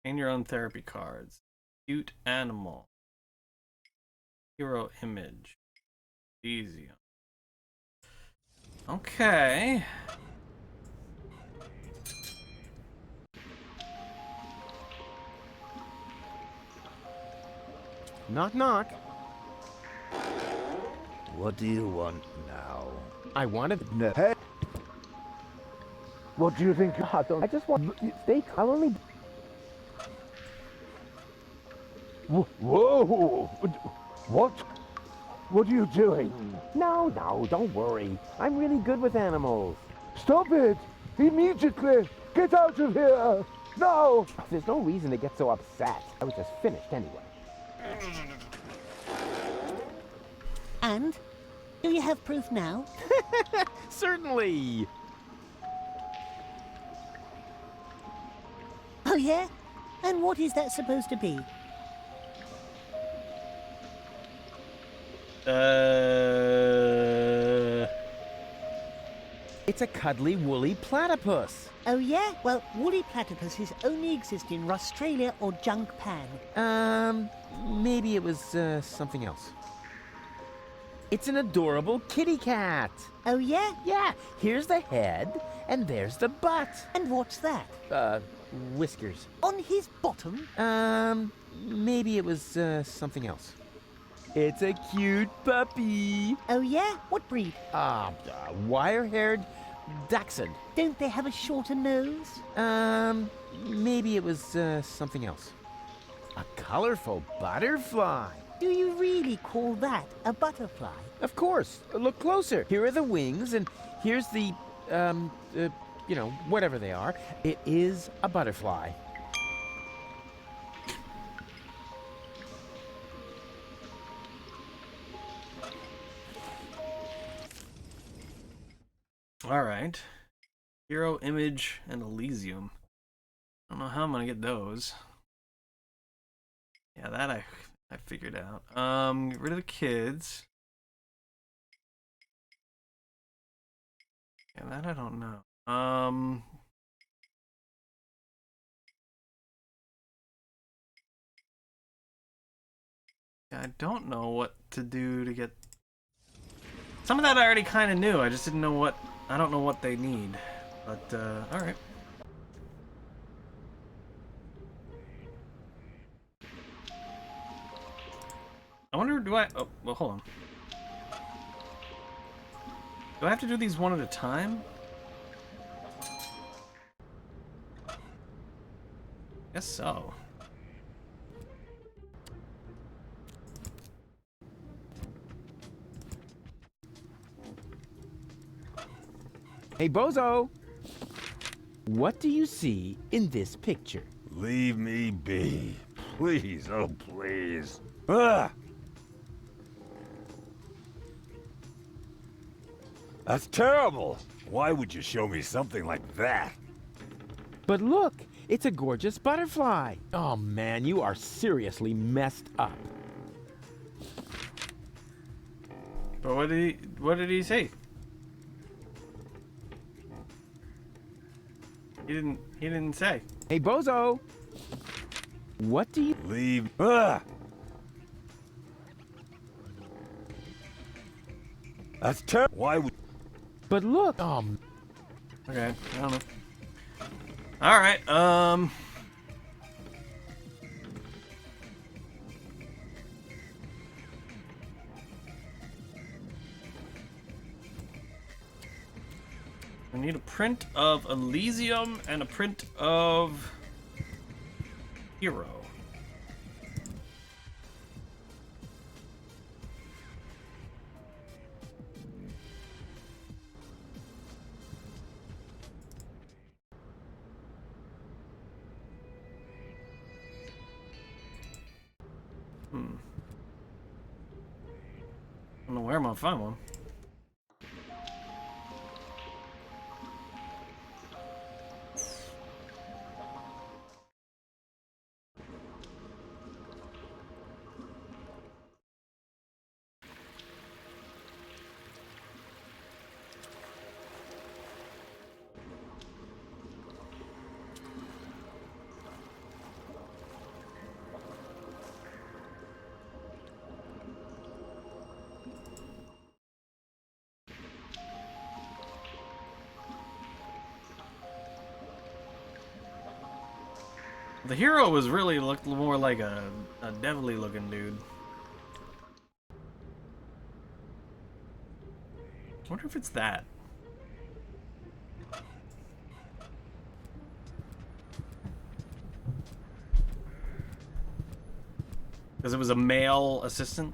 And your own therapy cards. Cute animal. Hero image. Easy. Okay. Knock, knock. What do you want now? I wanted... No. Hey. What do you think? I just want steak. I'll only... Whoa! What? What are you doing? No, don't worry. I'm really good with animals. Stop it! Immediately! Get out of here! No! There's no reason to get so upset. I was just finished anyway. And? Do you have proof now? Certainly! Oh, yeah? And what is that supposed to be? It's a cuddly, woolly platypus. Oh, yeah? Well, woolly platypuses only exist in Australia or Junk-Pan. Maybe it was, something else. It's an adorable kitty cat. Oh, yeah? Yeah, here's the head, and there's the butt. And what's that? Whiskers. On his bottom? Maybe it was, something else. It's a cute puppy. Oh, yeah? What breed? Wire-haired dachshund. Don't they have a shorter nose? Maybe it was, something else. A colorful butterfly. Do you really call that a butterfly? Of course. Look closer. Here are the wings, and here's the, whatever they are. It is a butterfly. Alright. Hero, image, and Elysium. I don't know how I'm gonna get those. Yeah, that I figured out. Get rid of the kids. Yeah, that I don't know. Yeah, I don't know what to do to get... Some of that I already kind of knew. I just didn't know what... I don't know what they need. But, alright. I wonder, do I... Oh, well, hold on. Do I have to do these one at a time? Guess so. Hey, Bozo! What do you see in this picture? Leave me be. Please, oh please. Ah! That's terrible! Why would you show me something like that? But look, it's a gorgeous butterfly. Oh man, you are seriously messed up. But what did he say? He didn't say. Hey, Bozo! What do you... Leave... Ah! That's terrible. Why would... But look... Okay, I don't know. Alright, I need a print of Elysium and a print of Hero. know where I'm gonna find one. The hero was really looked more like a devilly looking dude. I wonder if it's that. Because it was a male assistant?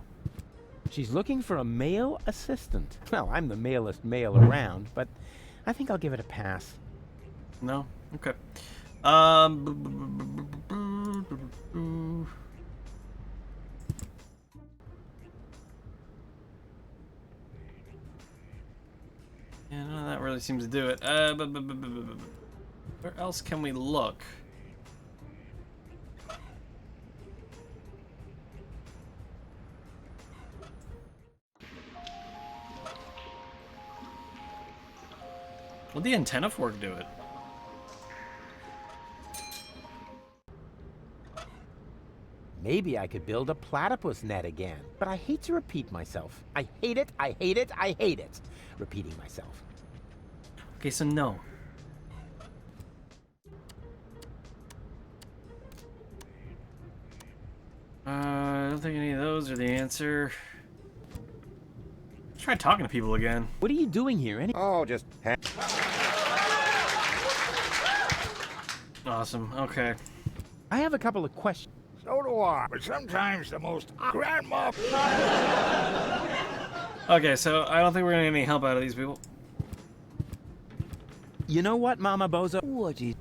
She's looking for a male assistant. Well, I'm the malest male around, but I think I'll give it a pass. No? Okay. Yeah, no, that really seems to do it. Where else can we look? Would the antenna fork do it? Maybe I could build a platypus net again, but I hate to repeat myself. I hate it, I hate it, I hate it. Repeating myself. Okay, so no. I don't think any of those are the answer. Try talking to people again. What are you doing here? Oh, just... Awesome, okay. I have a couple of questions. So do I, but sometimes the most grandma... Okay, so I don't think we're gonna get any help out of these people. You know what, Mama Bozo? What is...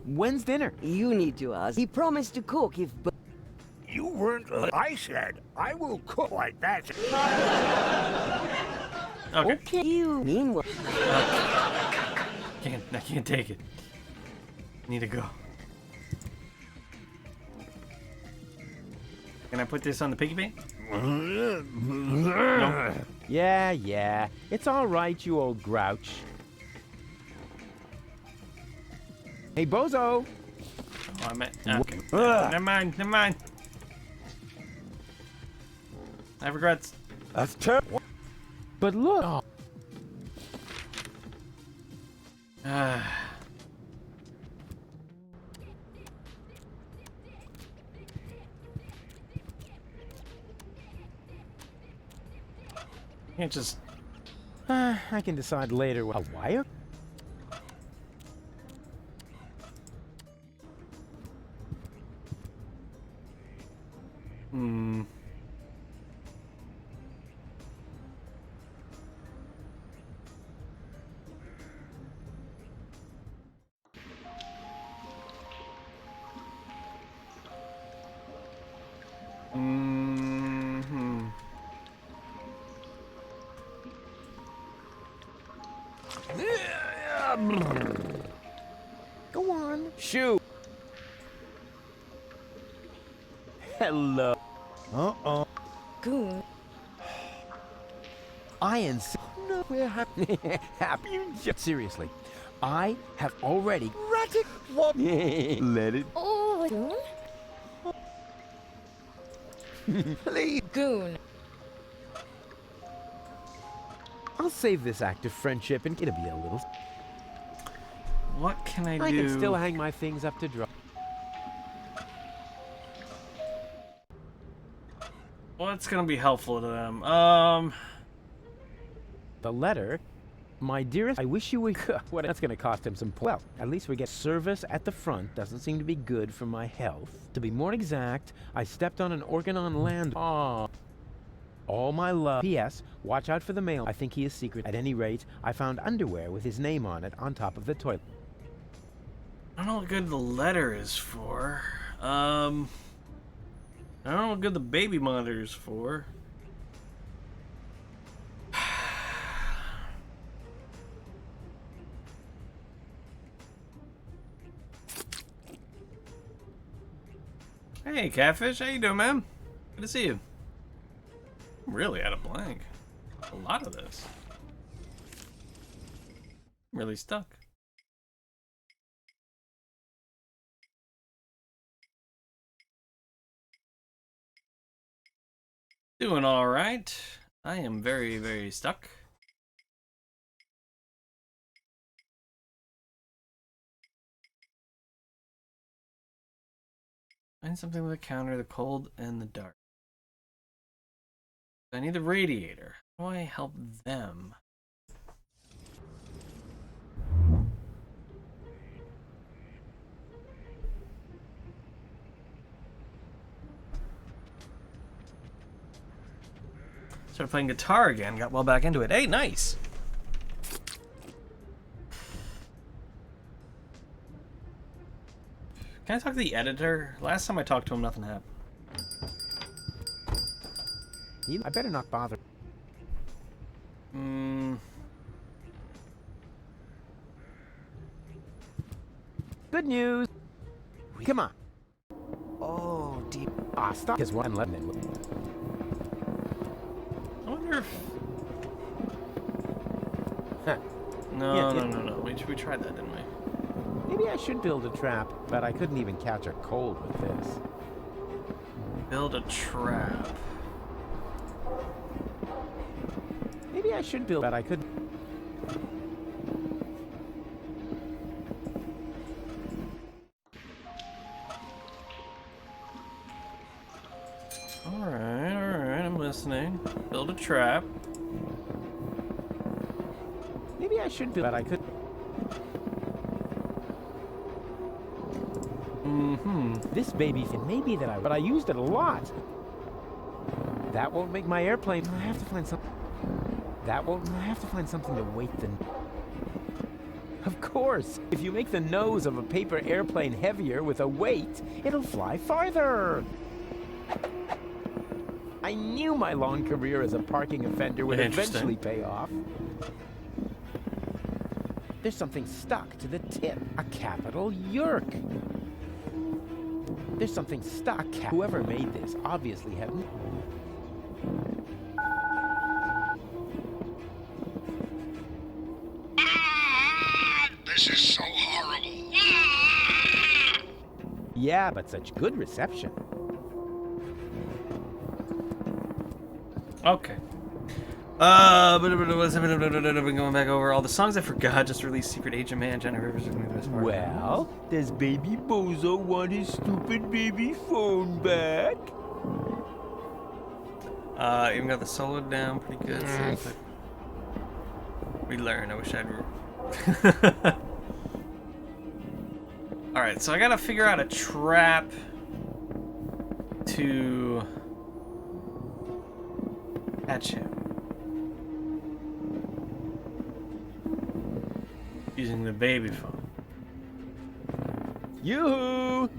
When's dinner? You need to ask. He promised to cook if... You weren't... I said, I will cook like that. Okay. You mean what? I can't take it. I need to go. Can I put this on the piggy bank? No. Yeah. It's all right, you old grouch. Hey, Bozo! Oh, I meant... Okay. Never mind. I have regrets. That's terrible. But look... Can't just... I can decide later. A wire? Go on. Shoot. Hello. Uh-oh. Goon. I insist. No, we're happy. Seriously, I have already. What? Let it. Oh, Goon? Please. Goon. I'll save this act of friendship and it'll be a little. What can I do? I can still hang my things up to dry. What's gonna be helpful to them? The letter, my dearest, I wish you would. What? That's gonna cost him some. Well, at least we get service at the front. Doesn't seem to be good for my health. To be more exact, I stepped on an organ on land. Aw. All my love. P.S. Watch out for the mail. I think he is secret. At any rate, I found underwear with his name on it on top of the toilet. I don't know what good the letter is for. I don't know what good the baby monitor is for. Hey, Catfish. How you doing, man? Good to see you. I'm really out of blank. A lot of this. I'm really stuck. Doing all right. I am very, very stuck. Find something with a counter the cold and the dark. I need the radiator. How do I help them? Started playing guitar again. Got well back into it. Hey, nice. Can I talk to the editor? Last time I talked to him, nothing happened. I better not bother. Good news. Come on. Oh, deep. Ah, stop. Because one letting it. I wonder if... Huh. No. We tried that, didn't we? Maybe I should build a trap, but I couldn't even catch a cold with this. Build a trap. Maybe I should build, but I couldn't. Alright, I'm listening. Build a trap. Maybe I should build, but I could. This baby, maybe that but I used it a lot. That won't make my airplane. I have to find something. I have to find something to weight the. Of course, if you make the nose of a paper airplane heavier with a weight, it'll fly farther. I knew my long career as a parking offender would eventually pay off. There's something stuck to the tip. A capital Yerk. There's something stuck. Whoever made this obviously had... This is so horrible. Yeah, but such good reception. Okay. Going back over all the songs I forgot. Just released Secret Agent Man, Jenna Rivers. Well, does baby Bozo want his stupid baby phone back? Even got the solo down pretty good. So we learn. I wish I'd. All right, so I gotta figure out a trap to catch him using the baby phone. Yoo-hoo!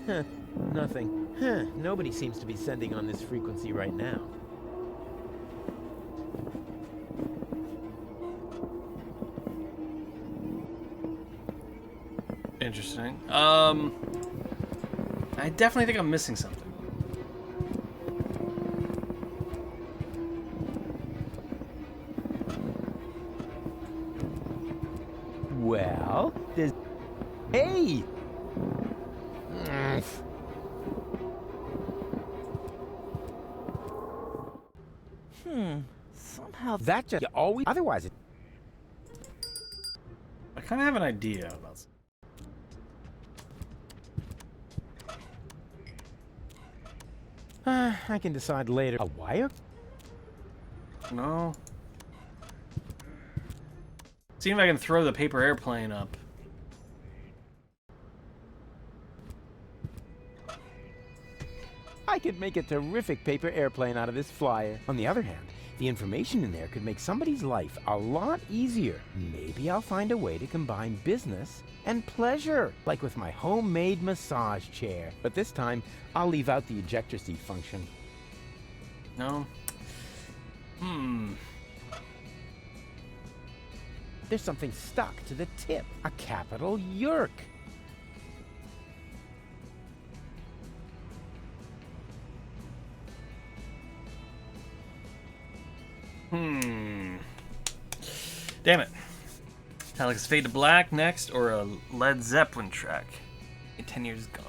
Huh, nothing. Huh, nobody seems to be sending on this frequency right now. Interesting. I definitely think I'm missing something. Well, there's... Hey! Somehow that just always... Otherwise it... I kind of have an idea about something. I can decide later. A wire? No. See if I can throw the paper airplane up. I could make a terrific paper airplane out of this flyer. On the other hand, the information in there could make somebody's life a lot easier. Maybe I'll find a way to combine business and pleasure, like with my homemade massage chair. But this time, I'll leave out the ejector seat function. No. There's something stuck to the tip. A capital Yerk. Damn it. Metallica's Fade to Black next, or a Led Zeppelin track. 10 Years Gone.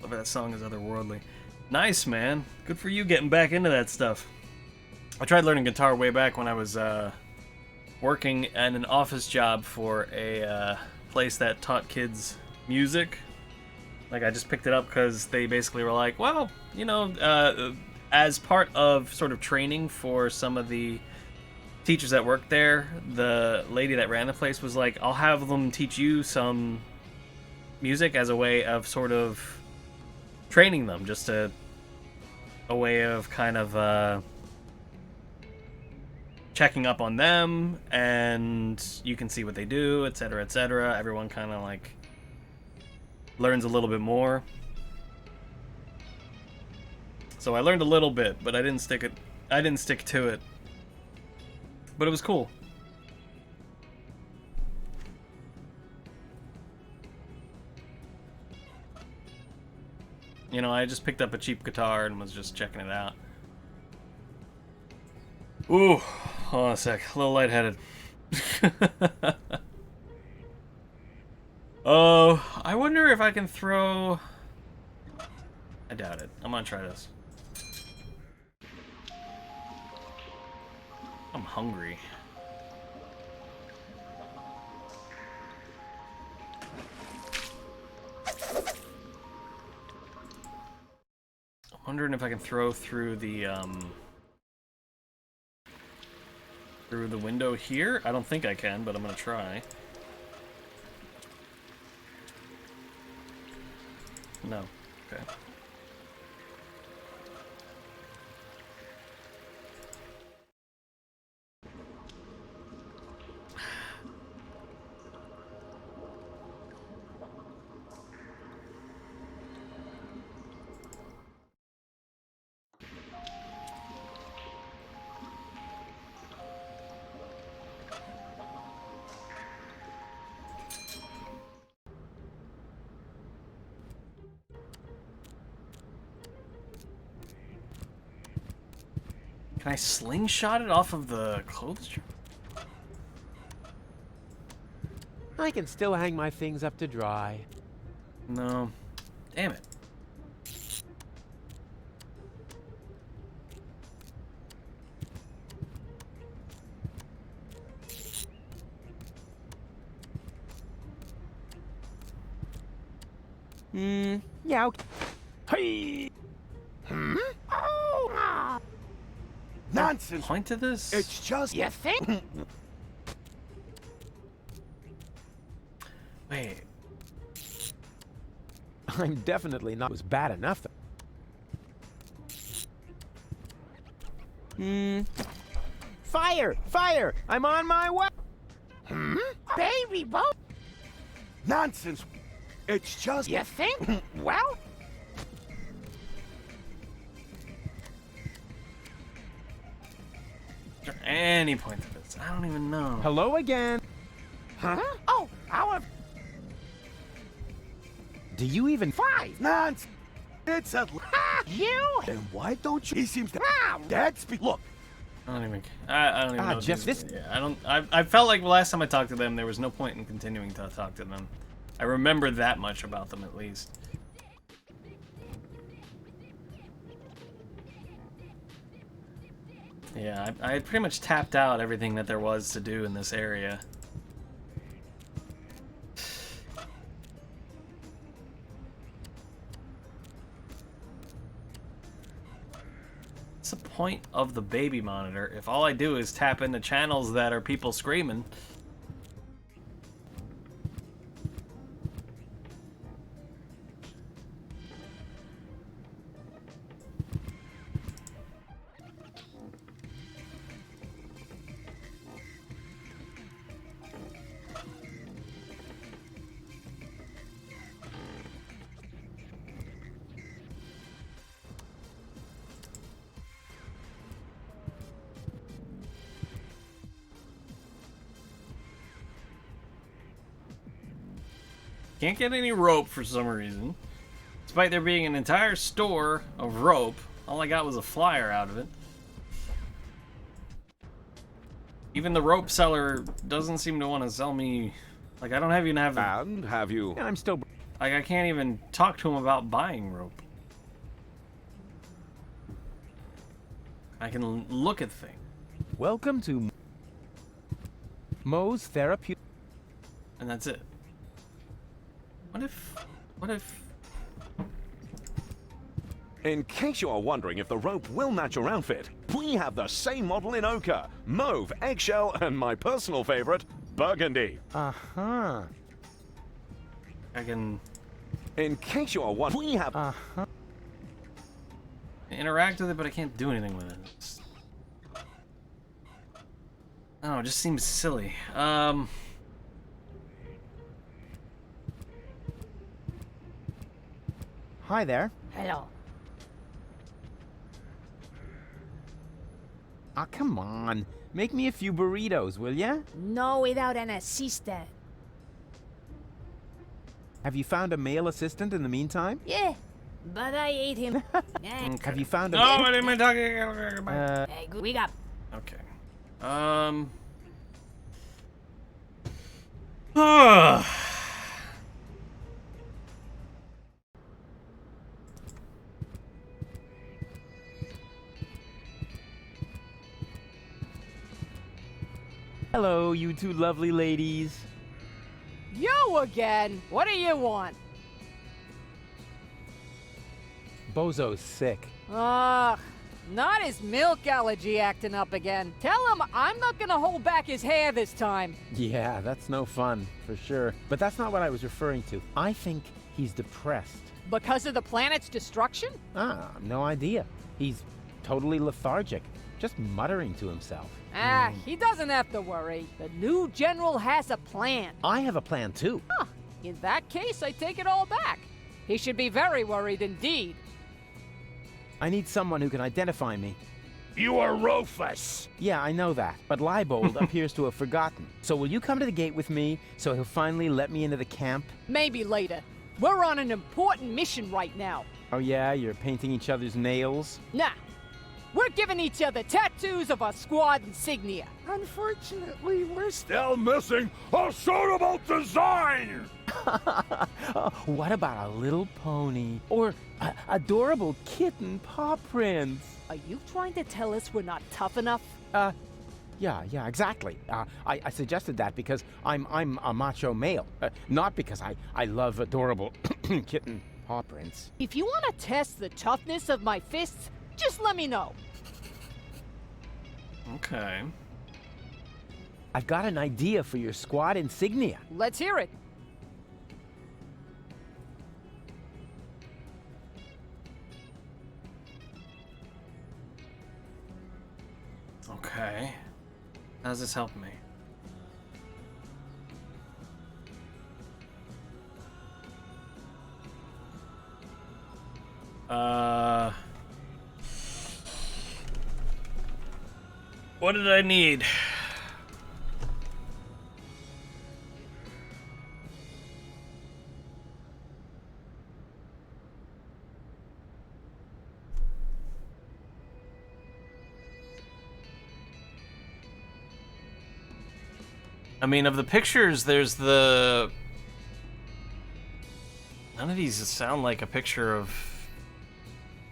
Love that song is otherworldly. Nice, man. Good for you getting back into that stuff. I tried learning guitar way back when I was working at an office job for a place that taught kids music. Like, I just picked it up because they basically were like, well, you know, as part of sort of training for some of the teachers that worked there, the lady that ran the place was like, I'll have them teach you some music as a way of sort of training them, just a way of kind of checking up on them, and you can see what they do, etc., etc. Everyone kind of like learns a little bit more. So I learned a little bit, but I didn't stick to it. But it was cool. You know, I just picked up a cheap guitar and was just checking it out. Ooh, hold on a sec. A little lightheaded. Oh, I wonder if I can throw... I doubt it. I'm gonna try this. I'm hungry. I'm wondering if I can throw through the window here. I don't think I can, but I'm gonna try. No. Okay. Can I slingshot it off of the clothes? I can still hang my things up to dry. No. Damn it. Yeah, okay. Hey! Oh! Nonsense! Point to this? It's just... You think? Wait. I'm definitely not was bad enough. Fire! Fire! I'm on my way! Baby boat? Nonsense! It's just... You think? Well? Is there any point to this? I don't even know. Hello again. Huh? Oh, our... Do you even... 5! Nonsense! It's a... You? Then why don't you... He seems to... That's... Look! I don't even... I don't even know. Just this... Yeah, I don't... I felt like last time I talked to them, there was no point in continuing to talk to them. I remember that much about them, at least. Yeah, I had pretty much tapped out everything that there was to do in this area. What's the point of the baby monitor if all I do is tap into channels that are people screaming? Can't get any rope for some reason. Despite there being an entire store of rope, all I got was a flyer out of it. Even the rope seller doesn't seem to want to sell me. Like, I don't even have. And have you? Yeah, I'm still. Like, I can't even talk to him about buying rope. I can look at things. Welcome to Moe's Therapeutic. And that's it. What if... In case you are wondering if the rope will match your outfit, we have the same model in ochre, mauve, eggshell, and my personal favorite, burgundy. Uh-huh. I can... In case you are wondering, we have... Uh-huh. Interact with it, but I can't do anything with it. I don't know, it just seems silly. Hi there. Hello. Ah, come on. Make me a few burritos, will ya? No, without an assistant. Have you found a male assistant in the meantime? Yeah, but I ate him. Have you found a... No, what am I talking about? Hey, we got... Okay. Hello, you two lovely ladies. You again? What do you want? Bozo's sick. Ugh, not his milk allergy acting up again. Tell him I'm not gonna hold back his hair this time. Yeah, that's no fun, for sure. But that's not what I was referring to. I think he's depressed. Because of the planet's destruction? Ah, no idea. He's totally lethargic, just muttering to himself. Ah, he doesn't have to worry. The new general has a plan. I have a plan too. Huh. In that case, I take it all back. He should be very worried indeed. I need someone who can identify me. You are Rufus. Yeah, I know that, but Leibold appears to have forgotten. So will you come to the gate with me so he'll finally let me into the camp? Maybe later. We're on an important mission right now. Oh yeah, you're painting each other's nails? Nah. We're giving each other tattoos of our squad insignia. Unfortunately, we're still missing a suitable design. What about a little pony? Or adorable kitten paw prints? Are you trying to tell us we're not tough enough? Yeah, exactly. I suggested that because I'm a macho male, not because I love adorable kitten paw prints. If you want to test the toughness of my fists, just let me know. Okay. I've got an idea for your squad insignia. Let's hear it. Okay. How does this help me? What did I need? I mean, of the pictures, there's the... None of these sound like a picture of...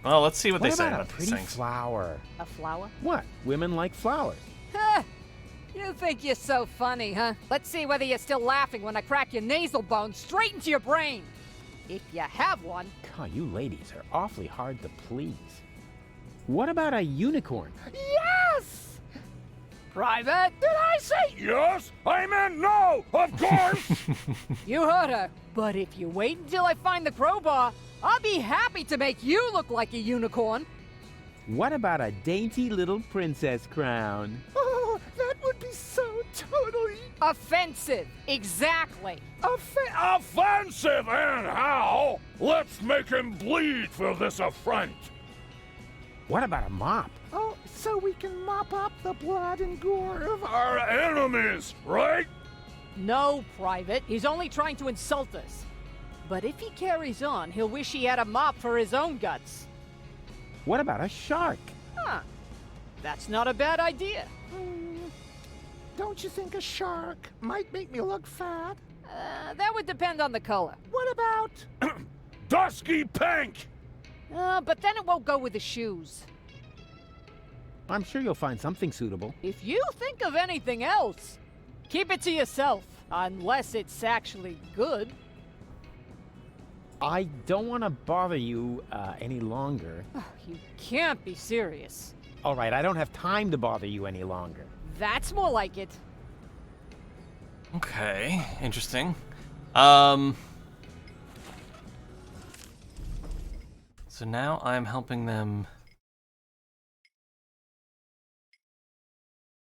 Well, let's see what they say about a these pretty things. flower? A flower? What? Women like flowers. You think you're so funny, huh? Let's see whether you're still laughing when I crack your nasal bone straight into your brain. If you have one. God, you ladies are awfully hard to please. What about a unicorn? Yes! Private? Did I say yes? I meant no, of course. You heard her. But if you wait until I find the crowbar, I'll be happy to make you look like a unicorn. What about a dainty little princess crown? Oh, that would be so totally... Offensive. Exactly. Offensive, and how? Let's make him bleed for this affront. What about a mop? Oh, so we can mop up the blood and gore of our enemies, right? No, Private. He's only trying to insult us. But if he carries on, he'll wish he had a mop for his own guts. What about a shark? Huh. That's not a bad idea. Don't you think a shark might make me look fat? That would depend on the color. What about... Dusky pink! But then it won't go with the shoes. I'm sure you'll find something suitable. If you think of anything else, keep it to yourself. Unless it's actually good. I don't want to bother you any longer. You can't be serious. All right, I don't have time to bother you any longer. That's more like it. Okay, interesting. So now I'm helping them.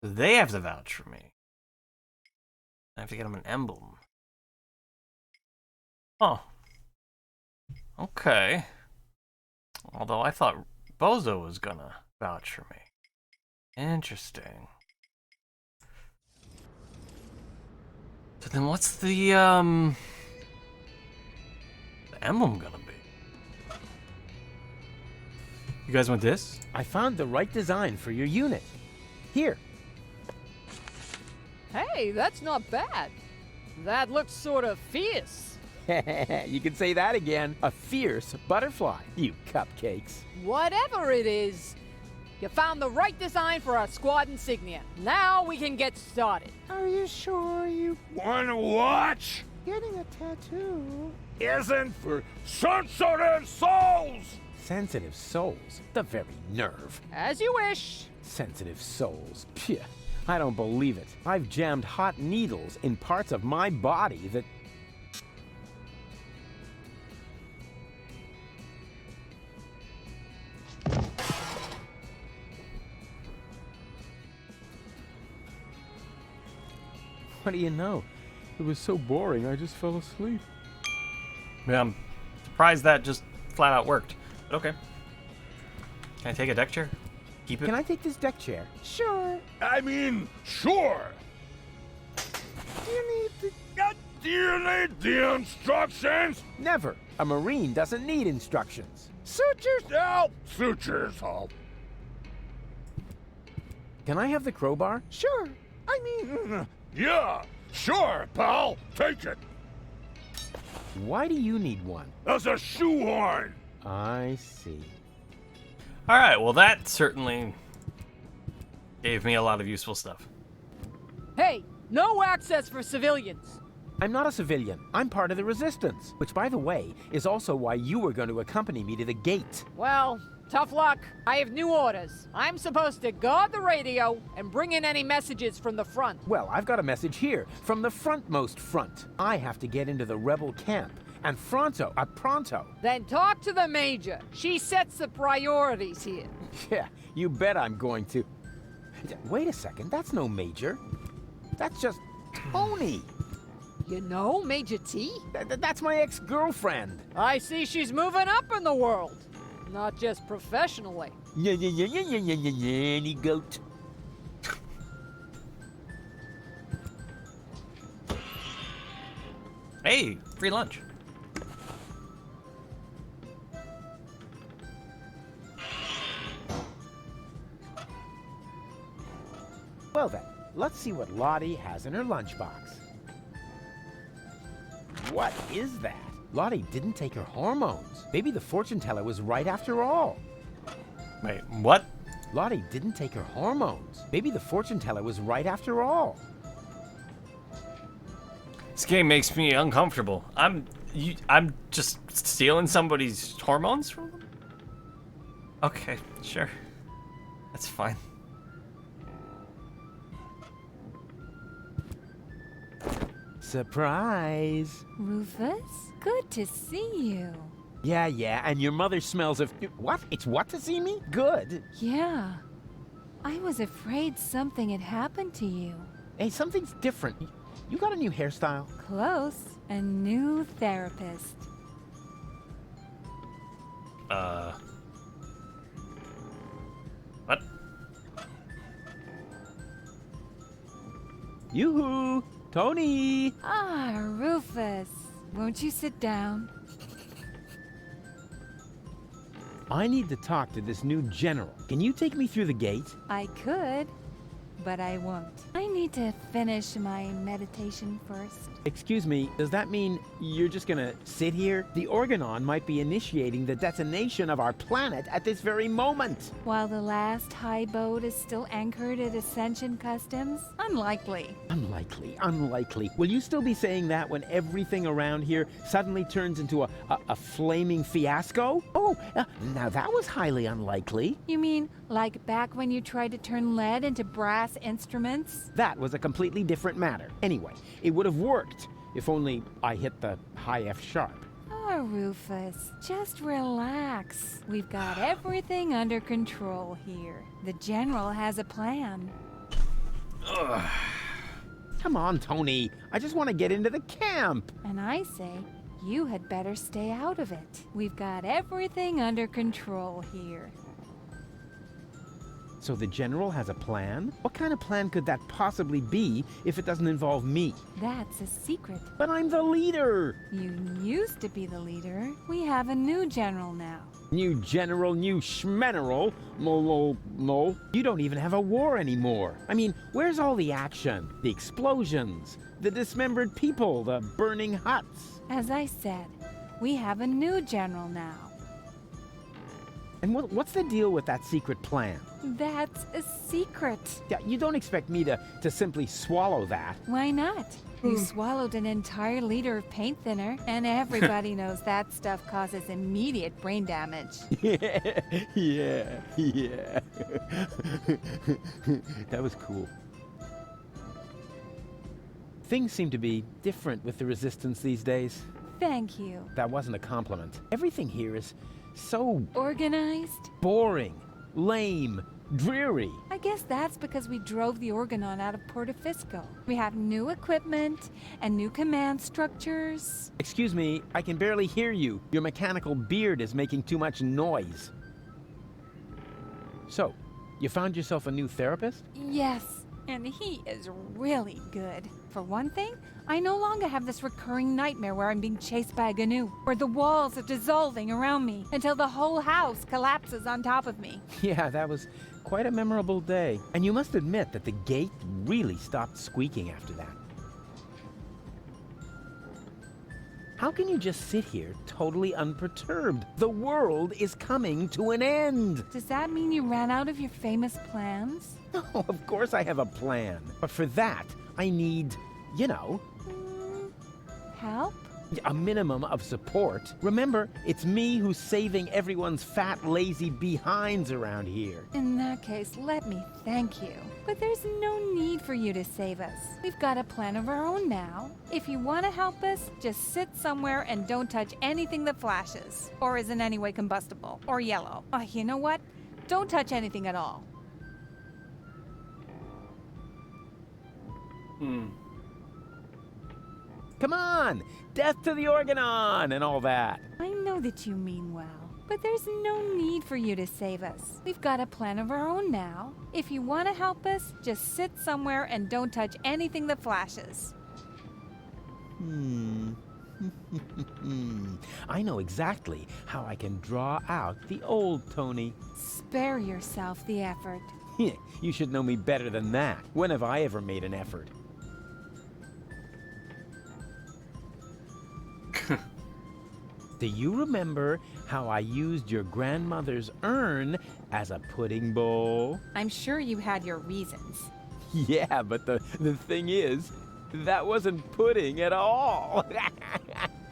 They have to vouch for me. I have to get them an emblem. Oh. Okay. Although I thought Bozo was gonna vouch for me. Interesting. So then what's the emblem gonna be? You guys want this? I found the right design for your unit. Here. Hey, that's not bad. That looks sort of fierce. You can say that again. A fierce butterfly, you cupcakes. Whatever it is, you found the right design for our squad insignia. Now we can get started. Are you sure you... Wanna watch? Getting a tattoo... Isn't for sensitive souls! Sensitive souls? The very nerve. As you wish. Sensitive souls. Phew. I don't believe it. I've jammed hot needles in parts of my body that... What do you know? It was so boring, I just fell asleep. Yeah, I'm surprised that just flat out worked. But okay. Can I take a deck chair? Keep it? Can I take this deck chair? Sure. I mean, sure. Do you need the instructions? Never. A Marine doesn't need instructions. Suit yourself. Suit yourself. Can I have the crowbar? Sure. I mean... Yeah, sure, pal. Take it. Why do you need one? As a shoehorn. I see. Alright, well that certainly gave me a lot of useful stuff. Hey, no access for civilians. I'm not a civilian. I'm part of the Resistance. Which, by the way, is also why you were going to accompany me to the gate. Well, tough luck. I have new orders. I'm supposed to guard the radio and bring in any messages from the front. Well, I've got a message here from the frontmost front. I have to get into the rebel camp. And pronto. Then talk to the Major. She sets the priorities here. Yeah, you bet I'm going to. Wait a second, that's no Major. That's just Tony. You know Major T? That's my ex-girlfriend. I see she's moving up in the world. Not just professionally. Yeah, any goat. Hey, free lunch. Well then, let's see what Lottie has in her lunchbox. What is that? Lottie didn't take her hormones. Maybe the fortune teller was right after all. Wait, what? Lottie didn't take her hormones. Maybe the fortune teller was right after all. This game makes me uncomfortable. I'm just stealing somebody's hormones from them? Okay, sure. That's fine. Surprise! Rufus, good to see you. Yeah, and your mother smells of... What? It's what to see me? Good. Yeah. I was afraid something had happened to you. Hey, something's different. You got a new hairstyle? Close. A new therapist. What? Yoo-hoo! Tony! Ah, Rufus. Won't you sit down? I need to talk to this new general. Can you take me through the gate? I could, but I won't. I need me to finish my meditation first? Excuse me, does that mean you're just gonna sit here? The Organon might be initiating the detonation of our planet at this very moment. While the last high boat is still anchored at Ascension Customs? Unlikely. Unlikely. Will you still be saying that when everything around here suddenly turns into a flaming fiasco? Oh, now that was highly unlikely. You mean like back when you tried to turn lead into brass instruments? That was a completely different matter. Anyway, it would have worked if only I hit the high F sharp. Oh, Rufus, just relax. We've got everything under control here. The General has a plan. Ugh. Come on, Tony. I just want to get into the camp. And I say, you had better stay out of it. We've got everything under control here. So the General has a plan? What kind of plan could that possibly be if it doesn't involve me? That's a secret. But I'm the leader! You used to be the leader. We have a new General now. New General, new Schmeneral? No. You don't even have a war anymore. I mean, where's all the action? The explosions? The dismembered people? The burning huts? As I said, we have a new General now. And what's the deal with that secret plan? That's a secret. Yeah, you don't expect me to simply swallow that. Why not? You swallowed an entire liter of paint thinner, and everybody knows that stuff causes immediate brain damage. Yeah. That was cool. Things seem to be different with the Resistance these days. Thank you. That wasn't a compliment. Everything here is so organized, boring, lame, dreary. I guess that's because we drove the Organon out of Portofisco. We have new equipment and new command structures. Excuse me, I can barely hear you. Your mechanical beard is making too much noise. So, you found yourself a new therapist? Yes, and he is really good. For one thing, I no longer have this recurring nightmare where I'm being chased by a GNU, where the walls are dissolving around me until the whole house collapses on top of me. Yeah, that was quite a memorable day. And you must admit that the gate really stopped squeaking after that. How can you just sit here totally unperturbed? The world is coming to an end. Does that mean you ran out of your famous plans? No, of course I have a plan. But for that, I need, help? A minimum of support. Remember, it's me who's saving everyone's fat, lazy behinds around here. In that case, let me thank you. But there's no need for you to save us. We've got a plan of our own now. If you want to help us, just sit somewhere and don't touch anything that flashes, or is in any way combustible, or yellow. You know what? Don't touch anything at all. Come on! Death to the Organon and all that. I know that you mean well, but there's no need for you to save us. We've got a plan of our own now. If you want to help us, just sit somewhere and don't touch anything that flashes. I know exactly how I can draw out the old Tony. Spare yourself the effort. You should know me better than that. When have I ever made an effort? Do you remember how I used your grandmother's urn as a pudding bowl? I'm sure you had your reasons. Yeah, but the thing is, that wasn't pudding at all.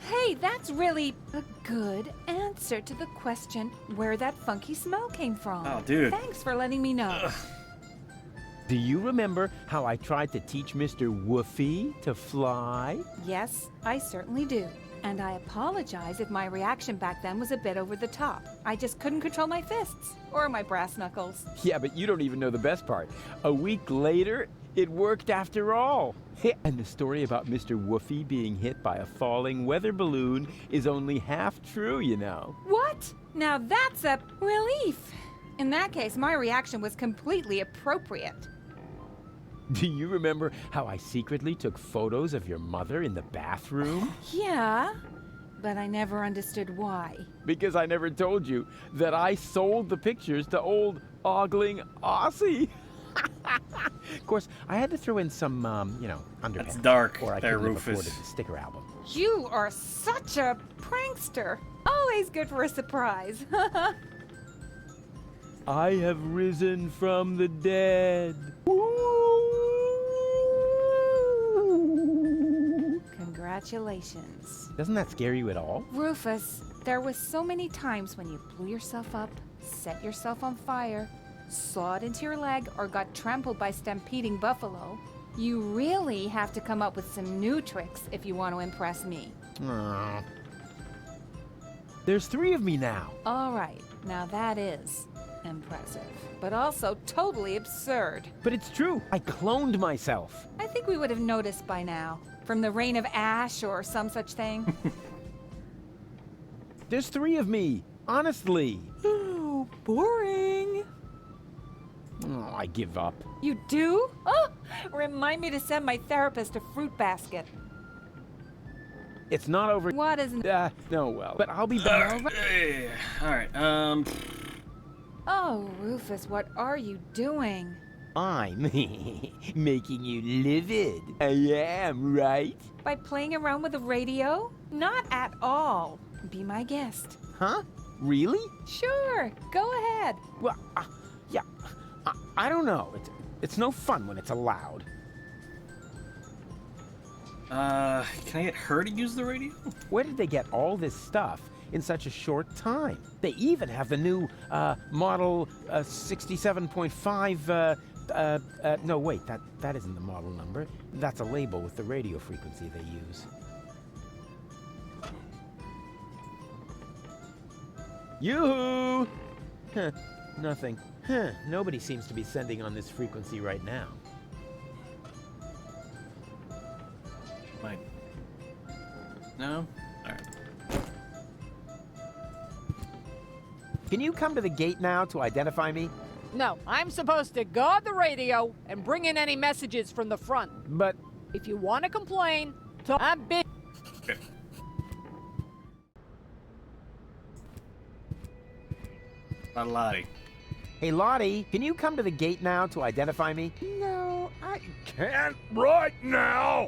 Hey, that's really a good answer to the question where that funky smell came from. Oh, dude. Thanks for letting me know. Ugh. Do you remember how I tried to teach Mr. Woofy to fly? Yes, I certainly do. And I apologize if my reaction back then was a bit over the top. I just couldn't control my fists or my brass knuckles. Yeah, but you don't even know the best part. A week later, it worked after all. And the story about Mr. Woofy being hit by a falling weather balloon is only half true, you know. What? Now that's a relief. In that case, my reaction was completely appropriate. Do you remember how I secretly took photos of your mother in the bathroom? Yeah, but I never understood why. Because I never told you that I sold the pictures to old ogling Aussie. Of course, I had to throw in some, you know, underpants. That's dark or I there, couldn't have Rufus. afforded the sticker album. You are such a prankster. Always good for a surprise. I have risen from the dead. Congratulations. Doesn't that scare you at all? Rufus, there was so many times when you blew yourself up, set yourself on fire, sawed into your leg, or got trampled by stampeding buffalo. You really have to come up with some new tricks if you want to impress me. Aww. There's 3 of me now. All right, now that is impressive, but also totally absurd. But it's true. I cloned myself. I think we would have noticed by now, from the rain of ash or some such thing. There's 3 of me. Honestly. Oh, boring. Oh, I give up. You do? Oh, remind me to send my therapist a fruit basket. It's not over. What isn't? No, well, but I'll be back. All right. Oh, Rufus, what are you doing? I'm making you livid. I am, right? By playing around with the radio? Not at all. Be my guest. Huh? Really? Sure, go ahead. Well, yeah. I don't know. It's no fun when it's allowed. Can I get her to use the radio? Where did they get all this stuff in such a short time? They even have the new, model 67.5, no, wait, that isn't the model number. That's a label with the radio frequency they use. Yoo-hoo! Huh, nothing. Huh, nobody seems to be sending on this frequency right now. Wait. No? Alright. Can you come to the gate now to identify me? No, I'm supposed to guard the radio and bring in any messages from the front. But if you want to complain, I'm busy. Okay. Lottie. Hey, Lottie, can you come to the gate now to identify me? No, I can't right now.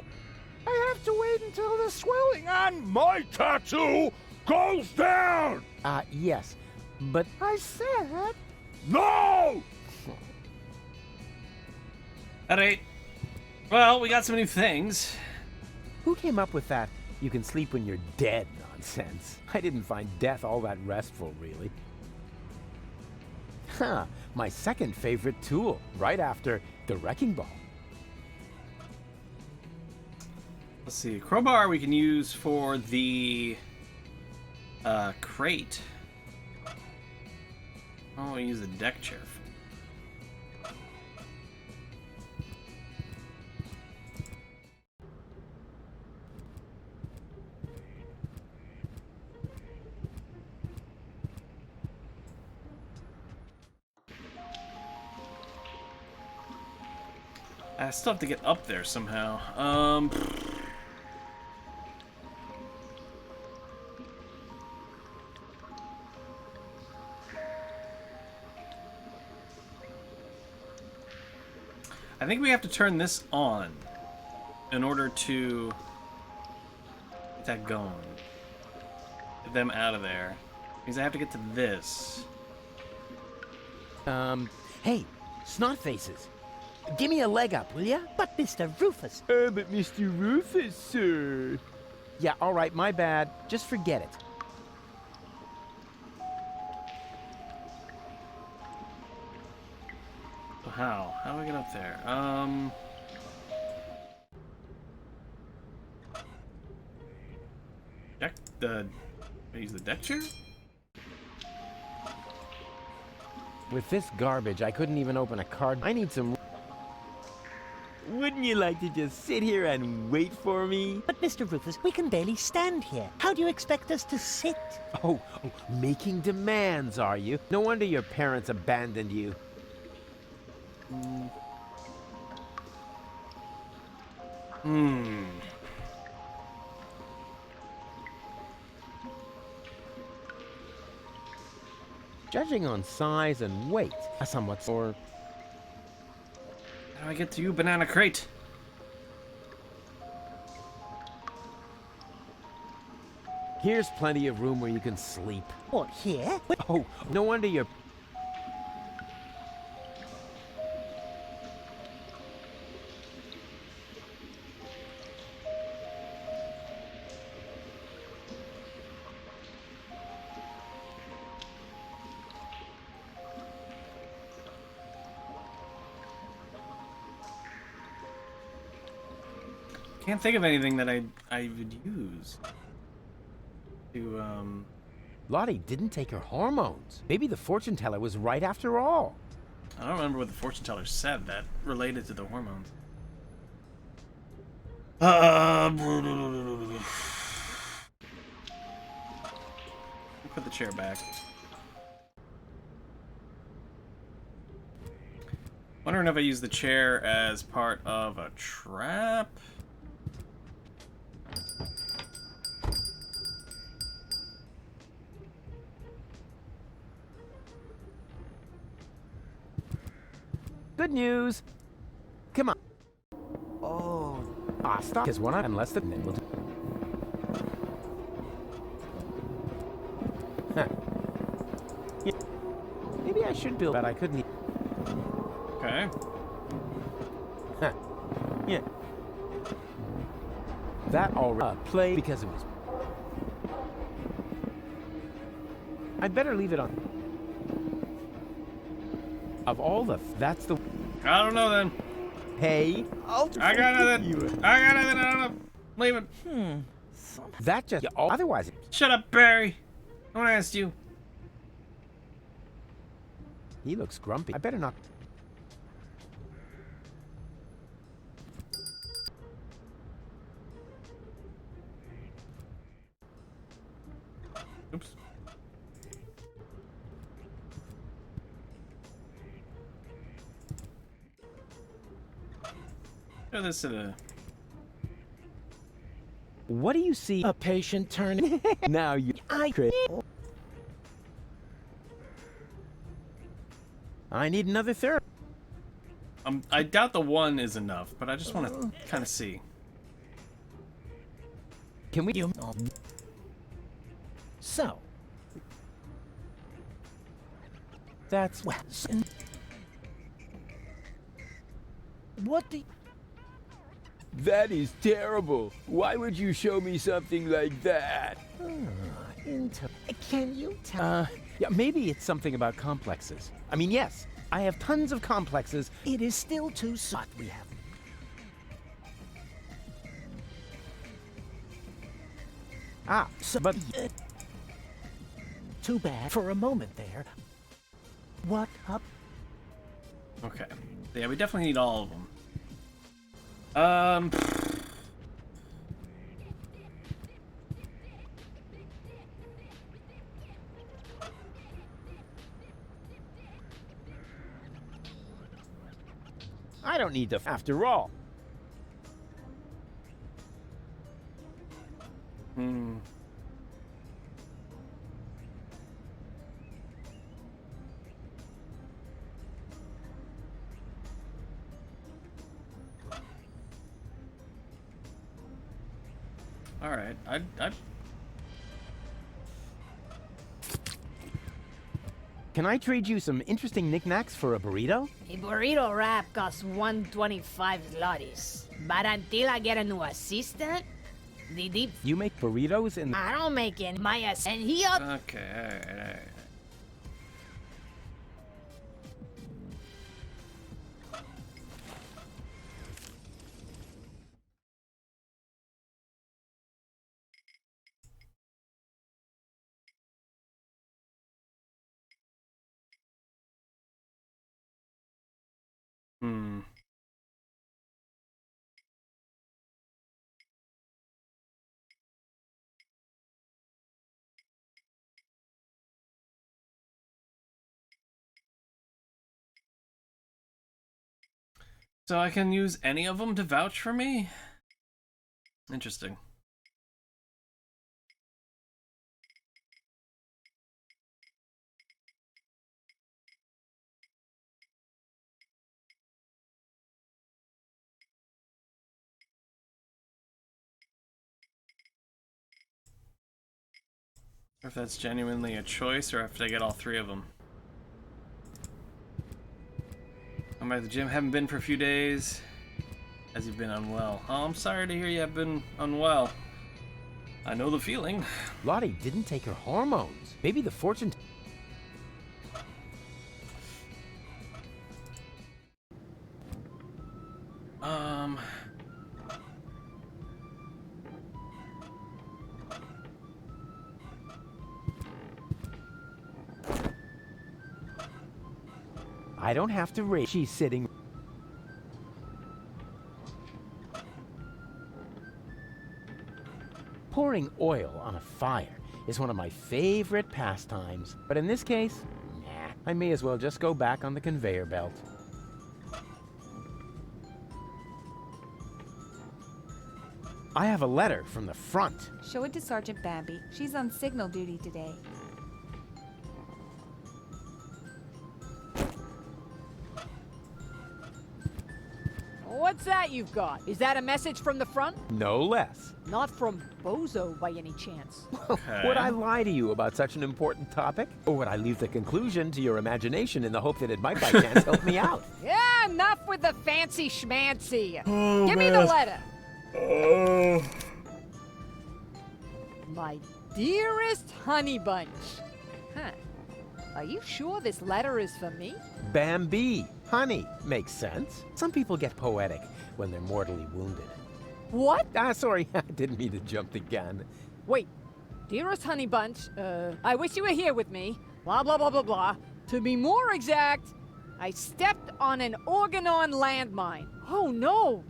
I have to wait until the swelling on my tattoo goes down. Yes, but I said no. Alright. Well, we got some new things. who came up with that you can sleep when you're dead nonsense? I didn't find death all that restful, really. Huh, my second favorite tool, right after the wrecking ball. Let's see, crowbar we can use for the crate. Oh, we use the deck chair. I still have to get up there somehow. I think we have to turn this on in order to get that going. Get them out of there. Because I have to get to this. Hey, snot faces. Give me a leg up, will ya? But Mr. Rufus. But Mr. Rufus, sir. Yeah, all right, my bad. Just forget it. So how? How do I get up there? Deck the... Use the deck chair? With this garbage, I couldn't even open a card. I need some... Wouldn't you like to just sit here and wait for me? But Mr. Rufus, we can barely stand here. How do you expect us to sit? Oh, making demands, are you? No wonder your parents abandoned you. Judging on size and weight, a somewhat sore. I get to you, banana crate? Here's plenty of room where you can sleep. What, here? Oh, no wonder you're... Can't think of anything that I would use to Lottie didn't take her hormones. Maybe the fortune teller was right after all. I don't remember what the fortune teller said that related to the hormones. Put the chair back. Wondering if I use the chair as part of a trap. Good news. Come on. Oh. Ah, stop. Because one unless the then we'll do. Huh. Yeah. Maybe I should build, but I couldn't. Okay. Huh. Yeah. That already play because it was. I'd better leave it on. Of all the, that's the. I don't know then. Hey, I got nothing. I got nothing. I don't know. Leave it. That just otherwise. Shut up, Barry. I want to ask you. He looks grumpy. I better not. Oops. Show this to the. What do you see? A patient turning. Now you. I need another third. I doubt the one is enough, but I just want to kind of see. Can we? So. That's what do? That is terrible. Why would you show me something like that? Can you tell? Yeah, maybe it's something about complexes. I mean, yes, I have tons of complexes. It is still too soft. We have. So, but too bad for a moment there. What up? Okay. Yeah, we definitely need all of them. I don't need to. After all. All right. I Can I trade you some interesting knickknacks for a burrito? A burrito wrap costs 125 zlotys. But until I get a new assistant, the deep... You make burritos in... I don't make any. My and he... Okay, alright. So I can use any of them to vouch for me? Interesting. If that's genuinely a choice or if they get all three of them. I'm at the gym. Haven't been for a few days. Has he been unwell? Oh, I'm sorry to hear you have been unwell. I know the feeling. Lottie didn't take her hormones. Maybe the fortune... I don't have to raise. She's sitting... Pouring oil on a fire is one of my favorite pastimes. But in this case, nah. I may as well just go back on the conveyor belt. I have a letter from the front. Show it to Sergeant Bambi. She's on signal duty today. What's that you've got? Is that a message from the front? No less. Not from Bozo by any chance. Would I lie to you about such an important topic? Or would I leave the conclusion to your imagination in the hope that it might by chance help me out? Yeah, enough with the fancy schmancy. Oh, Give me the letter. Oh. My dearest honey bunch. Huh. Are you sure this letter is for me? Bambi. Honey. Makes sense. Some people get poetic when they're mortally wounded. What? Sorry. I didn't mean to jump the gun. Wait. Dearest honey bunch, I wish you were here with me. Blah, blah, blah, blah, blah. To be more exact, I stepped on an Organon landmine. Oh, no.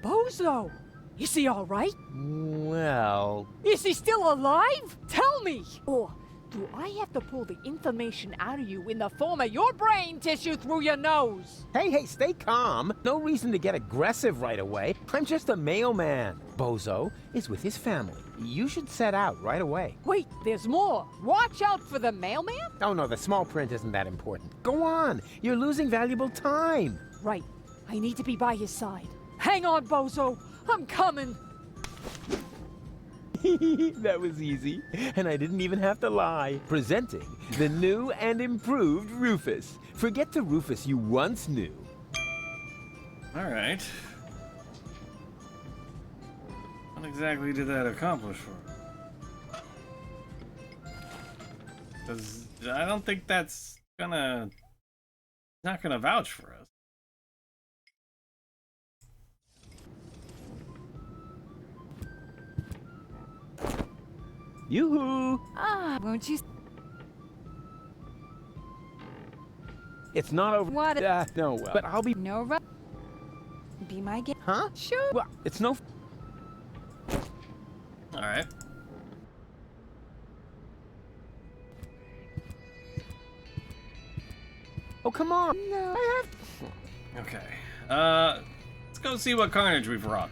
Bozo. Is he all right? Well... Is he still alive? Tell me! Or do I have to pull the information out of you in the form of your brain tissue through your nose? Hey, stay calm. No reason to get aggressive right away. I'm just a mailman. Bozo is with his family. You should set out right away. Wait, there's more. Watch out for the mailman? Oh, no, the small print isn't that important. Go on. You're losing valuable time. Right. I need to be by his side. Hang on, Bozo. I'm coming. That was easy, and I didn't even have to lie. Presenting the new and improved Rufus. Forget the Rufus you once knew. All right. What exactly did that accomplish for us? Because I don't think that's not gonna vouch for us. Yoo-hoo! Ah, won't you? It's not over. What? No, but I'll be... No, be my guest. Huh? Sure. Well, it's no... All right. Oh, come on. No. I have... Okay. Let's go see what carnage we've wrought.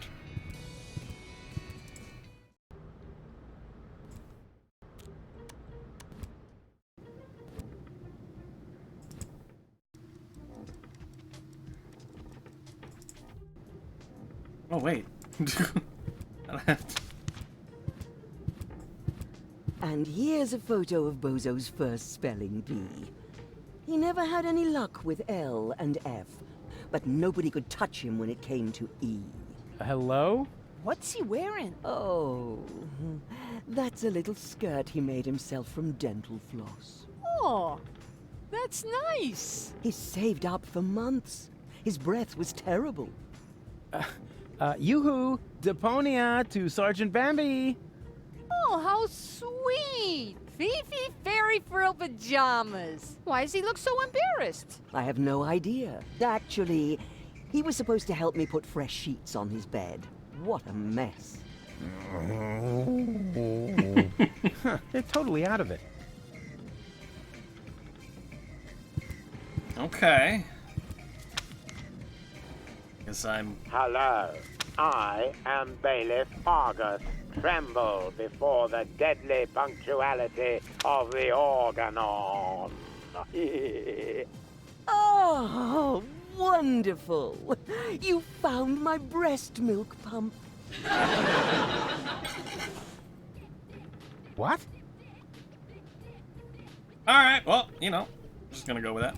Oh, wait. And here's a photo of Bozo's first spelling bee. He never had any luck with L and F, but nobody could touch him when it came to E. Hello? What's he wearing? Oh, that's a little skirt he made himself from dental floss. Oh, that's nice. He saved up for months. His breath was terrible. Yoo-hoo! Deponia to Sergeant Bambi! Oh, how sweet! Fifi Fairy Frill Pajamas. Why does he look so embarrassed? I have no idea. Actually, he was supposed to help me put fresh sheets on his bed. What a mess. They're totally out of it. Okay. Guess I'm... Hello. I am Bailiff Argus. Tremble before the deadly punctuality of the Organon. Oh, wonderful. You found my breast milk pump. What? Alright, well, you know, just gonna go with that.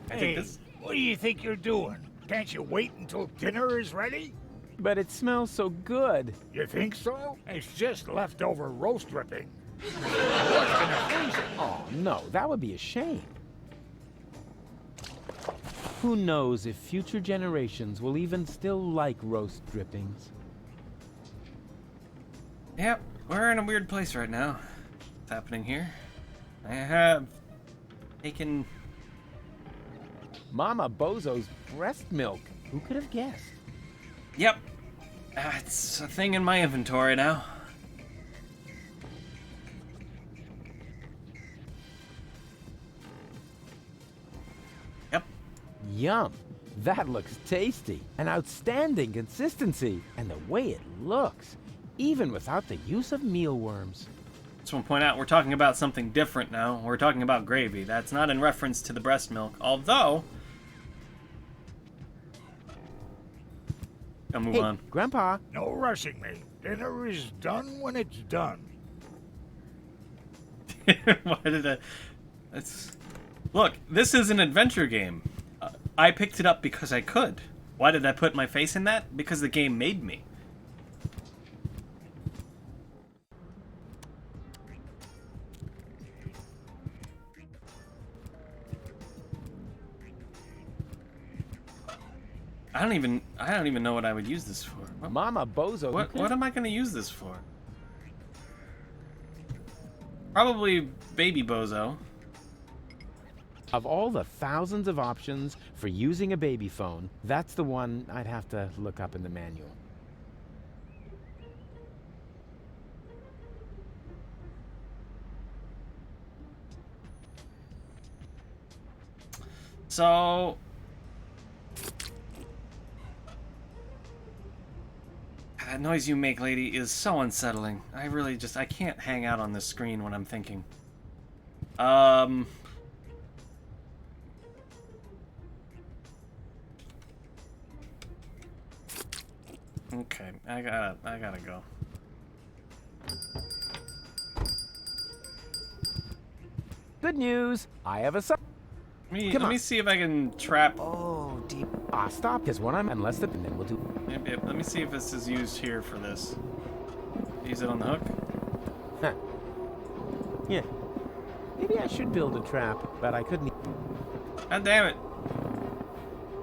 I Hey, think this. what do you think you're doing? Can't you wait until dinner is ready? But it smells so good. You think so? It's just leftover roast dripping. What's gonna freeze it? Oh, no, that would be a shame. Who knows if future generations will even still like roast drippings? Yep, we're in a weird place right now. What's happening here? I have taken Mama Bozo's breast milk. Who could have guessed? Yep. It's a thing in my inventory now. Yep. Yum. That looks tasty. An outstanding consistency. And the way it looks, even without the use of mealworms. Just want to point out we're talking about something different now. We're talking about gravy. That's not in reference to the breast milk, although... I'll move on. Grandpa. No rushing me. Dinner is done when it's done. Why did I... Look, this is an adventure game. I picked it up because I could. Why did I put my face in that? Because the game made me. I don't even know what I would use this for. Mama Bozo. What am I going to use this for? Probably Baby Bozo. Of all the thousands of options for using a baby phone, that's the one I'd have to look up in the manual. So... that noise you make, lady, is so unsettling. I can't hang out on this screen when I'm thinking. Okay, I gotta go. Good news! I have a son. Let me see if I can trap. Oh, deep. Stop, because when I'm unless the then we'll do. Yep, let me see if this is used here for this. Use it on the hook. Huh. Yeah. Maybe I should build a trap, but I couldn't. God damn it!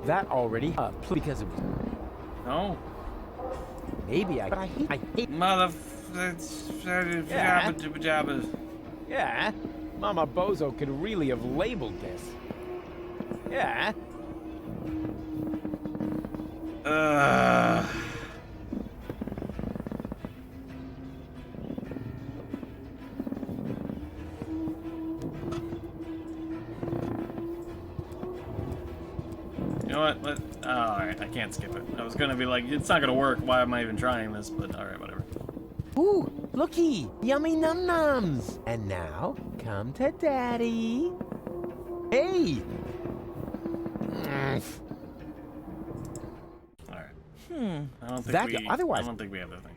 That already because it was. No. Maybe I. But I hate. Yeah. Mama Bozo could really have labeled this. Yeah. You know what? Alright, I can't skip it. I was gonna be like, it's not gonna work. Why am I even trying this? But alright, whatever. Ooh, looky! Yummy num-nums! And now, come to Daddy. Hey! Alright. I don't think we have the thing.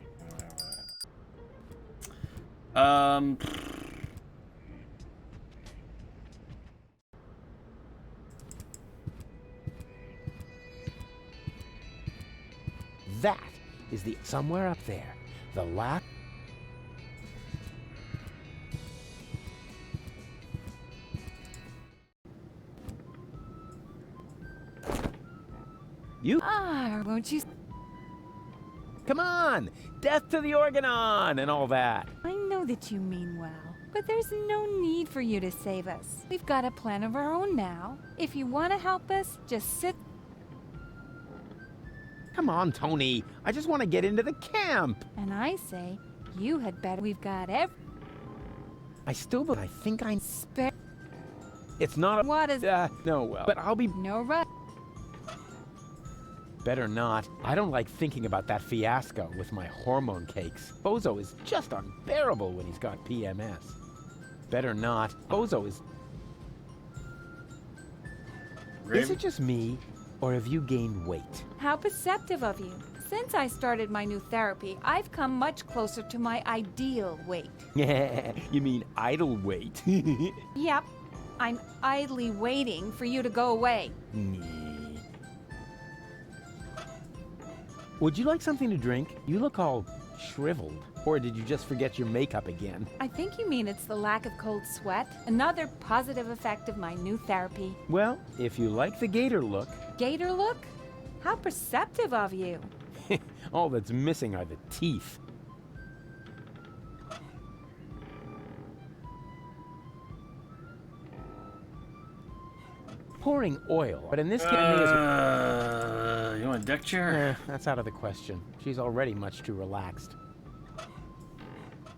That is the somewhere up there. The last. You. Won't you? Come on! Death to the Organon and all that. I know that you mean well, but there's no need for you to save us. We've got a plan of our own now. If you want to help us, just sit. Come on, Tony. I just want to get into the camp. And I say, you had better. We've got I still, but I think I'm. Spare. It's not a. What is? No, well. But I'll be. No rush. Better not. I don't like thinking about that fiasco with my hormone cakes. Bozo is just unbearable when he's got PMS. Better not. Bozo is... Is it just me, or have you gained weight? How perceptive of you. Since I started my new therapy, I've come much closer to my ideal weight. You mean idle weight? Yep. I'm idly waiting for you to go away. Would you like something to drink? You look all shriveled. Or did you just forget your makeup again? I think you mean it's the lack of cold sweat. Another positive effect of my new therapy. Well, if you like the gator look... Gator look? How perceptive of you. All that's missing are the teeth. Pouring oil, but in this case... You want a deck chair? That's out of the question. She's already much too relaxed.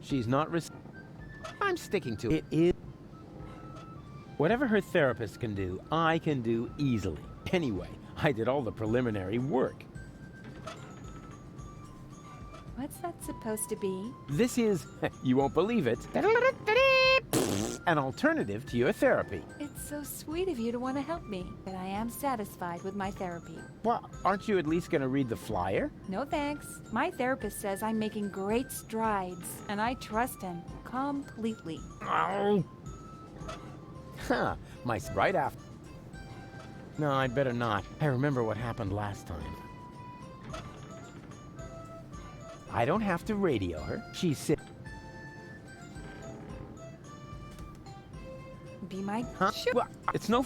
She's not I'm sticking to it. It is... Whatever her therapist can do, I can do easily. Anyway, I did all the preliminary work. What's that supposed to be? This is, you won't believe it, an alternative to your therapy. It's so sweet of you to want to help me, but I am satisfied with my therapy. Well, aren't you at least going to read the flyer? No thanks. My therapist says I'm making great strides, and I trust him completely. Oh. Huh, right after. No, I'd better not. I remember what happened last time. I don't have to radio her. She's sick. Be my... Huh? Well, it's no...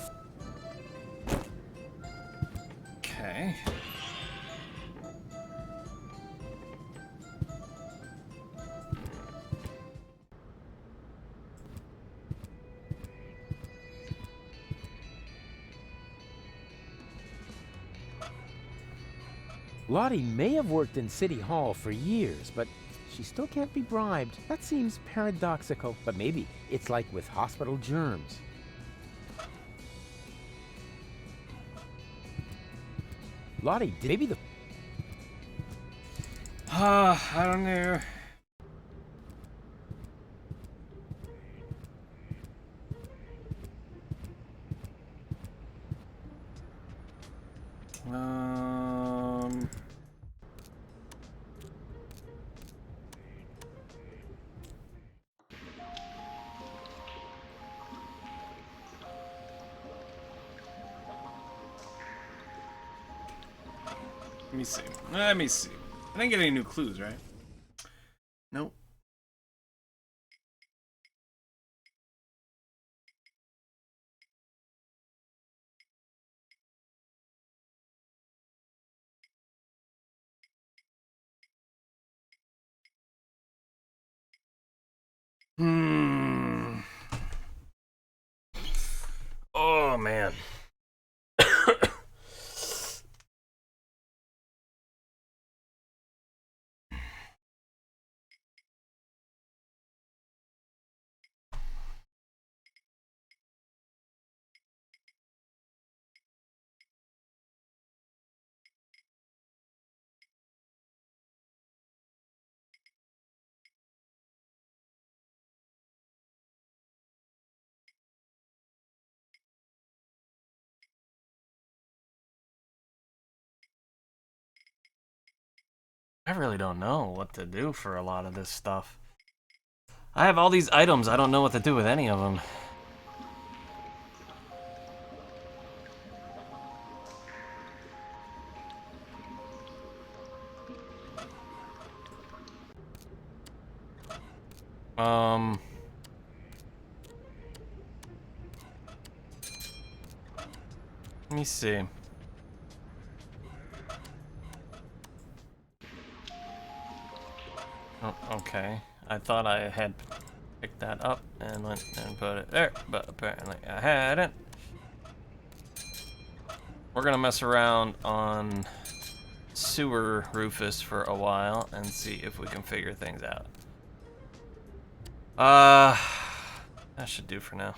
Okay. Lottie may have worked in City Hall for years, but she still can't be bribed. That seems paradoxical, but maybe it's like with hospital germs. Lottie, maybe the... I don't know. Let me see. Let me see. I didn't get any new clues, right? Nope. Oh, man. I really don't know what to do for a lot of this stuff. I have all these items, I don't know what to do with any of them. Let me see. Oh, okay. I thought I had picked that up and went and put it there, but apparently I hadn't. We're gonna mess around on Sewer Rufus for a while and see if we can figure things out. That should do for now.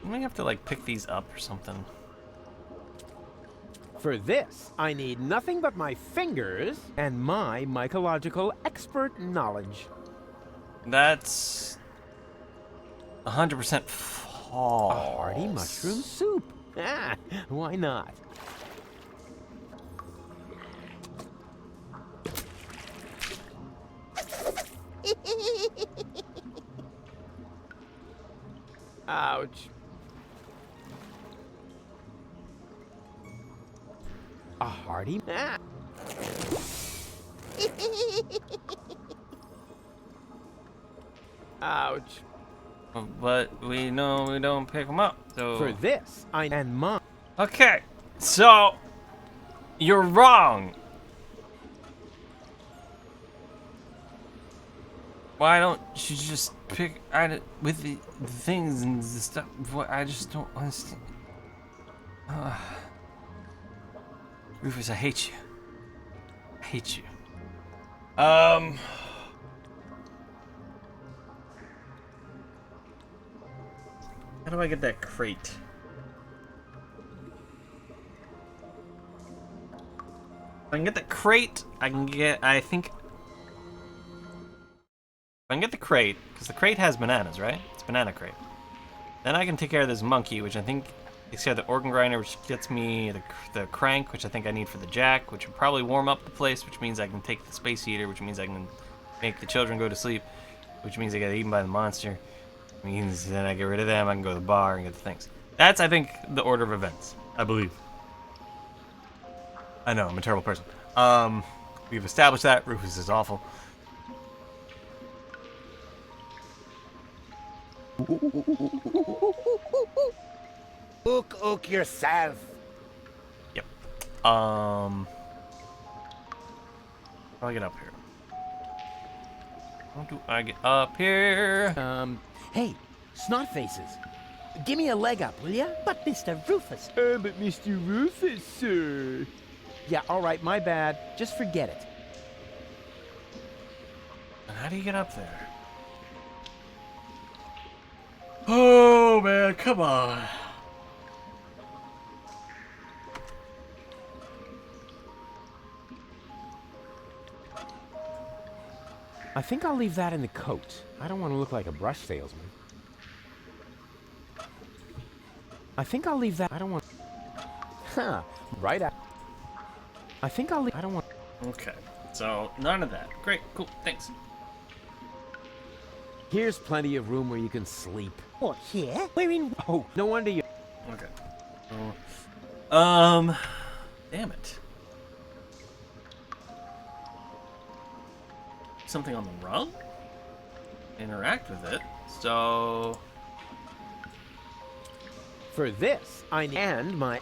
We have to like pick these up or something. For this, I need nothing but my fingers and my mycological expert knowledge. That's 100% false. A hearty mushroom soup. Ah, why not? Ouch. A hearty? Ah. Ouch. But we know we don't pick them up, so... For this, and mom. Okay, so... You're wrong. Why don't you just pick with the things and the stuff? What I just don't understand. Rufus, I hate you. I hate you. How do I get that crate? If I can get the crate, I can get, I think... If I can get the crate, because the crate has bananas, right? It's banana crate. Then I can take care of this monkey, which I think takes care of the organ grinder, which gets me the crank, which I think I need for the jack, which will probably warm up the place, which means I can take the space heater, which means I can make the children go to sleep, which means they get eaten by the monster. Means then I get rid of them, I can go to the bar and get the things. That's, I think, the order of events, I believe. I know, I'm a terrible person. We've established that. Rufus is awful. Ook yourself. Yep. How do I get up here? How do I get up here? Hey, snot faces. Give me a leg up, will ya? But Mr. Rufus. But Mr. Rufus, sir. Yeah, all right, my bad. Just forget it. And how do you get up there? Oh, man, come on. I think I'll leave that in the coat. I don't want to look like a brush salesman. I think I'll leave that. I don't want. Huh. Right out. I think I'll leave. I don't want. Okay. So, none of that. Great. Cool. Thanks. Here's plenty of room where you can sleep. What, here? We're in. Oh, no wonder you. Okay. Damn it. Something on the rung? Interact with it. So... For this, and my...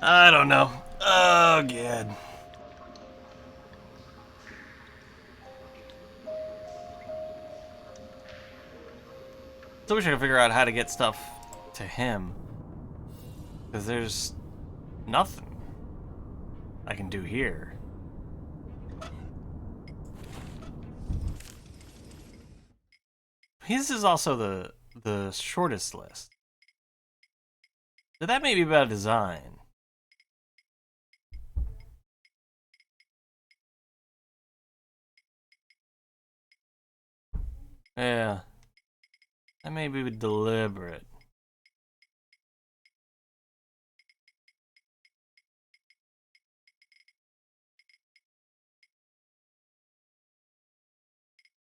I don't know. Oh, God. Still wish I could figure out how to get stuff to him. Because there's nothing I can do here. His is also the shortest list. So that may be about design. Yeah. That may be deliberate.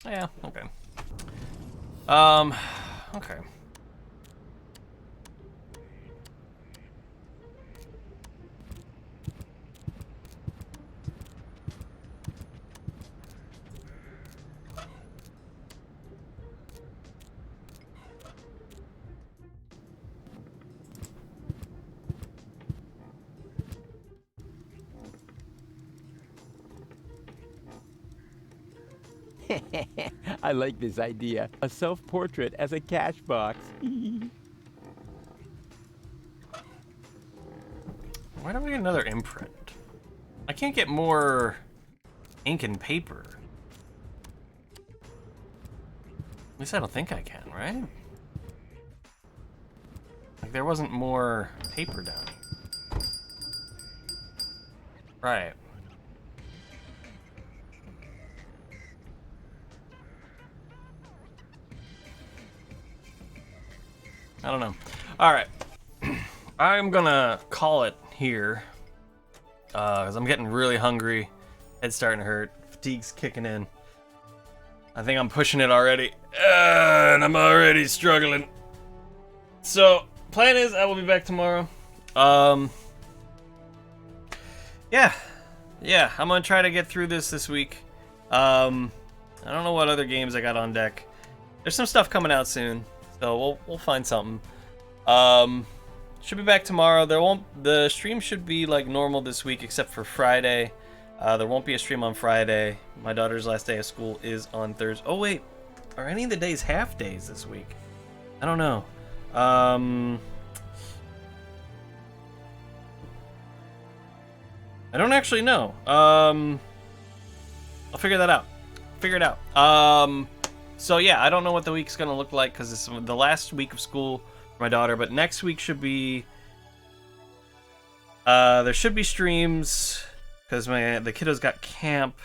Yeah, okay. Okay. I like this idea. A self-portrait as a cash box. Why don't we get another imprint? I can't get more ink and paper. At least I don't think I can, right? Like there wasn't more paper down here. Right. I don't know. All right. I'm gonna call it here. Because I'm getting really hungry. Head's starting to hurt. Fatigue's kicking in. I think I'm pushing it already. And I'm already struggling. So, plan is I will be back tomorrow. Yeah, I'm gonna try to get through this week. I don't know what other games I got on deck. There's some stuff coming out soon, so we'll find something. Should be back tomorrow. The stream should be like normal this week except for Friday. There won't be a stream on Friday. My daughter's last day of school is on Thursday. Oh wait, are any of the days half days this week? I don't know. I don't actually know. I'll figure that out. Figure it out. So yeah, I don't know what the week's gonna look like because it's the last week of school for my daughter. But next week should be. There should be streams because the kiddos got camp.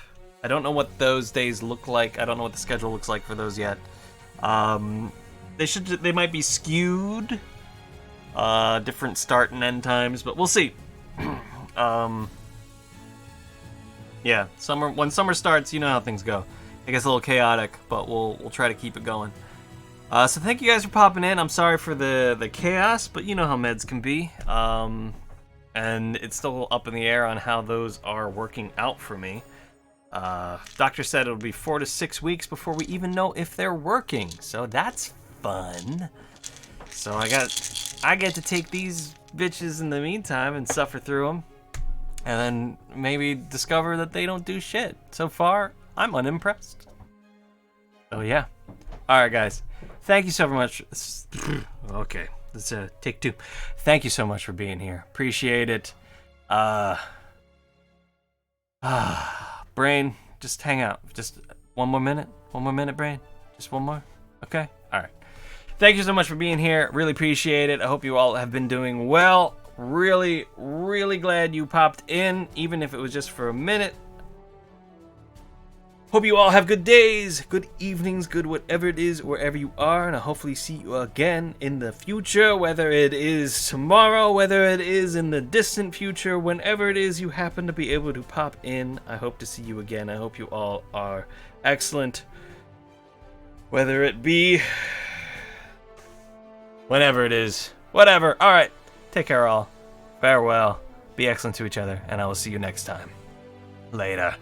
I don't know what those days look like. I don't know what the schedule looks like for those yet. They might be skewed. Different start and end times, but we'll see. Yeah, when summer starts, you know how things go. It gets a little chaotic, but we'll try to keep it going. So thank you guys for popping in. I'm sorry for the chaos, but you know how meds can be. And it's still up in the air on how those are working out for me. Doctor said it'll be 4 to 6 weeks before we even know if they're working. So that's fun. So I get to take these bitches in the meantime and suffer through them. And then maybe discover that they don't do shit. So far, I'm unimpressed. So yeah. Alright guys. Thank you so much. Okay. Let's take 2. Thank you so much for being here. Appreciate it. Brain, just hang out. Just one more minute. One more minute, Brain. Just one more. Okay? Alright. Thank you so much for being here. Really appreciate it. I hope you all have been doing well. Really, really glad you popped in, even if it was just for a minute. Hope you all have good days, good evenings, good whatever it is, wherever you are, and I'll hopefully see you again in the future, whether it is tomorrow, whether it is in the distant future, whenever it is you happen to be able to pop in. I hope to see you again. I hope you all are excellent, whether it be whenever it is, whatever. All right. Take care, all. Farewell. Be excellent to each other, and I will see you next time. Later.